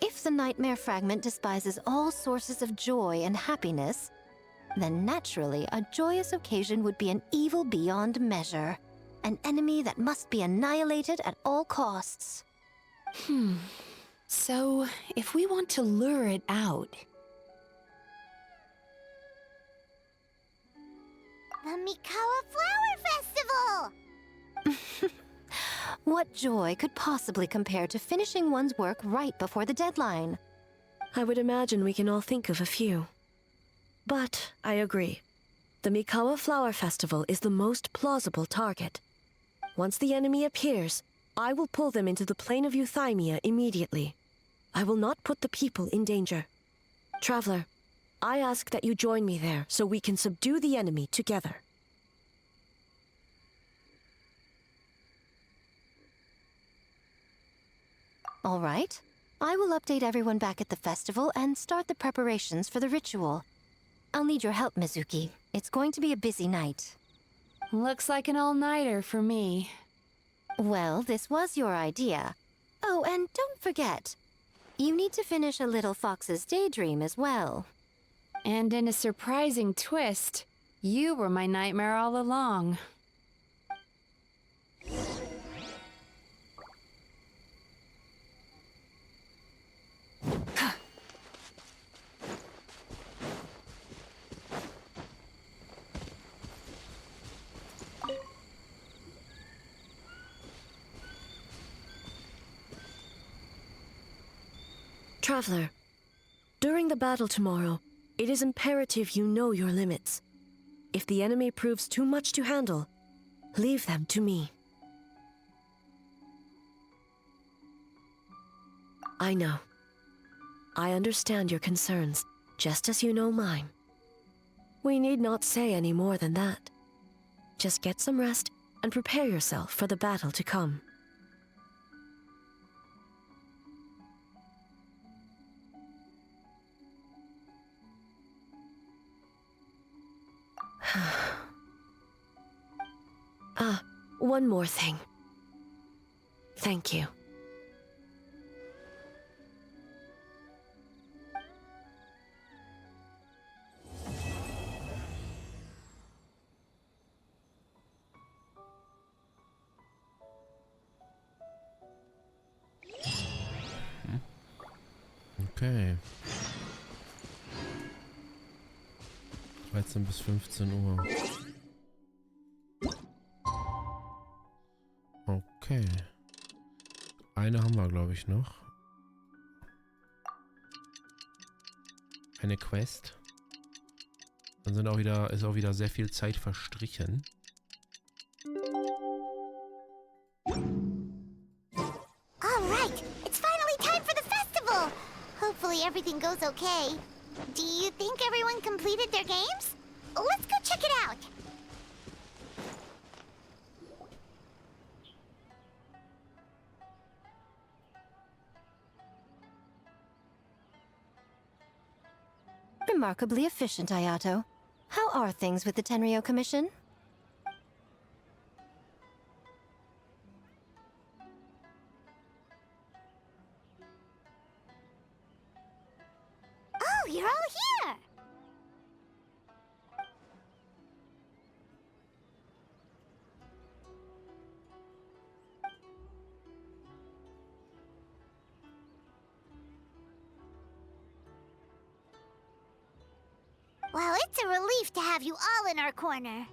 If the nightmare fragment despises all sources of joy and happiness, then naturally a joyous occasion would be an evil beyond measure. An enemy that must be annihilated at all costs. So, if we want to lure it out... The Mikawa Flower Festival! What joy could possibly compare to finishing one's work right before the deadline? I would imagine we can all think of a few. But I agree. The Mikawa Flower Festival is the most plausible target. Once the enemy appears, I will pull them into the plane of Euthymia immediately. I will not put the people in danger. Traveler, I ask that you join me there so we can subdue the enemy together. All right. I will update everyone back at the festival and start the preparations for the ritual. I'll need your help, Mizuki. It's going to be a busy night. Looks like an all-nighter for me. Well, this was your idea. Oh, and don't forget, you need to finish a little Fox's daydream as well. And in a surprising twist, you were my nightmare all along. Traveler, during the battle tomorrow, it is imperative you know your limits. If the enemy proves too much to handle, leave them to me. I know. I understand your concerns, just as you know mine. We need not say any more than that. Just get some rest and prepare yourself for the battle to come. One more thing. Thank you. Okay. 13 bis 15 Uhr. Okay. Eine haben wir, glaube ich, noch. Eine Quest. Dann ist auch wieder sehr viel Zeit verstrichen. All right, it's finally time for the festival. Hopefully everything goes okay. Do you think everyone completed their games? Let's go check it out. Remarkably efficient, Ayato. How are things with the Tenryo Commission? Oh, you're all here! Well, it's a relief to have you all in our corner.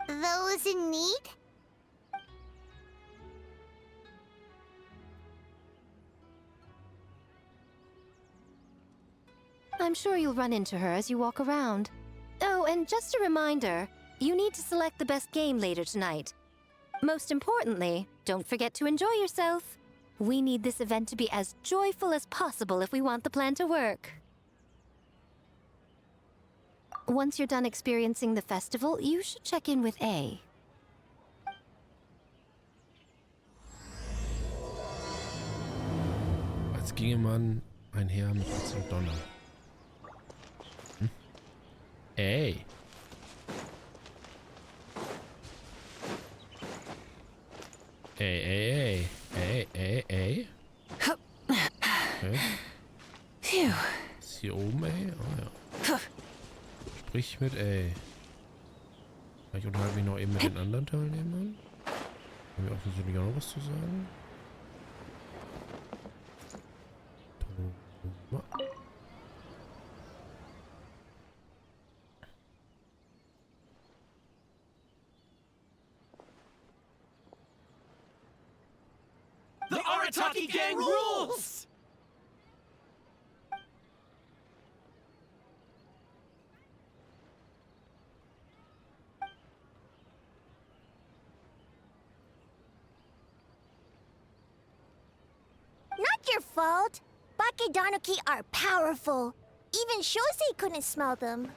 Those in need? I'm sure you'll run into her as you walk around. Oh, and just a reminder, you need to select the best game later tonight. Most importantly, don't forget to enjoy yourself. We need this event to be as joyful as possible if we want the plan to work. Once you're done experiencing the festival, you should check in with A. Als ginge man einher mit Blitz und Donner. Ey. Ey. Okay. Ist hier oben, ey? Oh ja. Sprich mit ey. Ich unterhalte mich noch eben mit den anderen Teilnehmern. Haben wir offensichtlich auch noch was zu sagen? Arataki gang rules! Not your fault. Bakedanuki are powerful. Even Shosei couldn't smell them.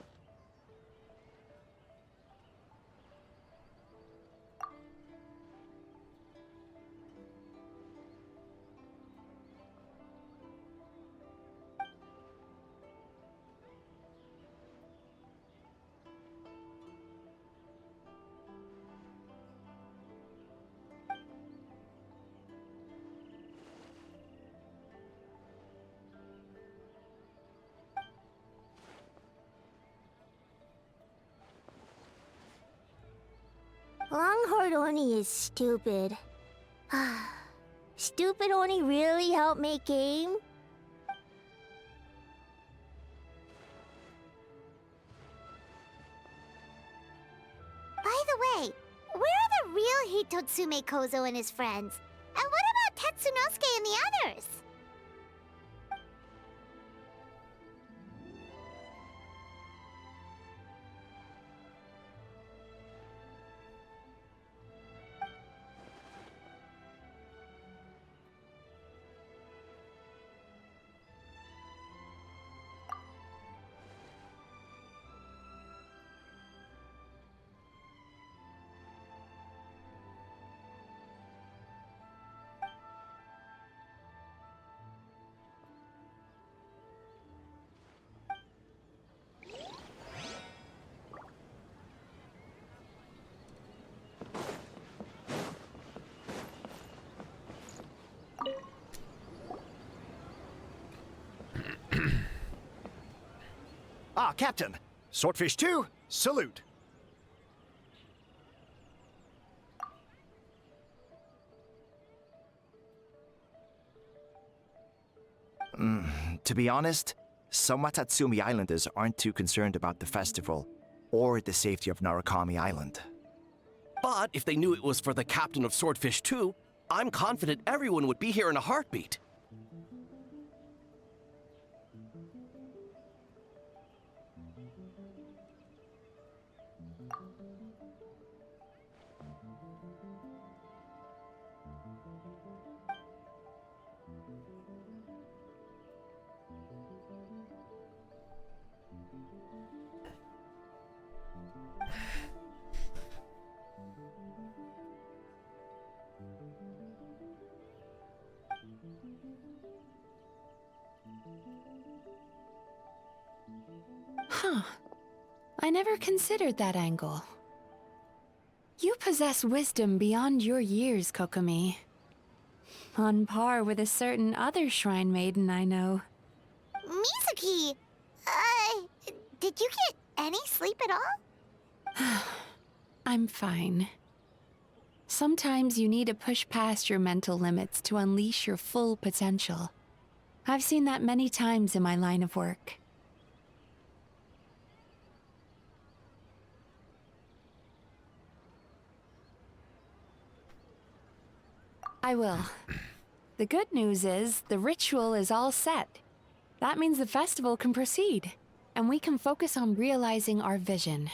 Longhorn Oni is stupid. Stupid Oni really helped make game? By the way, where are the real Hitotsume Kozo and his friends? And what about Tetsunosuke and the others? Ah, Captain. Swordfish 2, salute. To be honest, some Watatsumi Islanders aren't too concerned about the festival or the safety of Narukami Island. But if they knew it was for the captain of Swordfish 2, I'm confident everyone would be here in a heartbeat. Huh. I never considered that angle. You possess wisdom beyond your years, Kokomi. On par with a certain other shrine maiden I know. Mizuki! Did you get any sleep at all? I'm fine. Sometimes you need to push past your mental limits to unleash your full potential. I've seen that many times in my line of work. I will. The good news is, the ritual is all set. That means the festival can proceed, and we can focus on realizing our vision.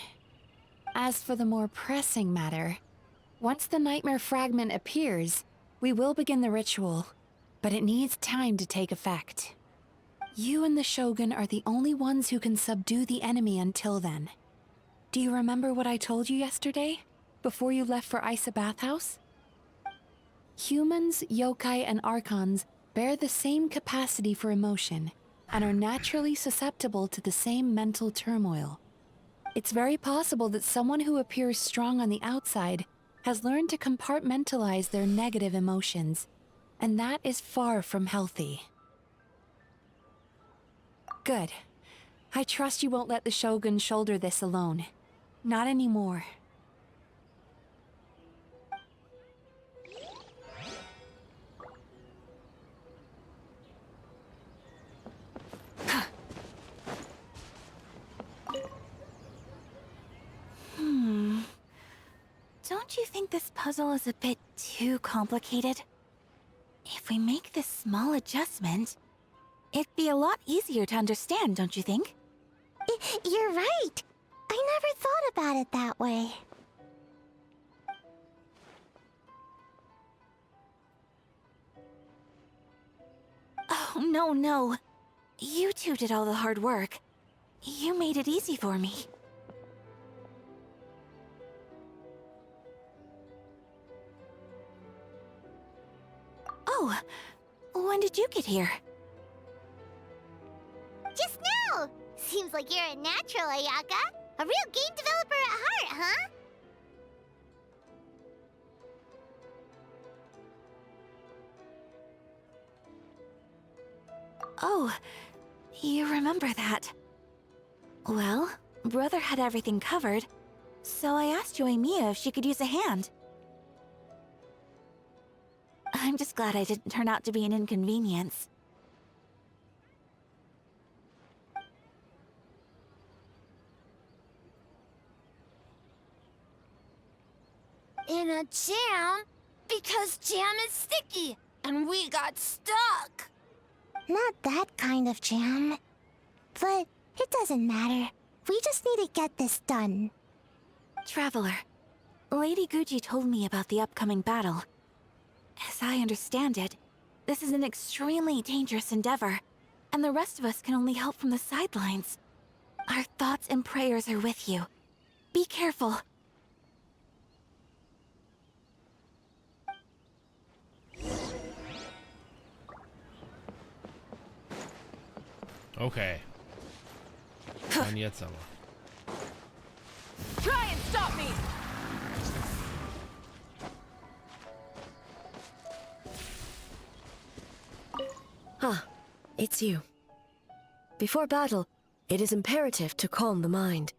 As for the more pressing matter, once the nightmare fragment appears, we will begin the ritual, but it needs time to take effect. You and the Shogun are the only ones who can subdue the enemy until then. Do you remember what I told you yesterday, before you left for Isa Bathhouse? Humans, yokai, and archons bear the same capacity for emotion and are naturally susceptible to the same mental turmoil. It's very possible that someone who appears strong on the outside has learned to compartmentalize their negative emotions, and that is far from healthy. Good. I trust you won't let the Shogun shoulder this alone. Not anymore. Don't you think this puzzle is a bit too complicated? If If we make this small adjustment, it'd be a lot easier to understand, don't you think? You're right. I never thought about it that way. Oh, no. You two did all the hard work. You made it easy for me. Oh, when did you get here? Just now! Seems like you're a natural, Ayaka. A real game developer at heart, huh? Oh, you remember that. Well, Brother had everything covered, so I asked Yoimiya if she could use a hand. I'm just glad I didn't turn out to be an inconvenience. In a jam? Because jam is sticky, and we got stuck. Not that kind of jam. But it doesn't matter. We just need to get this done. Traveler, Lady Guji told me about the upcoming battle. As I understand it, this is an extremely dangerous endeavor, and the rest of us can only help from the sidelines. Our thoughts and prayers are with you. Be careful. Okay. Dann jetzt aber. Try and stop me! Ah, it's you. Before battle, it is imperative to calm the mind.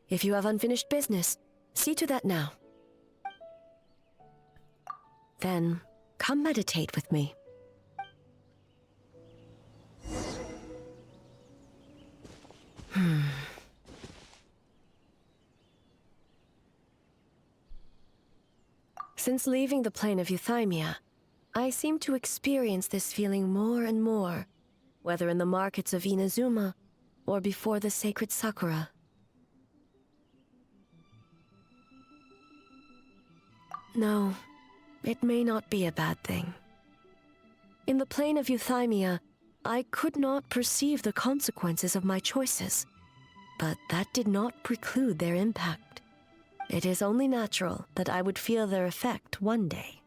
If you have unfinished business, see to that now. Then, come meditate with me. Since leaving the plane of Euthymia, I seem to experience this feeling more and more, whether in the markets of Inazuma or before the sacred Sakura. No, it may not be a bad thing. In the plane of Euthymia, I could not perceive the consequences of my choices, but that did not preclude their impact. It is only natural that I would feel their effect one day.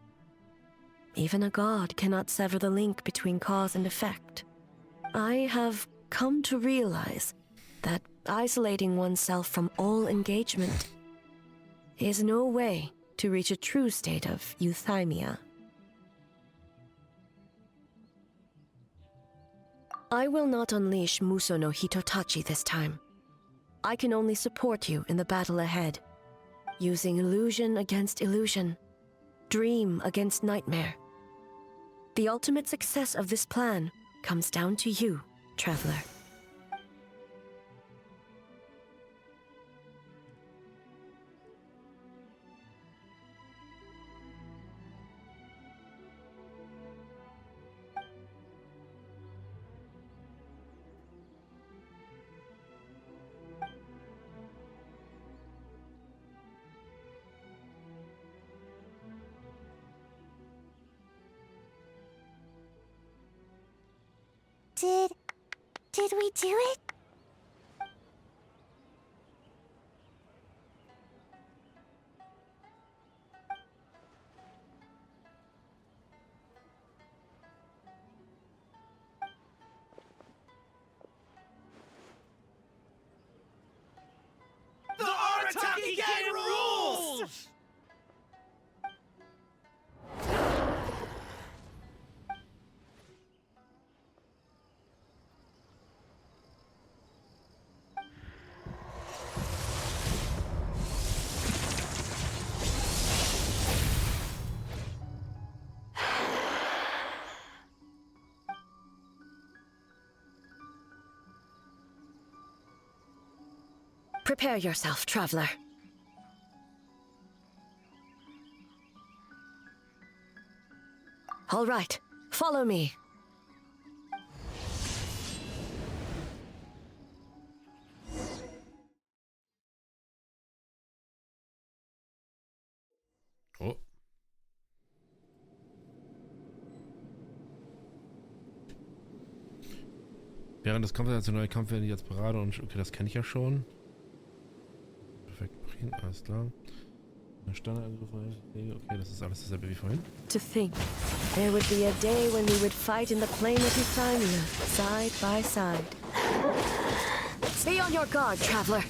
Even a god cannot sever the link between cause and effect. I have come to realize that isolating oneself from all engagement is no way to reach a true state of euthymia. I will not unleash Muso no Hitotachi this time. I can only support you in the battle ahead, using illusion against illusion, dream against nightmare. The ultimate success of this plan comes down to you, traveler. Did we do it? The Arataki Gang rules! Prepare yourself, traveler. All right, Follow me. Oh. Während des Kampfes als neue Kampf werde ich jetzt Parade und okay, das kenne ich ja schon. Perfekt, alles klar. Standardangriff, okay, das ist alles dasselbe wie vorhin. To think, there would be a day when we would fight in the plain of Euthymia, side by side. Be on your guard, traveler.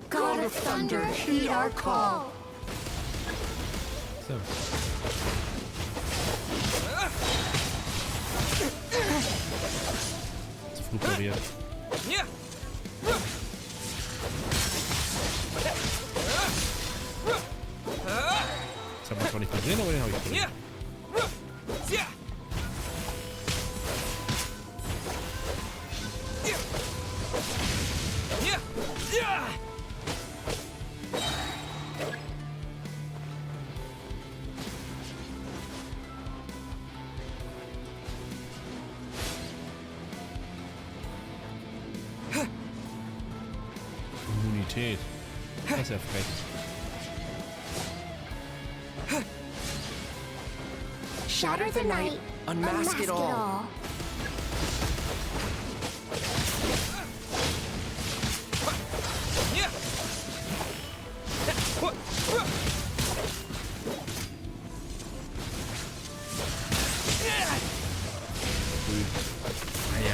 God of Thunder, heed our call. So. Zu früh pariert. Das habe ich zwar nicht gesehen, aber den habe ich gesehen. Immunität. Das ist ja frech. Shatter the night, unmask it all.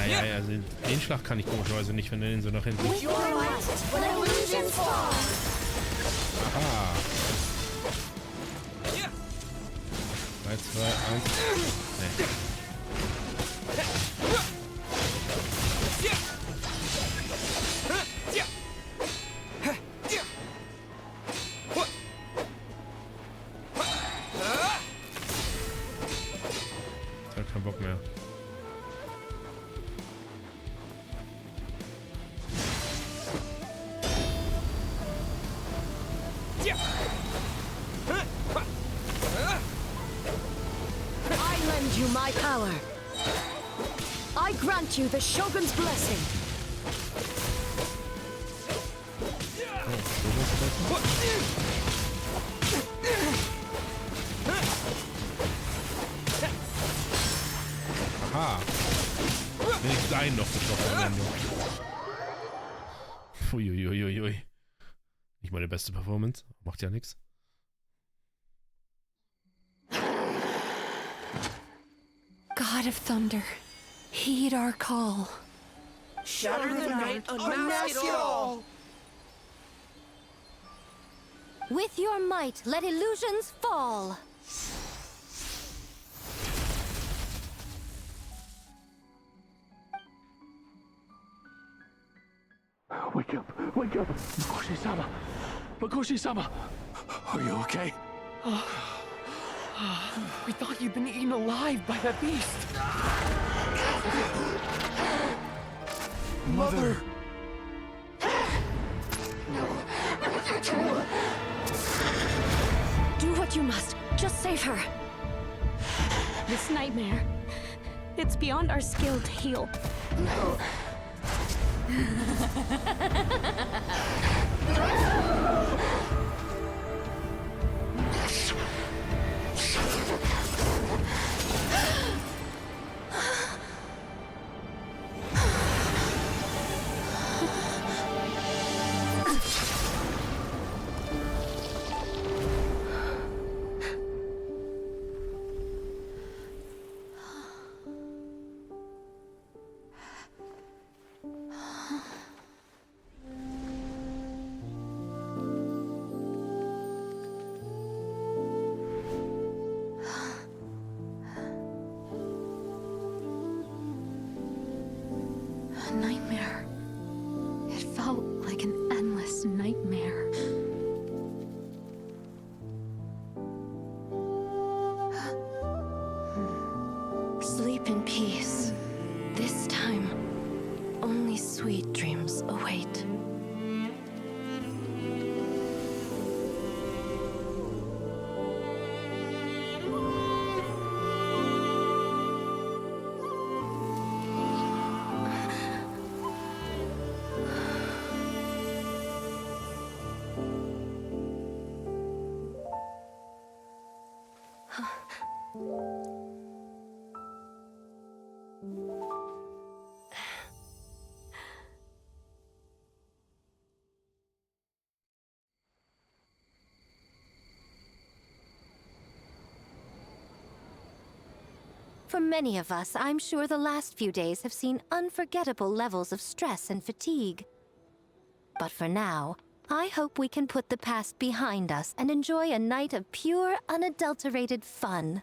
Ja, also den Schlag kann ich komischerweise nicht, wenn er den so nach hinten. Aha. 3, 2, 1. Nee. Ich hab keinen Bock mehr. You my power. I grant you the Shogun's blessing. Aha. Wenigstens einen noch getroffen. Uiuiuiui. Nicht meine beste Performance. Macht ja nichts. God of Thunder, heed our call. Shatter the night, unmask it all. With your might, let illusions fall. Wake up! Wake up! Makoshi-sama! Makoshi-sama! Are you okay? We thought you'd been eaten alive by that beast. Mother! Do what you must. Just save her. This nightmare, it's beyond our skill to heal. For many of us, I'm sure the last few days have seen unforgettable levels of stress and fatigue. But for now, I hope we can put the past behind us and enjoy a night of pure, unadulterated fun.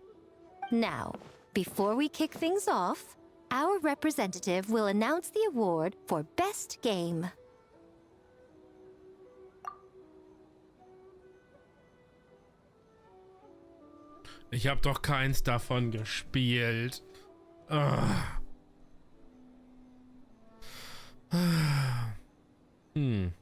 Now, before we kick things off, our representative will announce the award for Best Game. Ich habe doch keins davon gespielt. Woohoo!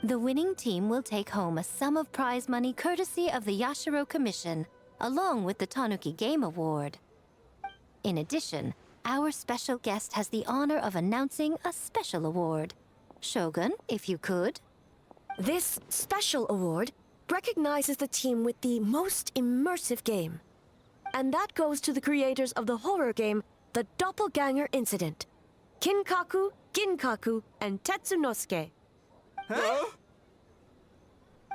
The winning team will take home a sum of prize money courtesy of the Yashiro Commission, along with the Tanuki Game Award. In addition, our special guest has the honor of announcing a special award. Shogun, if you could. This special award recognizes the team with the most immersive game. And that goes to the creators of the horror game, The Doppelganger Incident. Kinkaku, Ginkaku, and Tetsunosuke. Huh?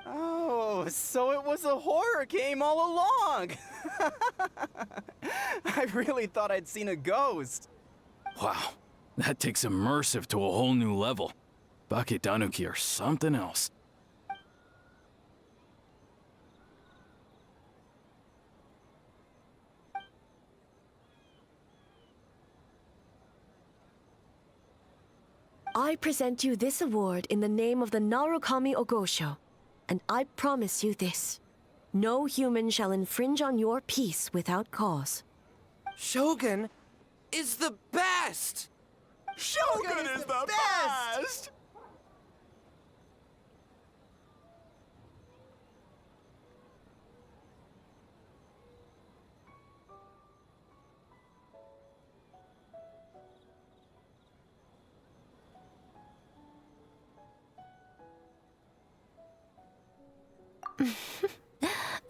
Oh, so it was a horror game all along! I really thought I'd seen a ghost. Wow, that takes immersive to a whole new level. Bake Tanuki are something else. I present you this award in the name of the Narukami Ogosho, and I promise you this. No human shall infringe on your peace without cause. Shogun is the best! Shogun is the best!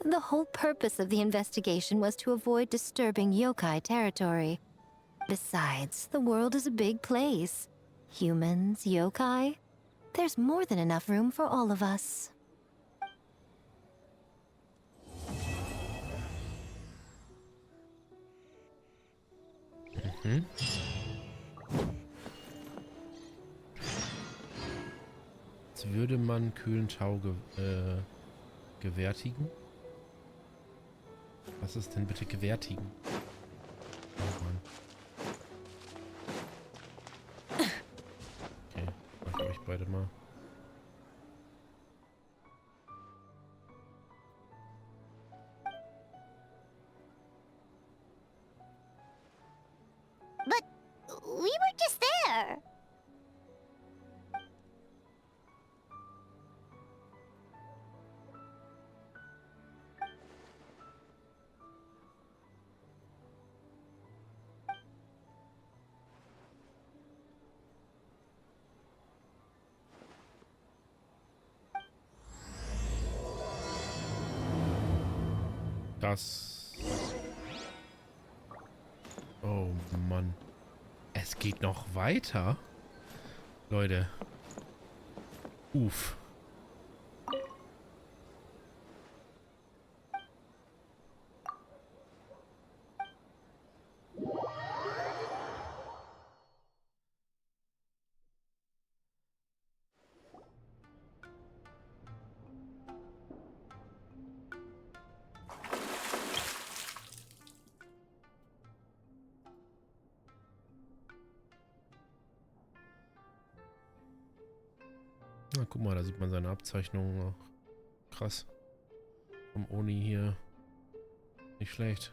The whole purpose of the investigation was to avoid disturbing yokai territory. Besides, the world is a big place. Humans, yokai, there's more than enough room for all of us. Jetzt würde man kühlen gewärtigen? Was ist denn bitte gewärtigen? Oh Mann. Okay, mach euch beide mal. But we were just there. Das... Oh Mann. Es geht noch weiter? Leute. Uff. Na, guck mal, da sieht man seine Abzeichnungen auch. Krass. Vom Oni hier. Nicht schlecht.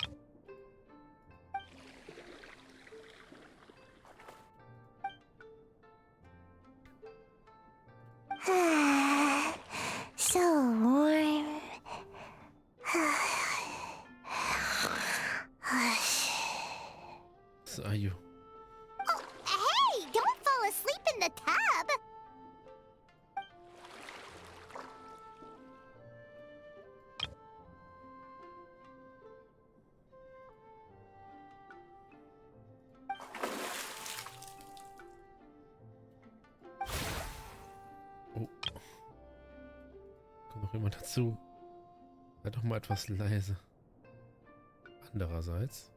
Was? Ayu. Oh, hey, don't fall asleep in the tub. Oh. Kommt noch jemand dazu? Sei doch mal etwas leise. Andererseits.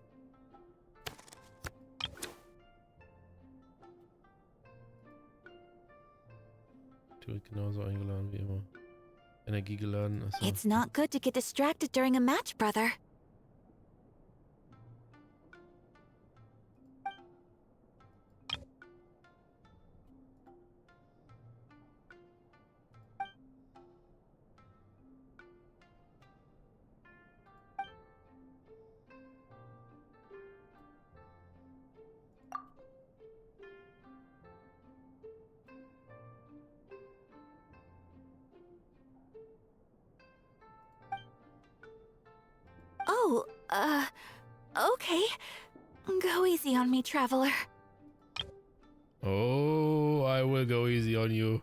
Tür genauso eingeladen wie immer. Energie geladen. Achso. It's not good to get distracted during a match, brother. Oh, okay. Go easy on me, traveler. Oh, I will go easy on you.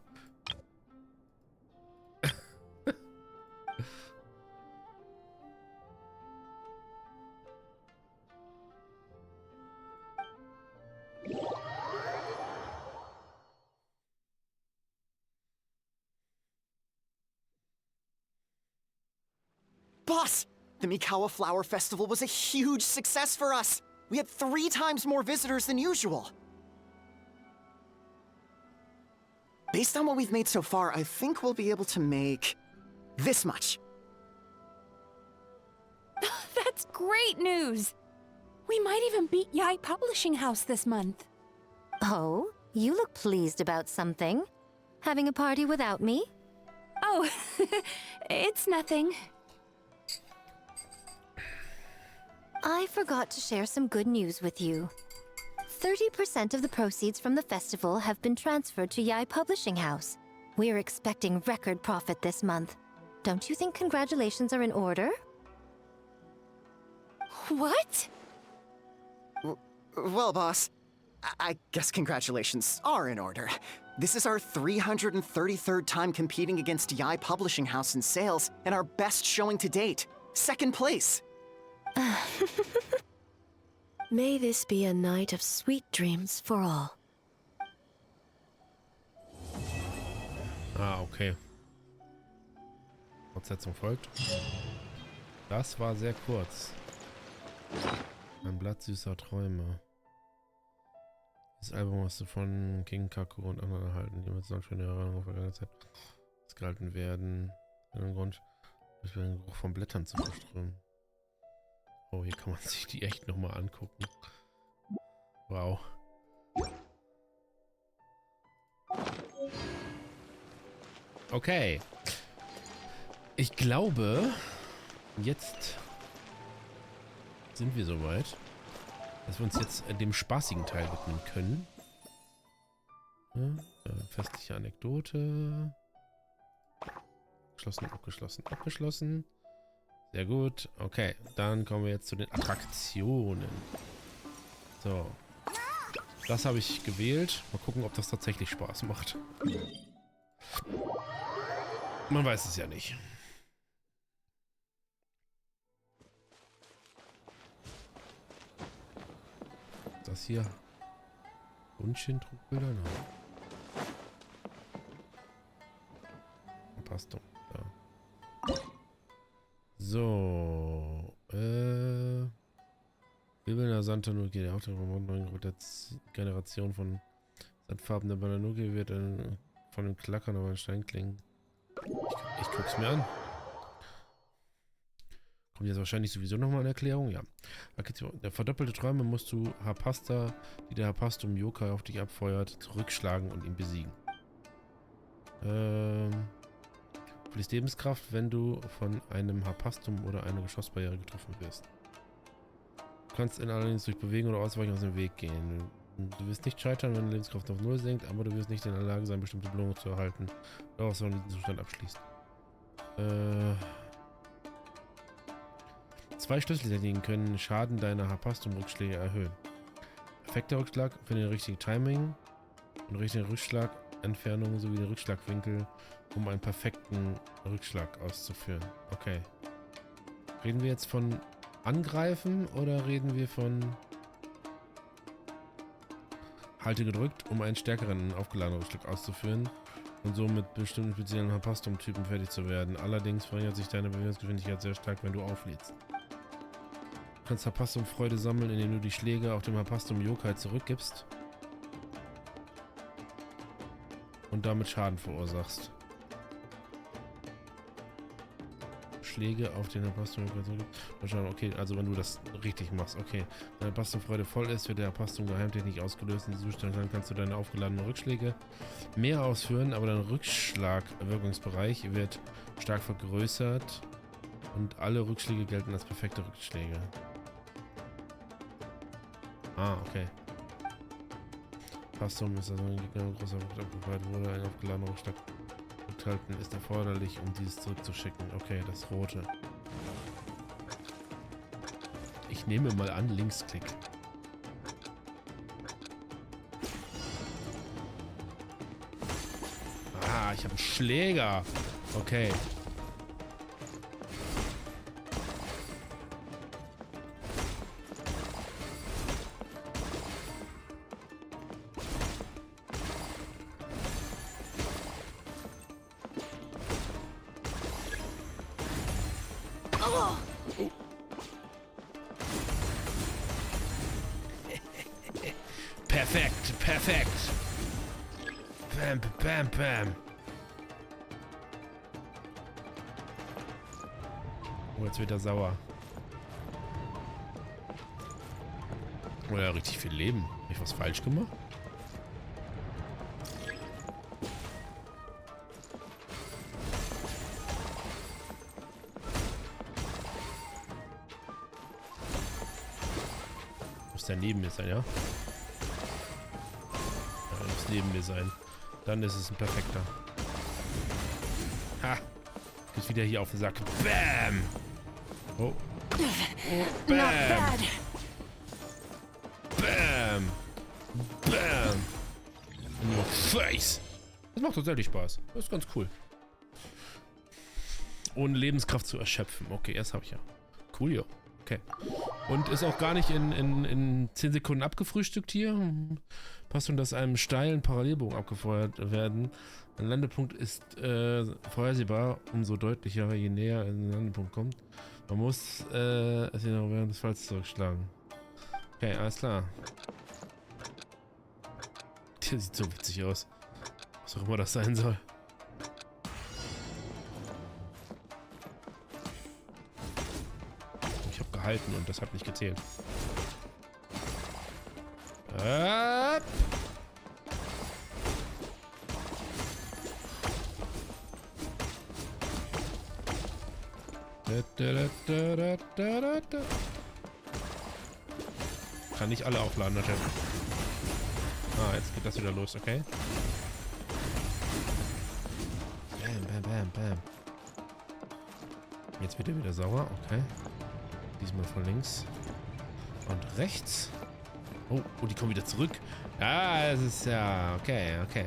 Boss! The Mikawa Flower Festival was a huge success for us! We had 3 times more visitors than usual! Based on what we've made so far, I think we'll be able to make this much. That's great news! We might even beat Yuugei Publishing House this month. Oh, you look pleased about something. Having a party without me? Oh, it's nothing. I forgot to share some good news with you. 30% of the proceeds from the festival have been transferred to Yuugei Publishing House. We're expecting record profit this month. Don't you think congratulations are in order? What? Well, boss, I guess congratulations are in order. This is our 333rd time competing against Yuugei Publishing House in sales, and our best showing to date. 2nd place! May this be a night of sweet dreams for all. Ah, okay. Fortsetzung folgt. Das war sehr kurz. Ein Blatt süßer Träume. Das Album hast du von King Kaku und anderen erhalten, die mit so schöne Erinnerungen auf vergangene Zeit gehalten werden. Einen Grund, durch den Geruch von Blättern zu verströmen. Oh, hier kann man sich die echt nochmal angucken. Wow. Okay. Ich glaube, jetzt sind wir soweit, dass wir uns jetzt dem spaßigen Teil widmen können. Ja, festliche Anekdote. Abgeschlossen, abgeschlossen, abgeschlossen. Sehr gut. Okay, dann kommen wir jetzt zu den Attraktionen. So. Das habe ich gewählt. Mal gucken, ob das tatsächlich Spaß macht. Man weiß es ja nicht. Das hier. Bunshin-Trugbilder? Nein. Passt doch. Ja. So. Bibelnder Santanuki, der Hauptteil von neuen Generation von sandfarbener Bananuki wird von dem Klackern auf einen Stein klingen. Ich guck's mir an. Kommt jetzt wahrscheinlich sowieso nochmal eine Erklärung. Ja. Der verdoppelte Träume musst du Harpasta, die der Harpastum Yuugei auf dich abfeuert, zurückschlagen und ihn besiegen. Verlierst Lebenskraft, wenn du von einem Harpastum oder einer Geschossbarriere getroffen wirst. Du kannst ihn allerdings durch Bewegen oder Ausweichen aus dem Weg gehen. Du wirst nicht scheitern, wenn die Lebenskraft auf 0 sinkt, aber du wirst nicht in der Lage sein, bestimmte Belohnungen zu erhalten, daraus wenn du diesen Zustand abschließt. 2 Schlüsseltechniken können Schaden deiner Harpastum-Rückschläge erhöhen. perfekter Rückschlag für den richtigen Timing und richtige Rückschlagentfernung sowie den Rückschlagwinkel, um einen perfekten Rückschlag auszuführen. Okay. Reden wir jetzt von Angreifen oder reden wir von Halte gedrückt, um einen stärkeren aufgeladenen Rückschlag auszuführen und so mit bestimmten speziellen Harpastum-Typen fertig zu werden. Allerdings verringert sich deine Bewegungsgeschwindigkeit sehr stark, wenn du auflädst. Du kannst Harpastum-Freude sammeln, indem du die Schläge auf dem Harpastum Yuugei zurückgibst und damit Schaden verursachst. Schläge auf den Harpastum Yuugei zurückgibst. Okay, also wenn du das richtig machst. Okay, wenn Harpastum-Freude voll ist, wird der Harpastum-Geheimtechnik ausgelöst. In diesem Zustand kannst du deine aufgeladenen Rückschläge mehr ausführen, aber dein Rückschlagwirkungsbereich wird stark vergrößert und alle Rückschläge gelten als perfekte Rückschläge. Ah, okay. Harpastum ist also ein Gegner, ein großer Rückschlag abgefeuert wurde, ein aufgeladener Rückschlag enthalten ist erforderlich, um dieses zurückzuschicken. Okay, das rote. Ich nehme mal an, Linksklick. Ah, ich habe einen Schläger. Okay. Perfekt, perfekt. Bam, bam, bam. Oh, jetzt wird er sauer. Oh ja, richtig viel Leben. Habe ich was falsch gemacht? Muss der neben mir sein, ja? Neben mir sein. Dann ist es ein perfekter. Ha! Geht wieder hier auf den Sack. Bam! Oh. Oh. Bam! Bam! Bam! In your face! Das macht tatsächlich Spaß. Das ist ganz cool. Ohne Lebenskraft zu erschöpfen. Okay, erst habe ich ja. Cool, ja. Okay. Und ist auch gar nicht in 10 Sekunden abgefrühstückt hier. Passt schon, dass einem steilen Parallelbogen abgefeuert werden. Ein Landepunkt ist vorhersehbar, umso deutlicher, je näher in den Landepunkt kommt. Man muss es jedoch während des Falls zurückschlagen. Okay, alles klar. Der sieht so witzig aus. Was auch immer das sein soll. Halten und das hat nicht gezählt. Kann nicht alle aufladen, natürlich. Ah, jetzt geht das wieder los, okay? Bam, bam, bam, bam. Jetzt wird er wieder sauer, okay. Diesmal von links und rechts. Oh, oh, die kommen wieder zurück. Ah, es ist ja... Okay, okay.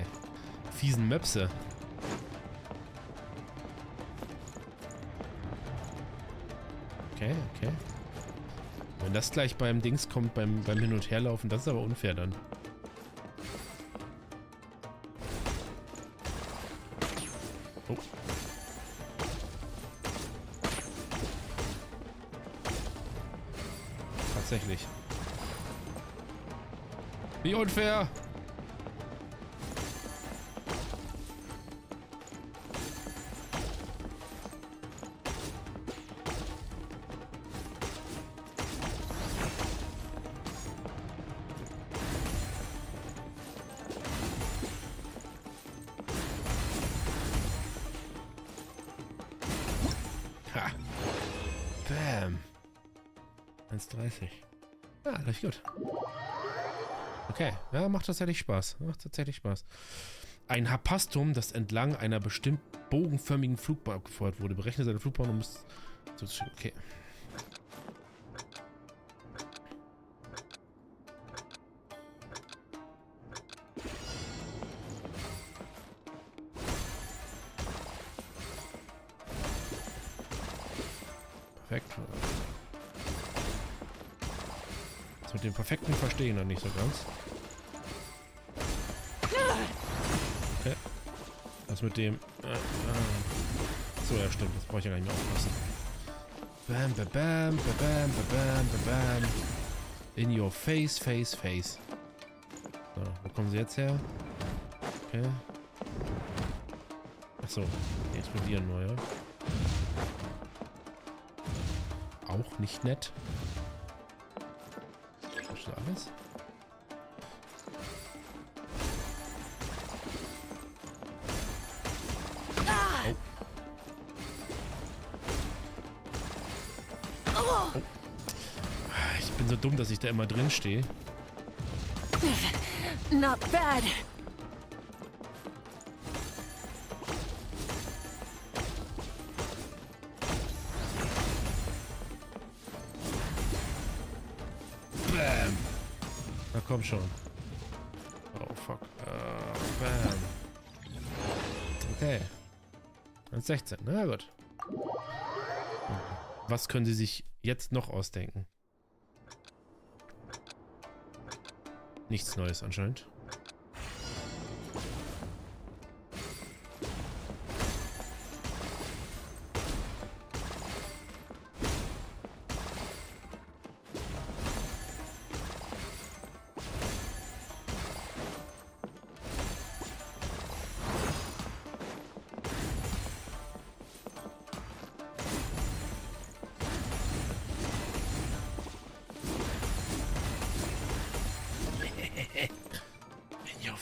Fiesen Möpse. Okay, okay. Wenn das gleich beim Dings kommt, beim Hin- und Herlaufen, das ist aber unfair dann. Oh. Tatsächlich. Wie unfair! Ha! Bam! 1,30. Ah, läuft gut. Okay, ja, macht tatsächlich Spaß. Macht tatsächlich Spaß. Ein Harpastum, das entlang einer bestimmt bogenförmigen Flugbahn abgefeuert wurde. Berechne seine Flugbahn und muss... Okay. Perfekt. Das mit dem perfekten Verstehen noch nicht so ganz. Okay. Das mit dem... So, ja stimmt. Das brauche ich ja gar nicht mehr aufpassen. Bam, bam, bam, bam, bam, bam, bam. In your face, face, face. So, wo kommen sie jetzt her? Okay. Achso, die explodieren nur, ja. Auch nicht nett. Das ist alles. Oh. Oh. Ich bin so dumm, dass ich da immer drin stehe. Not bad. Bam. Na komm schon. Oh fuck. Bam. Okay. 1,16. Na gut. Was können sie sich jetzt noch ausdenken? Nichts Neues anscheinend.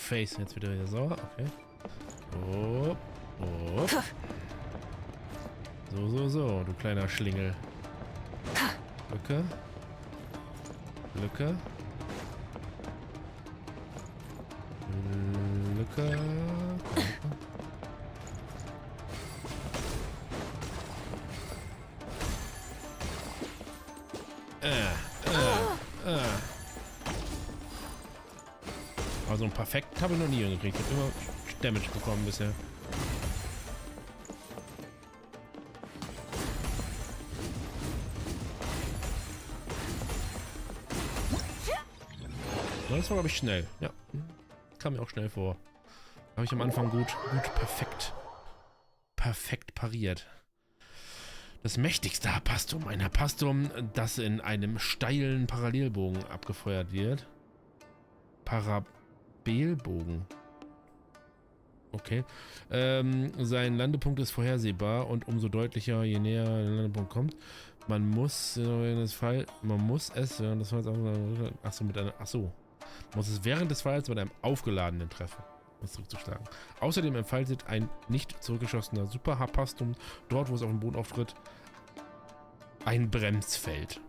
Face, jetzt wieder sauer, okay. Oh, oh. So, du kleiner Schlingel. Lücke. Lücke. Lücke. Also ein Perfekt habe ich noch nie hingekriegt. Ich habe immer Damage bekommen bisher. Das war, glaube ich, schnell. Ja, kam mir auch schnell vor. Habe ich am Anfang gut perfekt pariert. Das mächtigste Harpastum. Ein Harpastum, das in einem steilen Parallelbogen abgefeuert wird. Parabelbogen. Okay. Sein Landepunkt ist vorhersehbar und umso deutlicher, je näher der Landepunkt kommt. Man muss es während des Falls mit einem aufgeladenen treffen, um es zurückzuschlagen. Außerdem entfaltet ein nicht zurückgeschossener Super Harpastum dort, wo es auf dem Boden auftritt, ein Bremsfeld.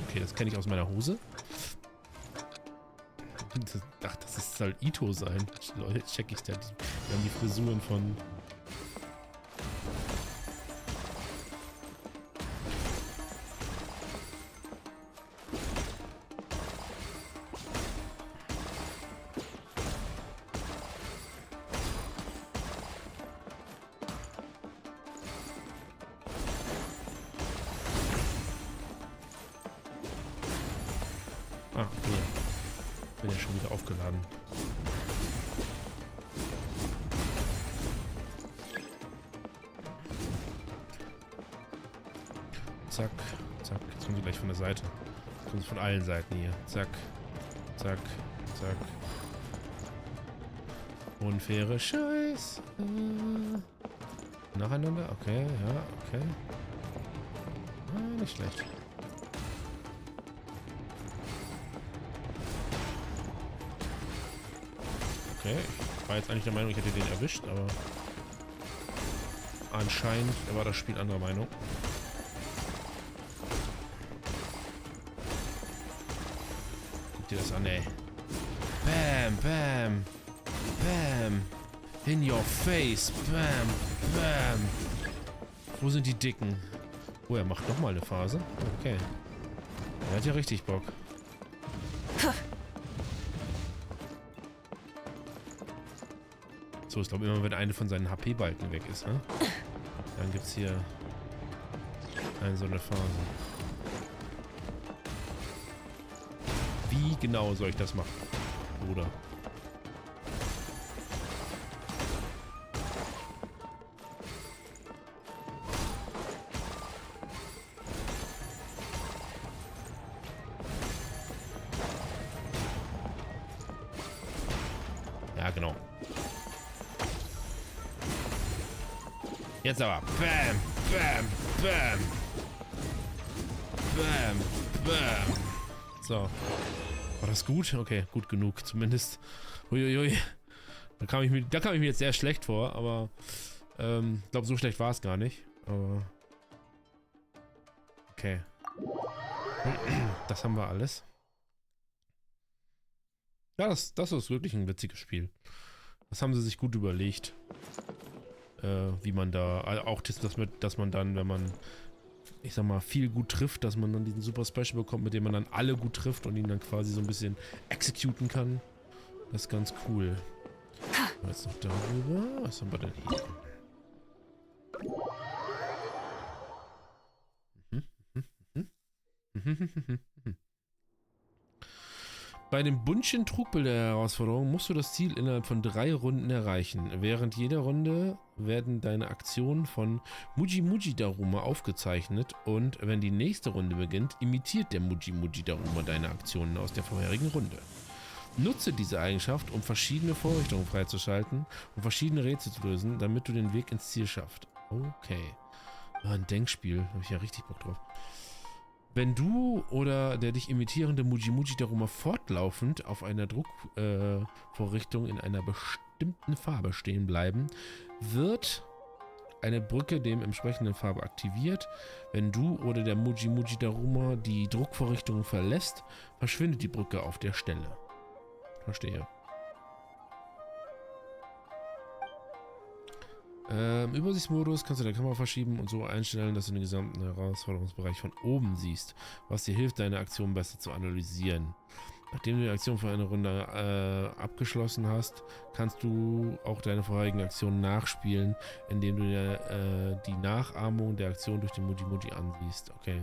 Okay, das kenne ich aus meiner Hose. Ach, das soll Ito sein. Leute, check ich da. Wir haben die Frisuren von... Ah, okay. Bin ja schon wieder aufgeladen. Zack, zack. Jetzt kommen sie gleich von der Seite. Jetzt kommen sie von allen Seiten hier. Zack, zack, zack. Unfaire Scheiße. Nacheinander? Okay, ja, okay. Ah, nicht schlecht. Okay, ich war jetzt eigentlich der Meinung, ich hätte den erwischt, aber anscheinend war das Spiel anderer Meinung. Guck dir das an, ey. Bam, bam, bam. In your face. Bam, bam. Wo sind die Dicken? Oh, er macht nochmal eine Phase. Okay. Er hat ja richtig Bock. So, ich glaube immer, wenn eine von seinen HP-Balken weg ist, ne? Dann gibt's hier so eine Phase. Wie genau soll ich das machen? Oder? Ja, genau. Jetzt aber. Bam, bam, bam. Bam, bam. So. War das gut? Okay, gut genug zumindest. Uiuiui. Da kam ich mir jetzt sehr schlecht vor, aber ich glaube, so schlecht war es gar nicht. Aber okay. Das haben wir alles. Ja, das ist wirklich ein witziges Spiel. Das haben sie sich gut überlegt. Wie man da, auch dass man dann, wenn man, ich sag mal, viel gut trifft, dass man dann diesen Super Special bekommt, mit dem man dann alle gut trifft und ihn dann quasi so ein bisschen executen kann. Das ist ganz cool. Jetzt noch darüber. Was haben wir denn hier? Bei den Bunshin-Trugbilder-Herausforderungen musst du das Ziel innerhalb von 3 Runden erreichen. Während jeder Runde werden deine Aktionen von Muji-Muji-Daruma aufgezeichnet und wenn die nächste Runde beginnt, imitiert der Muji-Muji-Daruma deine Aktionen aus der vorherigen Runde. Nutze diese Eigenschaft, um verschiedene Vorrichtungen freizuschalten und verschiedene Rätsel zu lösen, damit du den Weg ins Ziel schaffst. Okay. Ein Denkspiel. Da habe ich ja richtig Bock drauf. Wenn du oder der dich imitierende Muji-Muji-Daruma fortlaufend auf einer Druckvorrichtung in einer bestimmten Farbe stehen bleiben, wird eine Brücke dem entsprechenden Farbe aktiviert. Wenn du oder der Muji-Muji-Daruma die Druckvorrichtung verlässt, verschwindet die Brücke auf der Stelle. Verstehe. Im Übersichtsmodus kannst du deine Kamera verschieben und so einstellen, dass du den gesamten Herausforderungsbereich von oben siehst, was dir hilft, deine Aktion besser zu analysieren. Nachdem du die Aktion für eine Runde abgeschlossen hast, kannst du auch deine vorherigen Aktionen nachspielen, indem du dir die Nachahmung der Aktion durch den Muji-Muji ansiehst. Okay.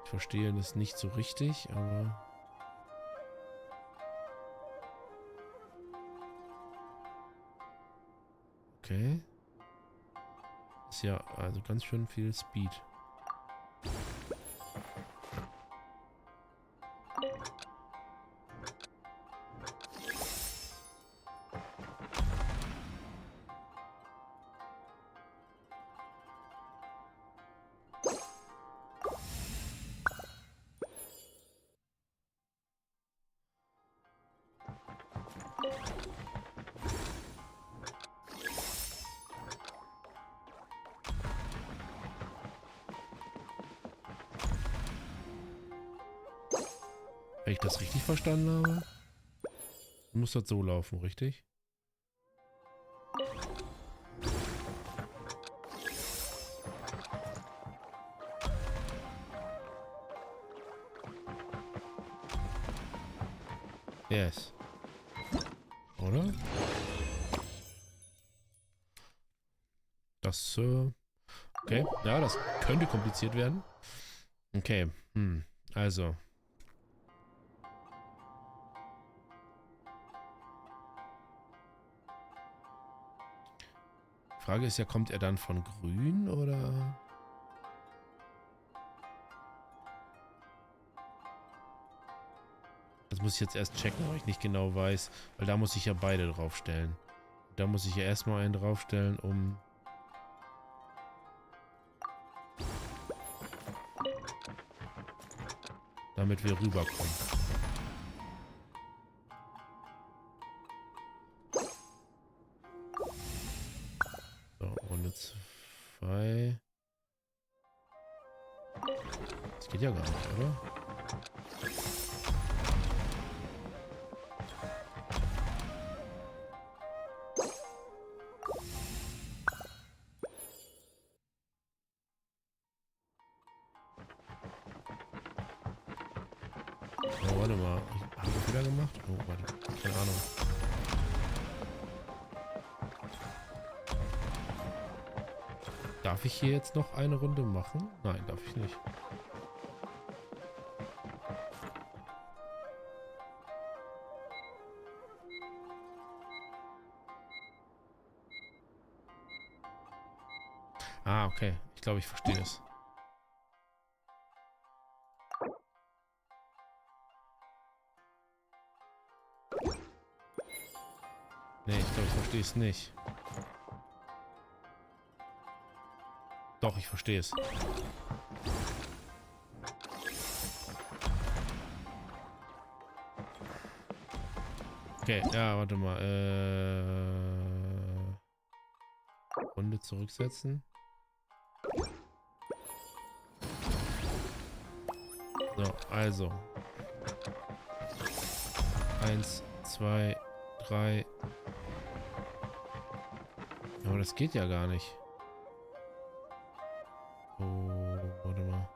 Ich verstehe das nicht so richtig, aber... Okay. Ist ja also ganz schön viel Speed. Wenn ich das richtig verstanden habe, muss das so laufen, richtig? Yes. Oder? Das, okay. Ja, das könnte kompliziert werden. Okay. Also. Die Frage ist ja, kommt er dann von grün oder? Das muss ich jetzt erst checken, weil ich nicht genau weiß, weil da muss ich ja beide draufstellen. Da muss ich ja erstmal einen draufstellen, um... damit wir rüberkommen. So, Runde 2. Das geht ja gar nicht, oder? Oh, warte mal. Habe ich Fehler gemacht? Oh, warte. Keine Ahnung. Darf ich hier jetzt noch eine Runde machen? Nein, darf ich nicht. Ah, okay. Ich glaube, ich verstehe es. Nee, ich glaube, ich verstehe es nicht. Doch, ich verstehe es. Okay, ja, warte mal. Runde zurücksetzen. So, also. 1, 2, 3. Aber das geht ja gar nicht. Oh, warte mal.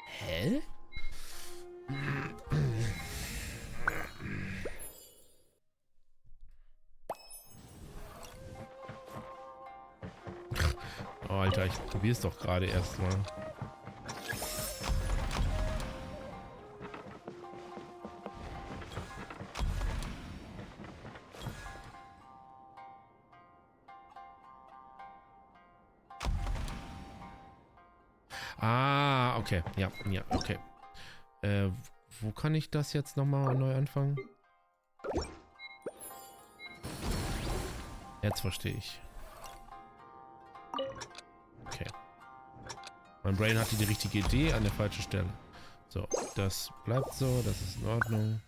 Hä? Oh, Alter, ich probier's doch gerade erstmal. Ah, okay. Ja, ja, okay. Wo kann ich das jetzt nochmal neu anfangen? Jetzt verstehe ich. Okay. Mein Brain hatte die richtige Idee an der falschen Stelle. So, das bleibt so, das ist in Ordnung.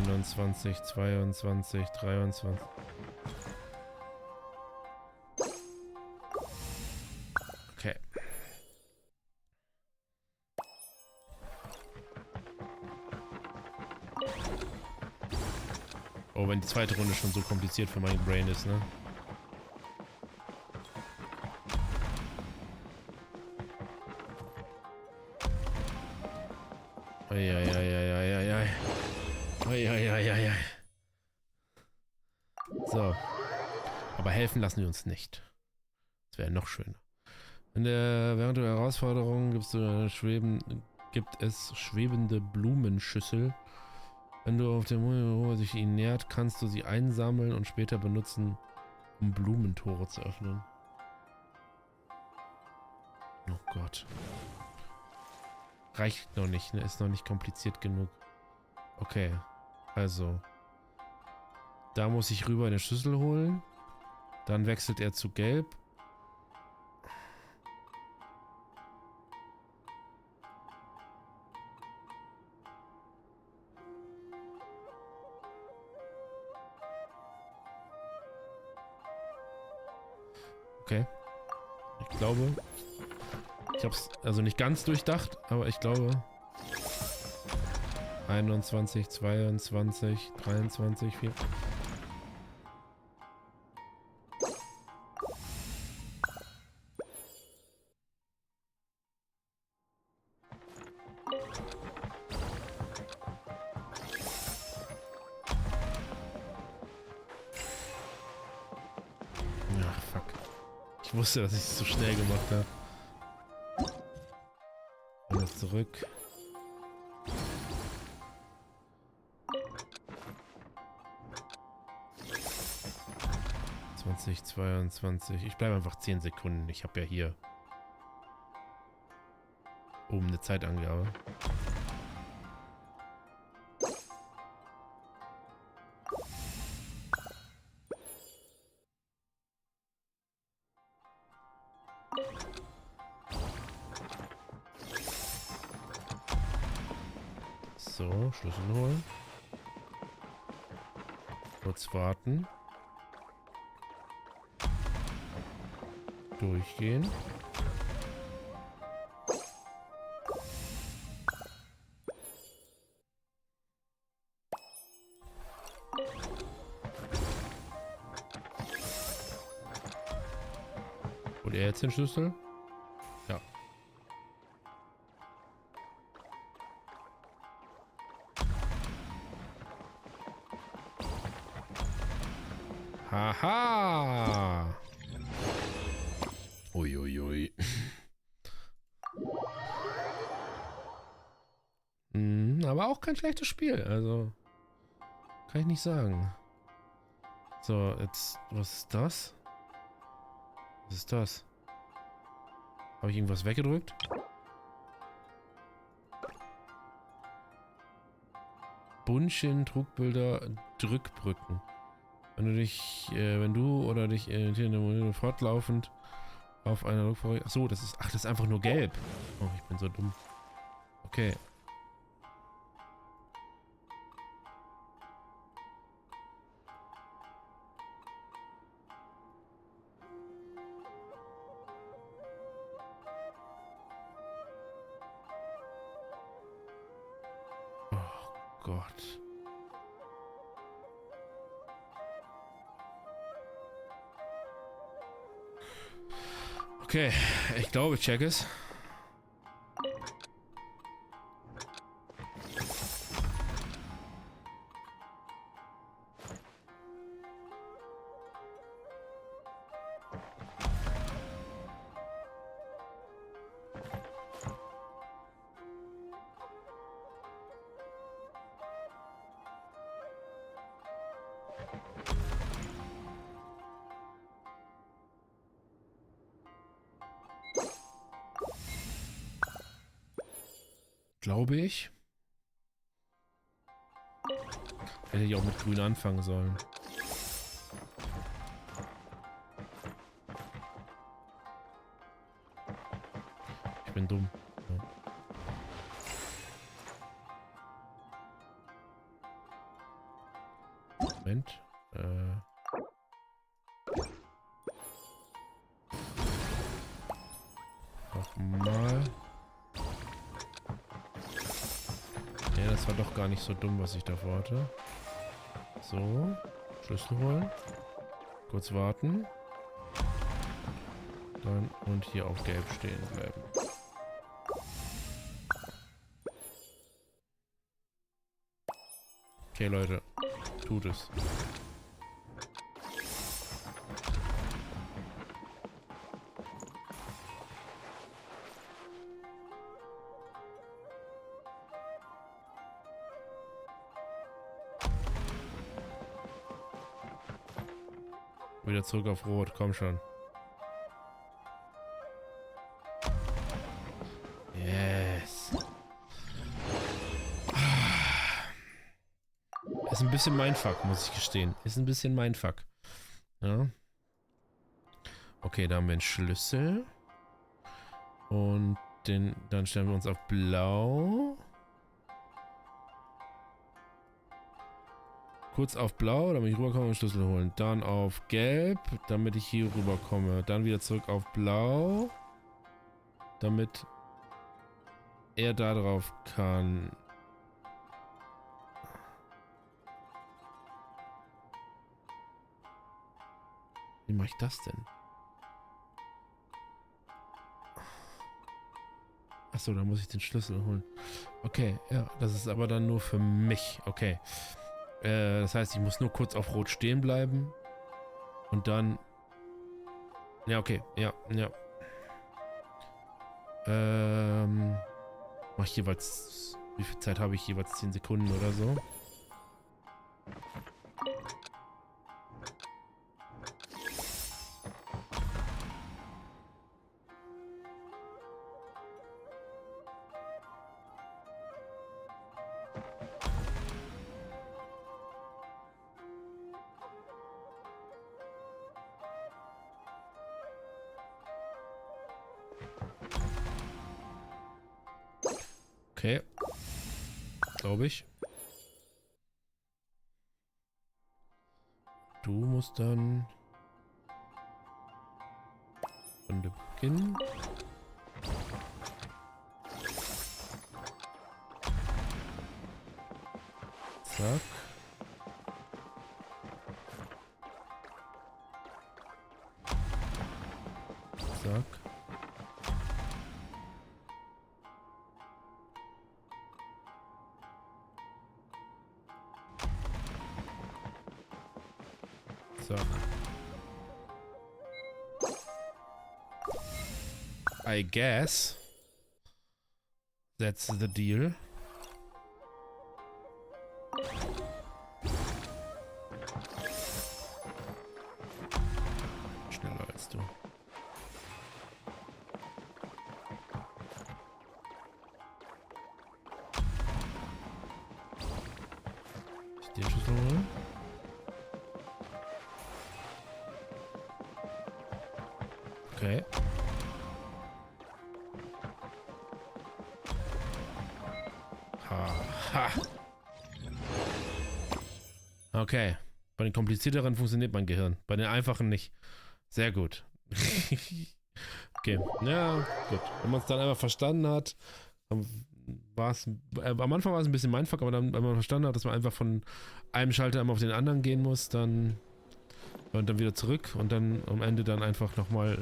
...21, 22, 23... Okay. Oh, wenn die zweite Runde schon so kompliziert für mein Brain ist, ne? Eieieiei. Eieieiei. So. Aber helfen lassen wir uns nicht. Das wäre noch schöner. Während der Herausforderung gibt es schwebende Blumenschüssel. Wenn du auf der Mond sich ihnen nähert, kannst du sie einsammeln und später benutzen, um Blumentore zu öffnen. Oh Gott. Reicht noch nicht, ne? Ist noch nicht kompliziert genug. Okay, also. Da muss ich rüber eine Schüssel holen. Dann wechselt er zu Gelb. Okay. Ich glaube, ich habe es also nicht ganz durchdacht, aber ich glaube 21, 22, 23, 4. Ich wusste, dass ich es zu schnell gemacht habe. Alles zurück. ...20, 22... Ich bleibe einfach 10 Sekunden. Ich habe ja hier... ...oben eine Zeitangabe. So, Schlüssel holen. Kurz warten. Durchgehen. Holt er jetzt den Schlüssel? Ja. Haha! Uiuiui. Aber auch kein schlechtes Spiel, also kann ich nicht sagen. So, jetzt, was ist das? Was ist das? Habe ich irgendwas weggedrückt? Bunshin-Trugbilder, Drückbrücken. Wenn du oder dich fortlaufend auf einer Rückfahrt. Achso, das ist einfach nur gelb. Oh, ich bin so dumm. Okay. Oh Gott. Okay, ich glaube, ich check es. Glaube ich. Hätte ich auch mit grün anfangen sollen. Ich bin dumm. Ja. Moment. Nochmal. Ja, das war doch gar nicht so dumm, was ich davor hatte. So. Schlüssel holen. Kurz warten. Dann und hier auf gelb stehen bleiben. Okay, Leute. Tut es. Wieder zurück auf Rot, komm schon. Yes. Ist ein bisschen Mindfuck, muss ich gestehen. Ist ein bisschen Mindfuck. Ja. Okay, da haben wir einen Schlüssel. Und dann stellen wir uns auf Blau. Kurz auf Blau, damit ich rüberkomme und Schlüssel holen. Dann auf Gelb, damit ich hier rüberkomme. Dann wieder zurück auf Blau. Damit er da drauf kann. Wie mache ich das denn? Achso, da muss ich den Schlüssel holen. Okay, ja, das ist aber dann nur für mich. Okay. Das heißt, ich muss nur kurz auf Rot stehen bleiben. Und dann... Ja, okay. Ja. Mach ich jeweils... Wie viel Zeit habe ich? Jeweils 10 Sekunden oder so. Okay. Glaube ich. Du musst dann... Runde beginnen. Zack. Zack. So. I guess that's the deal. Schneller als du. Den Schuss nochmal. Okay. Ha. Okay. Bei den komplizierteren funktioniert mein Gehirn. Bei den einfachen nicht. Sehr gut. Okay. Ja, gut. Wenn man es dann einmal verstanden hat, war es. Am Anfang war es ein bisschen Mindfuck, aber dann, wenn man verstanden hat, dass man einfach von einem Schalter einmal auf den anderen gehen muss, dann. Und dann wieder zurück und dann am Ende dann einfach nochmal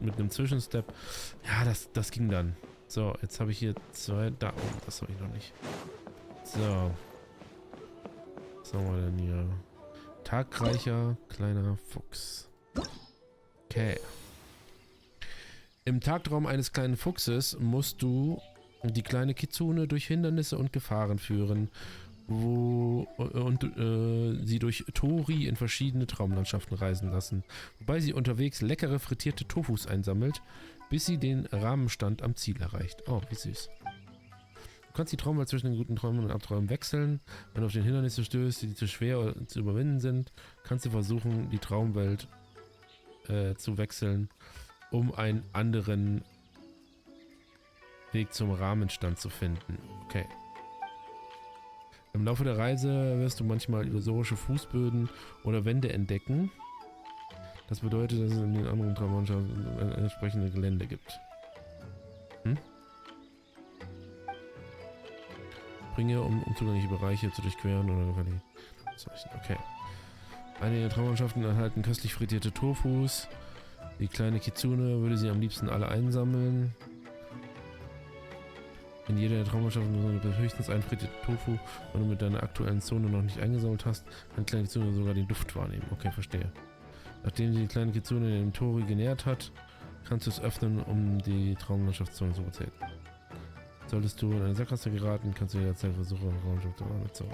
mit einem Zwischenstep. Ja, das ging dann. So, jetzt habe ich hier zwei. Da oben, das habe ich noch nicht. So. Was haben wir denn hier? Tagreicher, kleiner Fuchs. Okay. Im Tagtraum eines kleinen Fuchses musst du die kleine Kitsune durch Hindernisse und Gefahren führen, sie durch Tori in verschiedene Traumlandschaften reisen lassen, wobei sie unterwegs leckere frittierte Tofus einsammelt, bis sie den Rahmenstand am Ziel erreicht. Oh, wie süß. Du kannst die Traumwelt zwischen den guten Träumen und Abträumen wechseln. Wenn du auf den Hindernisse stößt, die zu schwer zu überwinden sind, kannst du versuchen, die Traumwelt zu wechseln, um einen anderen Weg zum Rahmenstand zu finden. Okay. Im Laufe der Reise wirst du manchmal illusorische Fußböden oder Wände entdecken. Das bedeutet, dass es in den anderen Traumlandschaften ein entsprechendes Gelände gibt. Bringe, um zugängliche Bereiche zu durchqueren oder okay. Einige Traumlandschaften enthalten köstlich frittierte Tofus. Die kleine Kitsune würde sie am liebsten alle einsammeln. In jeder der Traumlandschaften gibt es höchstens einen frittierten Tofu. Wenn du mit deiner aktuellen Zone noch nicht eingesammelt hast, kann die kleine Kitsune sogar den Duft wahrnehmen. Okay, verstehe. Nachdem die kleine Kitsune den Tori genährt hat, kannst du es öffnen, um die Traumlandschaftszone zu betreten. Solltest du in eine Sackgasse geraten, kannst du jederzeit versuchen, Traumlandschaft zu.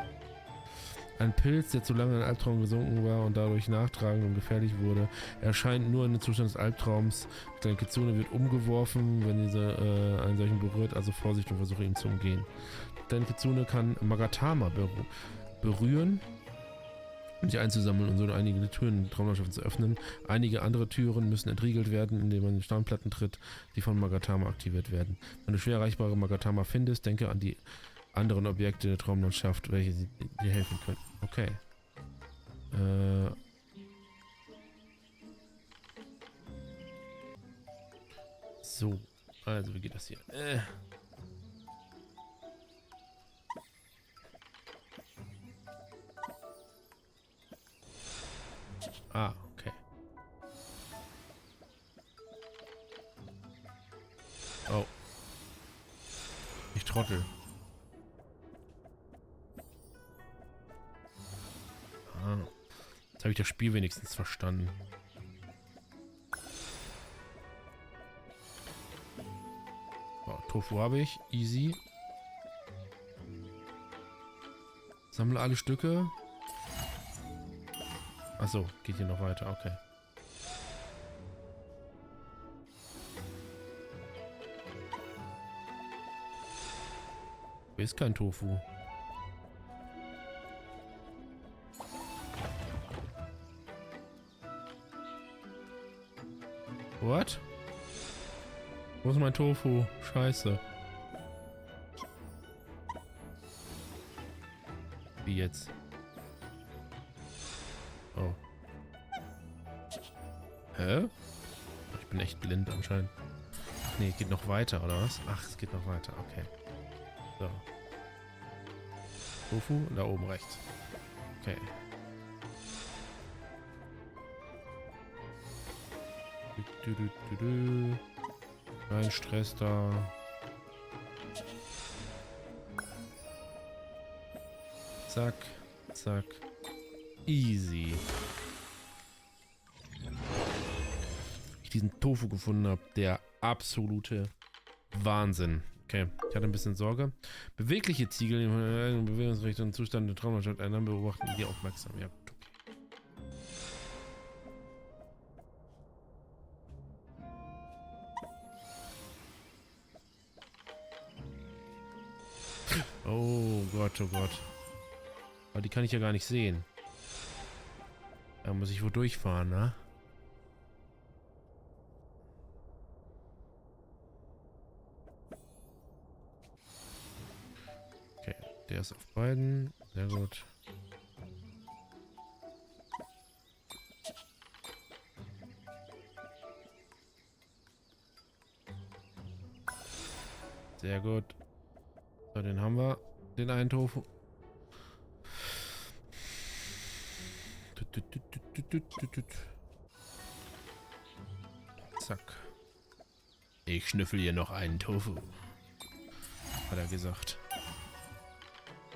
Ein Pilz, der zu lange in den Albtraum gesunken war und dadurch nachtragend und gefährlich wurde, erscheint nur in dem Zustand des Albtraums. Die kleine Kitsune wird umgeworfen, wenn diese einen solchen berührt, also Vorsicht und versuche ihn zu umgehen. Die kleine Kitsune kann Magatama berühren, um sie einzusammeln und so einige Türen in der Traumlandschaft zu öffnen. Einige andere Türen müssen entriegelt werden, indem man in Steinplatten tritt, die von Magatama aktiviert werden. Wenn du schwer erreichbare Magatama findest, denke an die anderen Objekte der Traumlandschaft, welche dir helfen können. Okay. So. Also, wie geht das hier? Ah, okay. Oh. Ich trottel. Jetzt habe ich das Spiel wenigstens verstanden. So, Tofu habe ich. Easy. Sammle alle Stücke. Achso, geht hier noch weiter. Okay. Hier ist kein Tofu. What? Wo ist mein Tofu? Scheiße. Wie jetzt? Oh. Hä? Ich bin echt blind anscheinend. Nee, geht noch weiter, oder was? Ach, es geht noch weiter. Okay. So. Tofu, da oben rechts. Okay. Kein Stress da. Zack, zack. Easy. ich diesen Tofu gefunden habe. Der absolute Wahnsinn. Okay, ich hatte ein bisschen Sorge. Bewegliche Ziegel in Bewegungsrichtung und Zustand der Traumlandschaft ändern, beobachten die aufmerksam. Ja, gut. Oh Gott, oh Gott. Aber die kann ich ja gar nicht sehen. Da muss ich wo durchfahren, ne? Okay, der ist auf beiden. Sehr gut. Sehr gut. So, den haben wir. Den einen Tofu. Zack. Ich schnüffel hier noch einen Tofu. Hat er gesagt.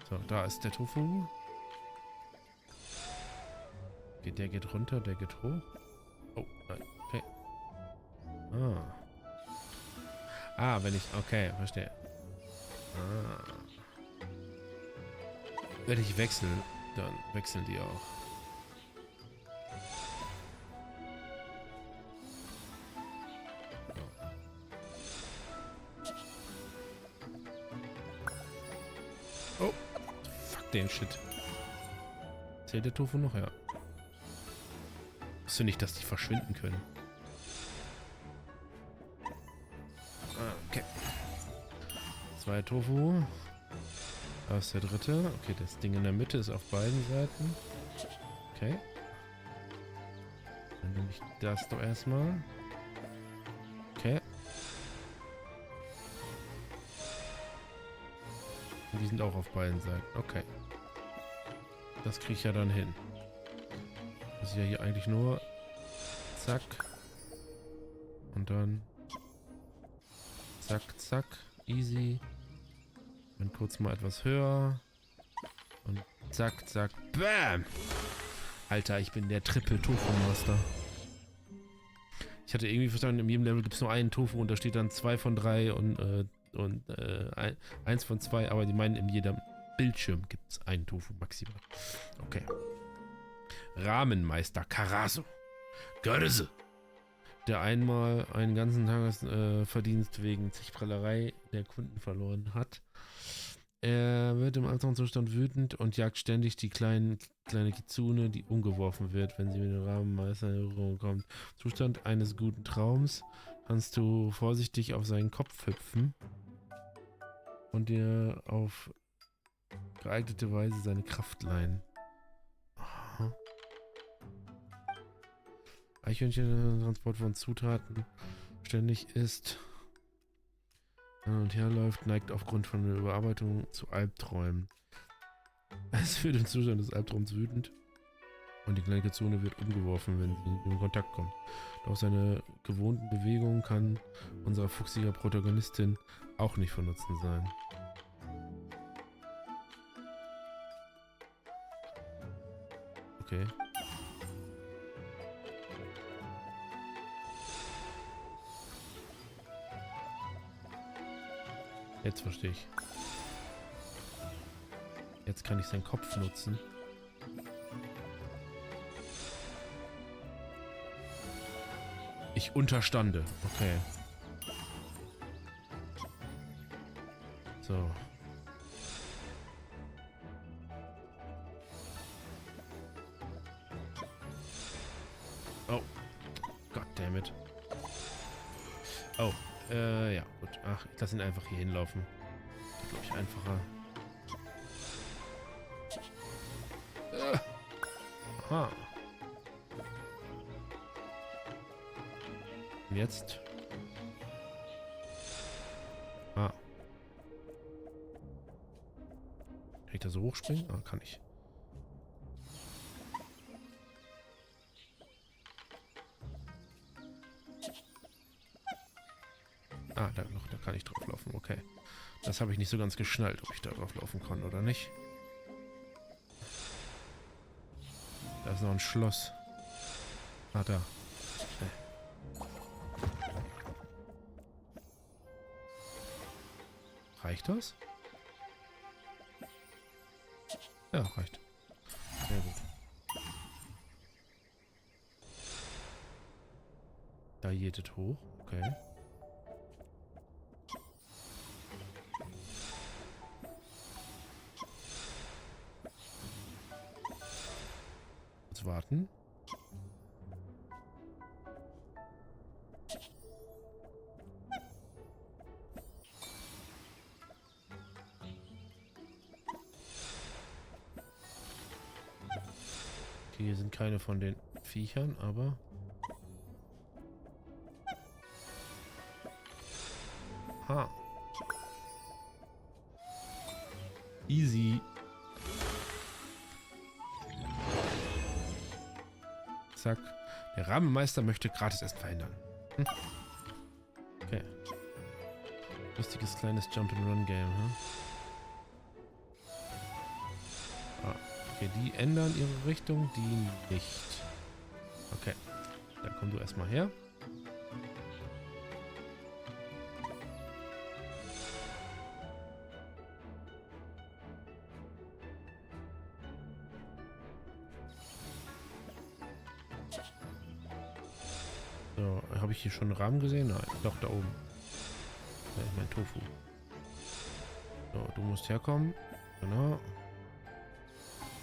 So, da ist der Tofu. Der geht runter, der geht hoch. Oh, nein, okay. Wenn ich... Okay, verstehe. Wenn ich wechsle, dann wechseln die auch. Oh, fuck den Shit. Zählt der Tofu noch? Ja. Wusste nicht, dass die verschwinden können. Okay. 2 Tofu. Da ist der dritte. Okay, das Ding in der Mitte ist auf beiden Seiten. Okay. Dann nehme ich das doch erstmal. Okay. Und die sind auch auf beiden Seiten. Okay. Das kriege ich ja dann hin. Das ist ja hier eigentlich nur zack. Und dann zack, zack. Easy. Dann kurz mal etwas höher. Und zack, zack. Bam! Alter, ich bin der Triple-Tofu-Master. Ich hatte irgendwie verstanden, in jedem Level gibt es nur einen Tofu und da steht dann 2 von 3 und 1 von 2, aber die meinen, in jedem Bildschirm gibt es einen Tofu maximal. Okay. Ramenmeister Karaso. Görse. Der einmal einen ganzen Tagesverdienst wegen Zigprellerei der Kunden verloren hat. Er wird im Albtraumzustand wütend und jagt ständig die kleine Kitsune, die umgeworfen wird, wenn sie mit dem Ramenmeister in Berührung kommt. Zustand eines guten Traums. Kannst du vorsichtig auf seinen Kopf hüpfen und dir auf geeignete Weise seine Kraft leihen. Aha. Eichhörnchen, Transport von Zutaten ständig ist, hin und her läuft, neigt aufgrund von der Überarbeitung zu Albträumen. Es wird im Zustand des Albtraums wütend und die kleine Kitsune wird umgeworfen, wenn sie in Kontakt kommt. Doch seine gewohnten Bewegungen kann unserer fuchsiger Protagonistin auch nicht von Nutzen sein. Okay. Jetzt verstehe ich. Jetzt kann ich seinen Kopf nutzen. Ich unterstande. Okay. So. Oh. Goddammit. Oh. Ja, gut. Ach, ich lasse ihn einfach hier hinlaufen. Glaube ich einfacher. Aha. Und jetzt? Kann ich da so hochspringen? Kann ich. Da kann ich drauf laufen, okay. Das habe ich nicht so ganz geschnallt, ob ich da drauf laufen kann oder nicht. Da ist noch ein Schloss. Da. Reicht das? Ja, reicht. Sehr gut. Da geht es hoch. Okay. Jetzt warten. Okay, hier sind keine von den Viechern, aber... Ha. Easy. Zack. Der Rahmenmeister möchte Gratisessen verhindern. Hm. Okay. Lustiges kleines Jump-and-Run-Game, hm? Ah, okay, die ändern ihre Richtung, die nicht. Okay. Dann komm du erstmal her. So, habe ich hier schon einen Rahmen gesehen? Nein, doch, da oben. Da ist mein Tofu. So, du musst herkommen. Genau.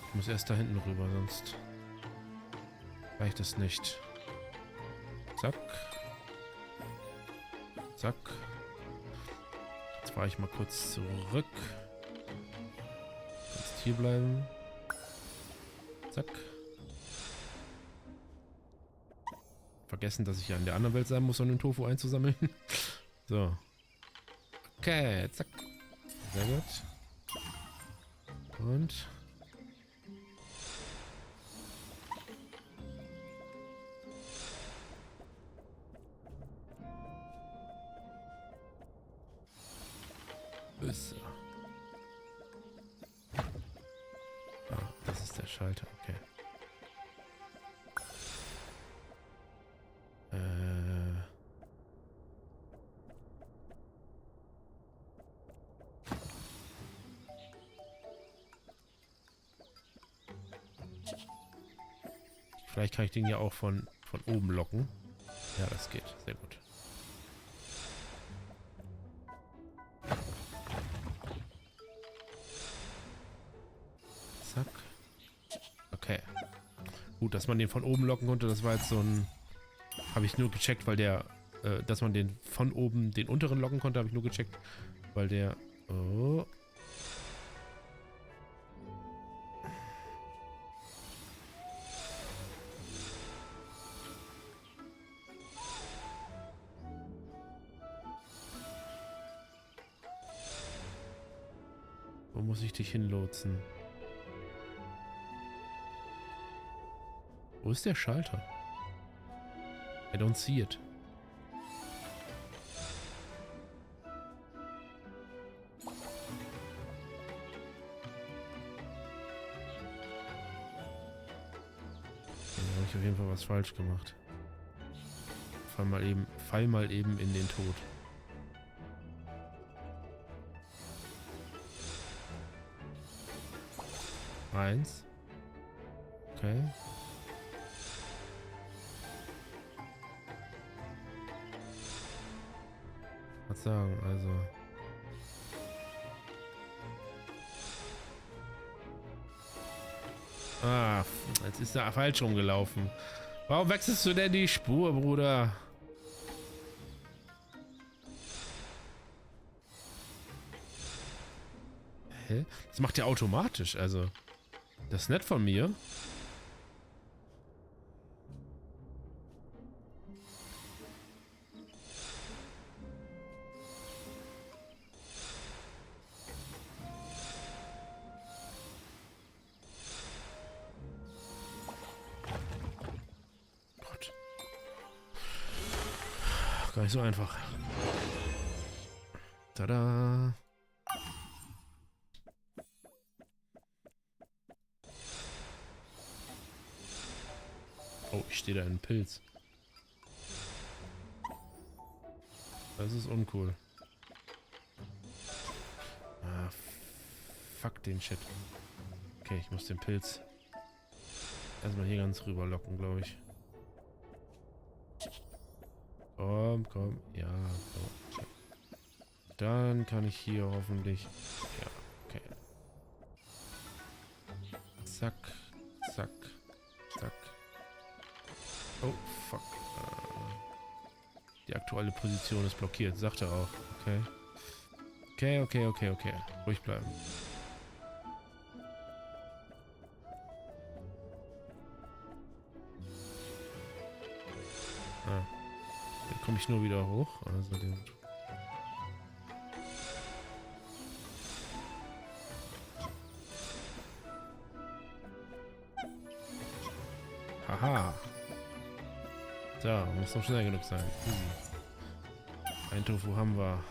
Ich muss erst da hinten rüber, sonst reicht es nicht. Zack. Zack. Jetzt fahre ich mal kurz zurück. Jetzt hier bleiben. Zack. Vergessen, dass ich ja in der anderen Welt sein muss, um den Tofu einzusammeln. So. Okay, zack. Sehr gut. Und... So. Ah, das ist der Schalter, okay. Vielleicht kann ich den ja auch von oben locken. Ja, das geht. Sehr gut. Zack. Okay. Gut, dass man den von oben locken konnte, das war jetzt so ein... Habe ich nur gecheckt, weil der... dass man den von oben, den unteren locken konnte, habe ich nur gecheckt, weil der... Oh... Wo muss ich dich hinlotsen? Wo ist der Schalter? I don't see it. Da habe ich auf jeden Fall was falsch gemacht. Fall mal eben in den Tod. Eins. Okay. Was sagen, also. Ah, jetzt ist er falsch rumgelaufen. Warum wechselst du denn die Spur, Bruder? Hä? Das macht er automatisch, also. Das ist nett von mir. Gott. Gar nicht so einfach. Tada. Oh, ich stehe da in einem Pilz. Das ist uncool. fuck den Shit. Okay, ich muss den Pilz erstmal hier ganz rüber locken, glaube ich. Komm. Ja, so. Dann kann ich hier hoffentlich... Ja, okay. Zack. Oh, fuck. Die aktuelle Position ist blockiert, sagt er auch. Okay. Ruhig bleiben. Dann komme ich nur wieder hoch. Also den... Haha. So, muss noch schnell genug sein. Ein Tofu haben wir.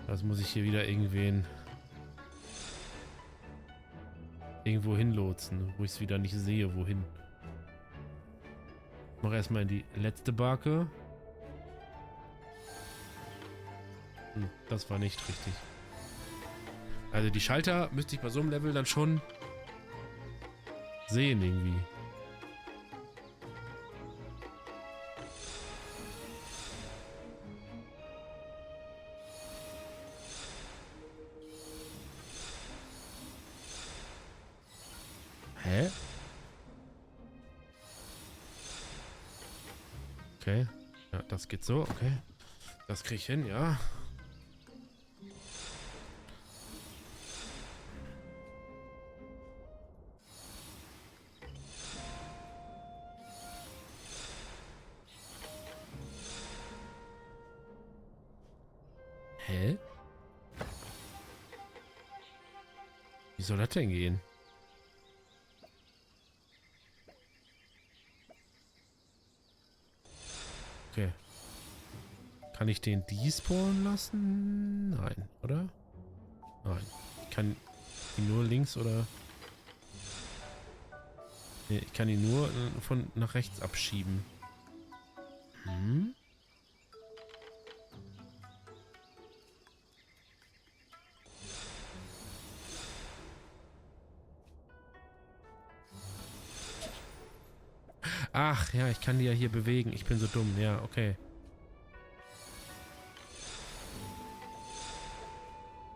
Das muss ich hier wieder irgendwo hinlotsen, wo ich es wieder nicht sehe, wohin. Ich mache erstmal in die letzte Barke. Das war nicht richtig. Also die Schalter müsste ich bei so einem Level dann schon sehen irgendwie. Hä? Okay. Ja, das geht so, okay. Das krieg ich hin, ja. Hä? Wie soll das denn gehen? Okay. Kann ich den despawnen lassen? Nein, oder? Nein. Ich kann ihn nur links oder... Nee, ich kann ihn nur von nach rechts abschieben. Hm? Ach, ja, ich kann die ja hier bewegen. Ich bin so dumm. Ja, okay.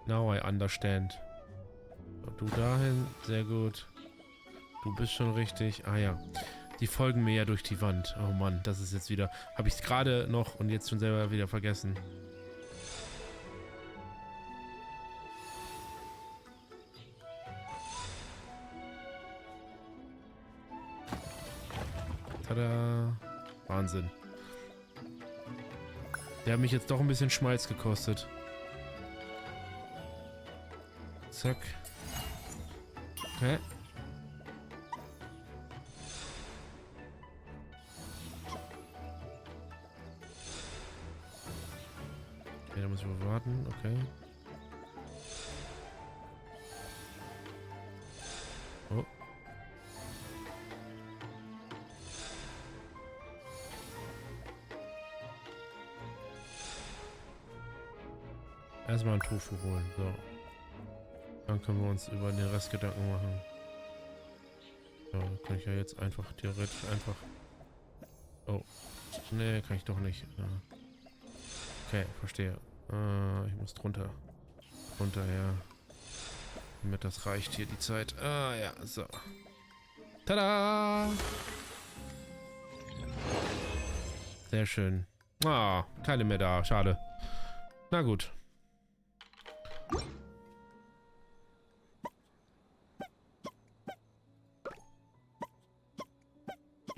Now I understand. Du dahin. Sehr gut. Du bist schon richtig. Ah ja. Die folgen mir ja durch die Wand. Oh Mann, das ist jetzt wieder... Habe ich es gerade noch und jetzt schon selber wieder vergessen. Tada. Wahnsinn. Der hat mich jetzt doch ein bisschen Schmalz gekostet. Zack. Okay. Okay, da muss ich mal warten. Okay. Oh. Erstmal einen Tofu holen. So. Dann können wir uns über den Rest Gedanken machen. So, kann ich ja jetzt einfach theoretisch einfach... Oh. Nee, kann ich doch nicht. Okay, verstehe. Ich muss drunter. Drunter, ja. Damit das reicht hier die Zeit. Ah, ja, so. Tada! Sehr schön. Ah, keine mehr da. Schade. Na gut.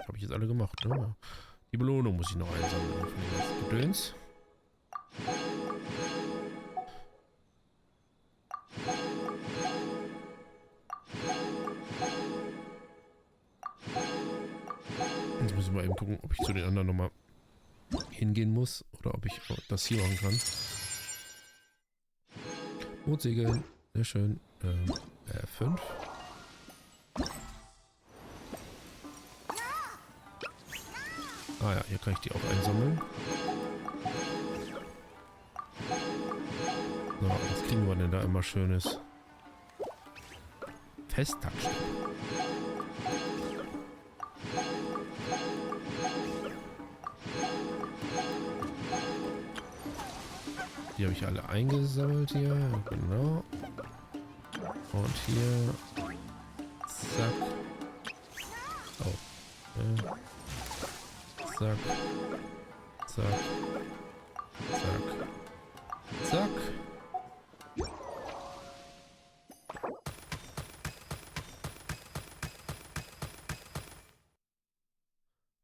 Habe ich jetzt alle gemacht, ne? Die Belohnung muss ich noch einsammeln. Gedöns. Jetzt muss ich mal eben gucken, ob ich zu den anderen nochmal hingehen muss oder ob ich das hier machen kann. Bootsegeln, sehr schön. 5. Ah ja, hier kann ich die auch einsammeln. So, was kriegen wir denn da immer Schönes? Festtag steht. Die habe ich alle eingesammelt hier. Genau. Und hier. Zack. Oh. Zack. Zack. Zack. Zack.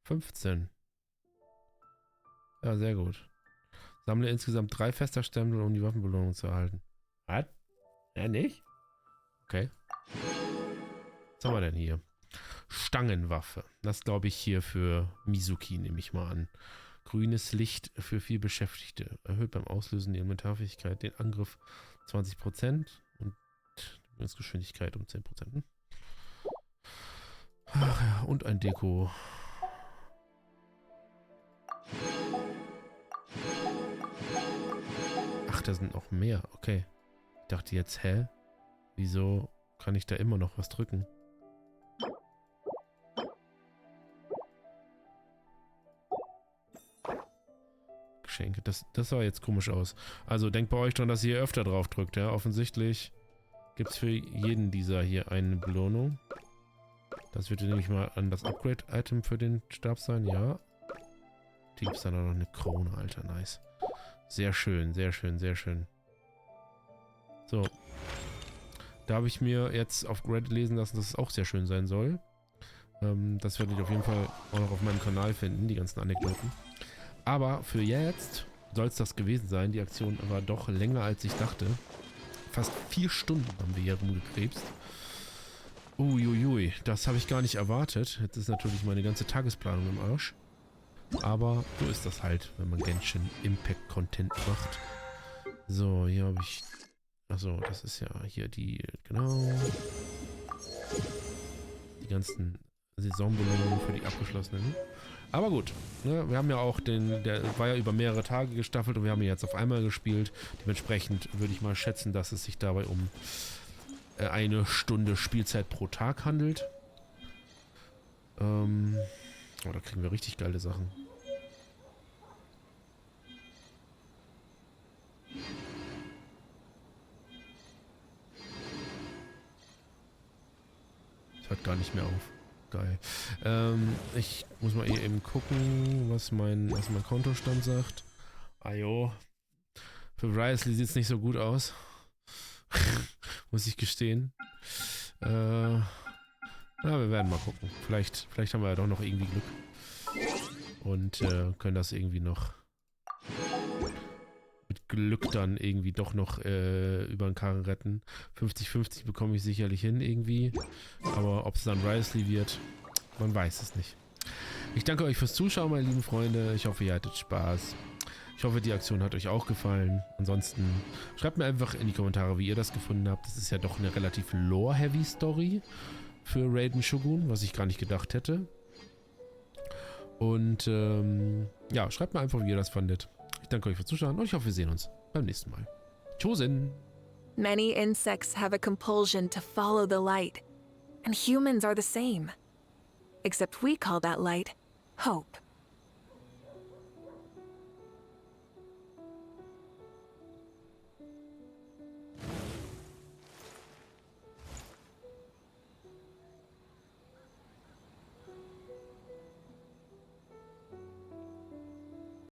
$15. Ja, sehr gut. Sammle insgesamt 3 Feststempel, um die Waffenbelohnung zu erhalten. Was? Ja, nicht? Okay. Was haben wir denn hier? Stangenwaffe. Das glaube ich hier für Mizuki, nehme ich mal an. Grünes Licht für 4 Beschäftigte. Erhöht beim Auslösen die Elementarfähigkeit den Angriff 20% und die Geschwindigkeit um 10%. Ach ja, und ein Deko. Ach, da sind noch mehr. Okay. Ich dachte jetzt, hä? Wieso kann ich da immer noch was drücken? Geschenke. Das sah jetzt komisch aus. Also denkt bei euch dran, dass ihr öfter drauf drückt, ja? Offensichtlich gibt es für jeden dieser hier eine Belohnung. Das wird nämlich mal an das Upgrade-Item für den Stab sein, ja. Die gibt es dann auch noch eine Krone, Alter, nice. Sehr schön, sehr schön, sehr schön. So. Da habe ich mir jetzt auf Reddit lesen lassen, dass es auch sehr schön sein soll. Das werde ich auf jeden Fall auch noch auf meinem Kanal finden, die ganzen Anekdoten. Aber für jetzt soll es das gewesen sein. Die Aktion war doch länger, als ich dachte. Fast 4 Stunden haben wir hier rumgekrebst. Uiuiui, das habe ich gar nicht erwartet. Jetzt ist natürlich meine ganze Tagesplanung im Arsch. Aber so ist das halt, wenn man Genshin Impact Content macht. So, hier habe ich... Achso, das ist ja hier die... Genau. Die ganzen Saisonbelohnungen für die Abgeschlossenen. Aber gut, ne, wir haben ja auch der war ja über mehrere Tage gestaffelt und wir haben ihn jetzt auf einmal gespielt. Dementsprechend würde ich mal schätzen, dass es sich dabei um 1 Stunde Spielzeit pro Tag handelt. Oh, da kriegen wir richtig geile Sachen. Das hört gar nicht mehr auf. Geil. Ich muss mal hier eben gucken, was mein Kontostand sagt. Ajo. Für Risley sieht es nicht so gut aus. Muss ich gestehen. Na, wir werden mal gucken. Vielleicht haben wir ja doch noch irgendwie Glück. Und können das irgendwie noch mit Glück dann irgendwie doch noch über den Karren retten. 50-50 bekomme ich sicherlich hin irgendwie. Aber ob es dann Risley wird, man weiß es nicht. Ich danke euch fürs Zuschauen, meine lieben Freunde. Ich hoffe, ihr hattet Spaß. Ich hoffe, die Aktion hat euch auch gefallen. Ansonsten schreibt mir einfach in die Kommentare, wie ihr das gefunden habt. Das ist ja doch eine relativ lore-heavy Story für Raiden Shogun, was ich gar nicht gedacht hätte. Und ja, schreibt mir einfach, wie ihr das fandet. Ich danke euch fürs Zuschauen und ich hoffe, wir sehen uns beim nächsten Mal. Tschüssen! Many insects have a compulsion to follow the light, and humans are the same. Except we call that light hope.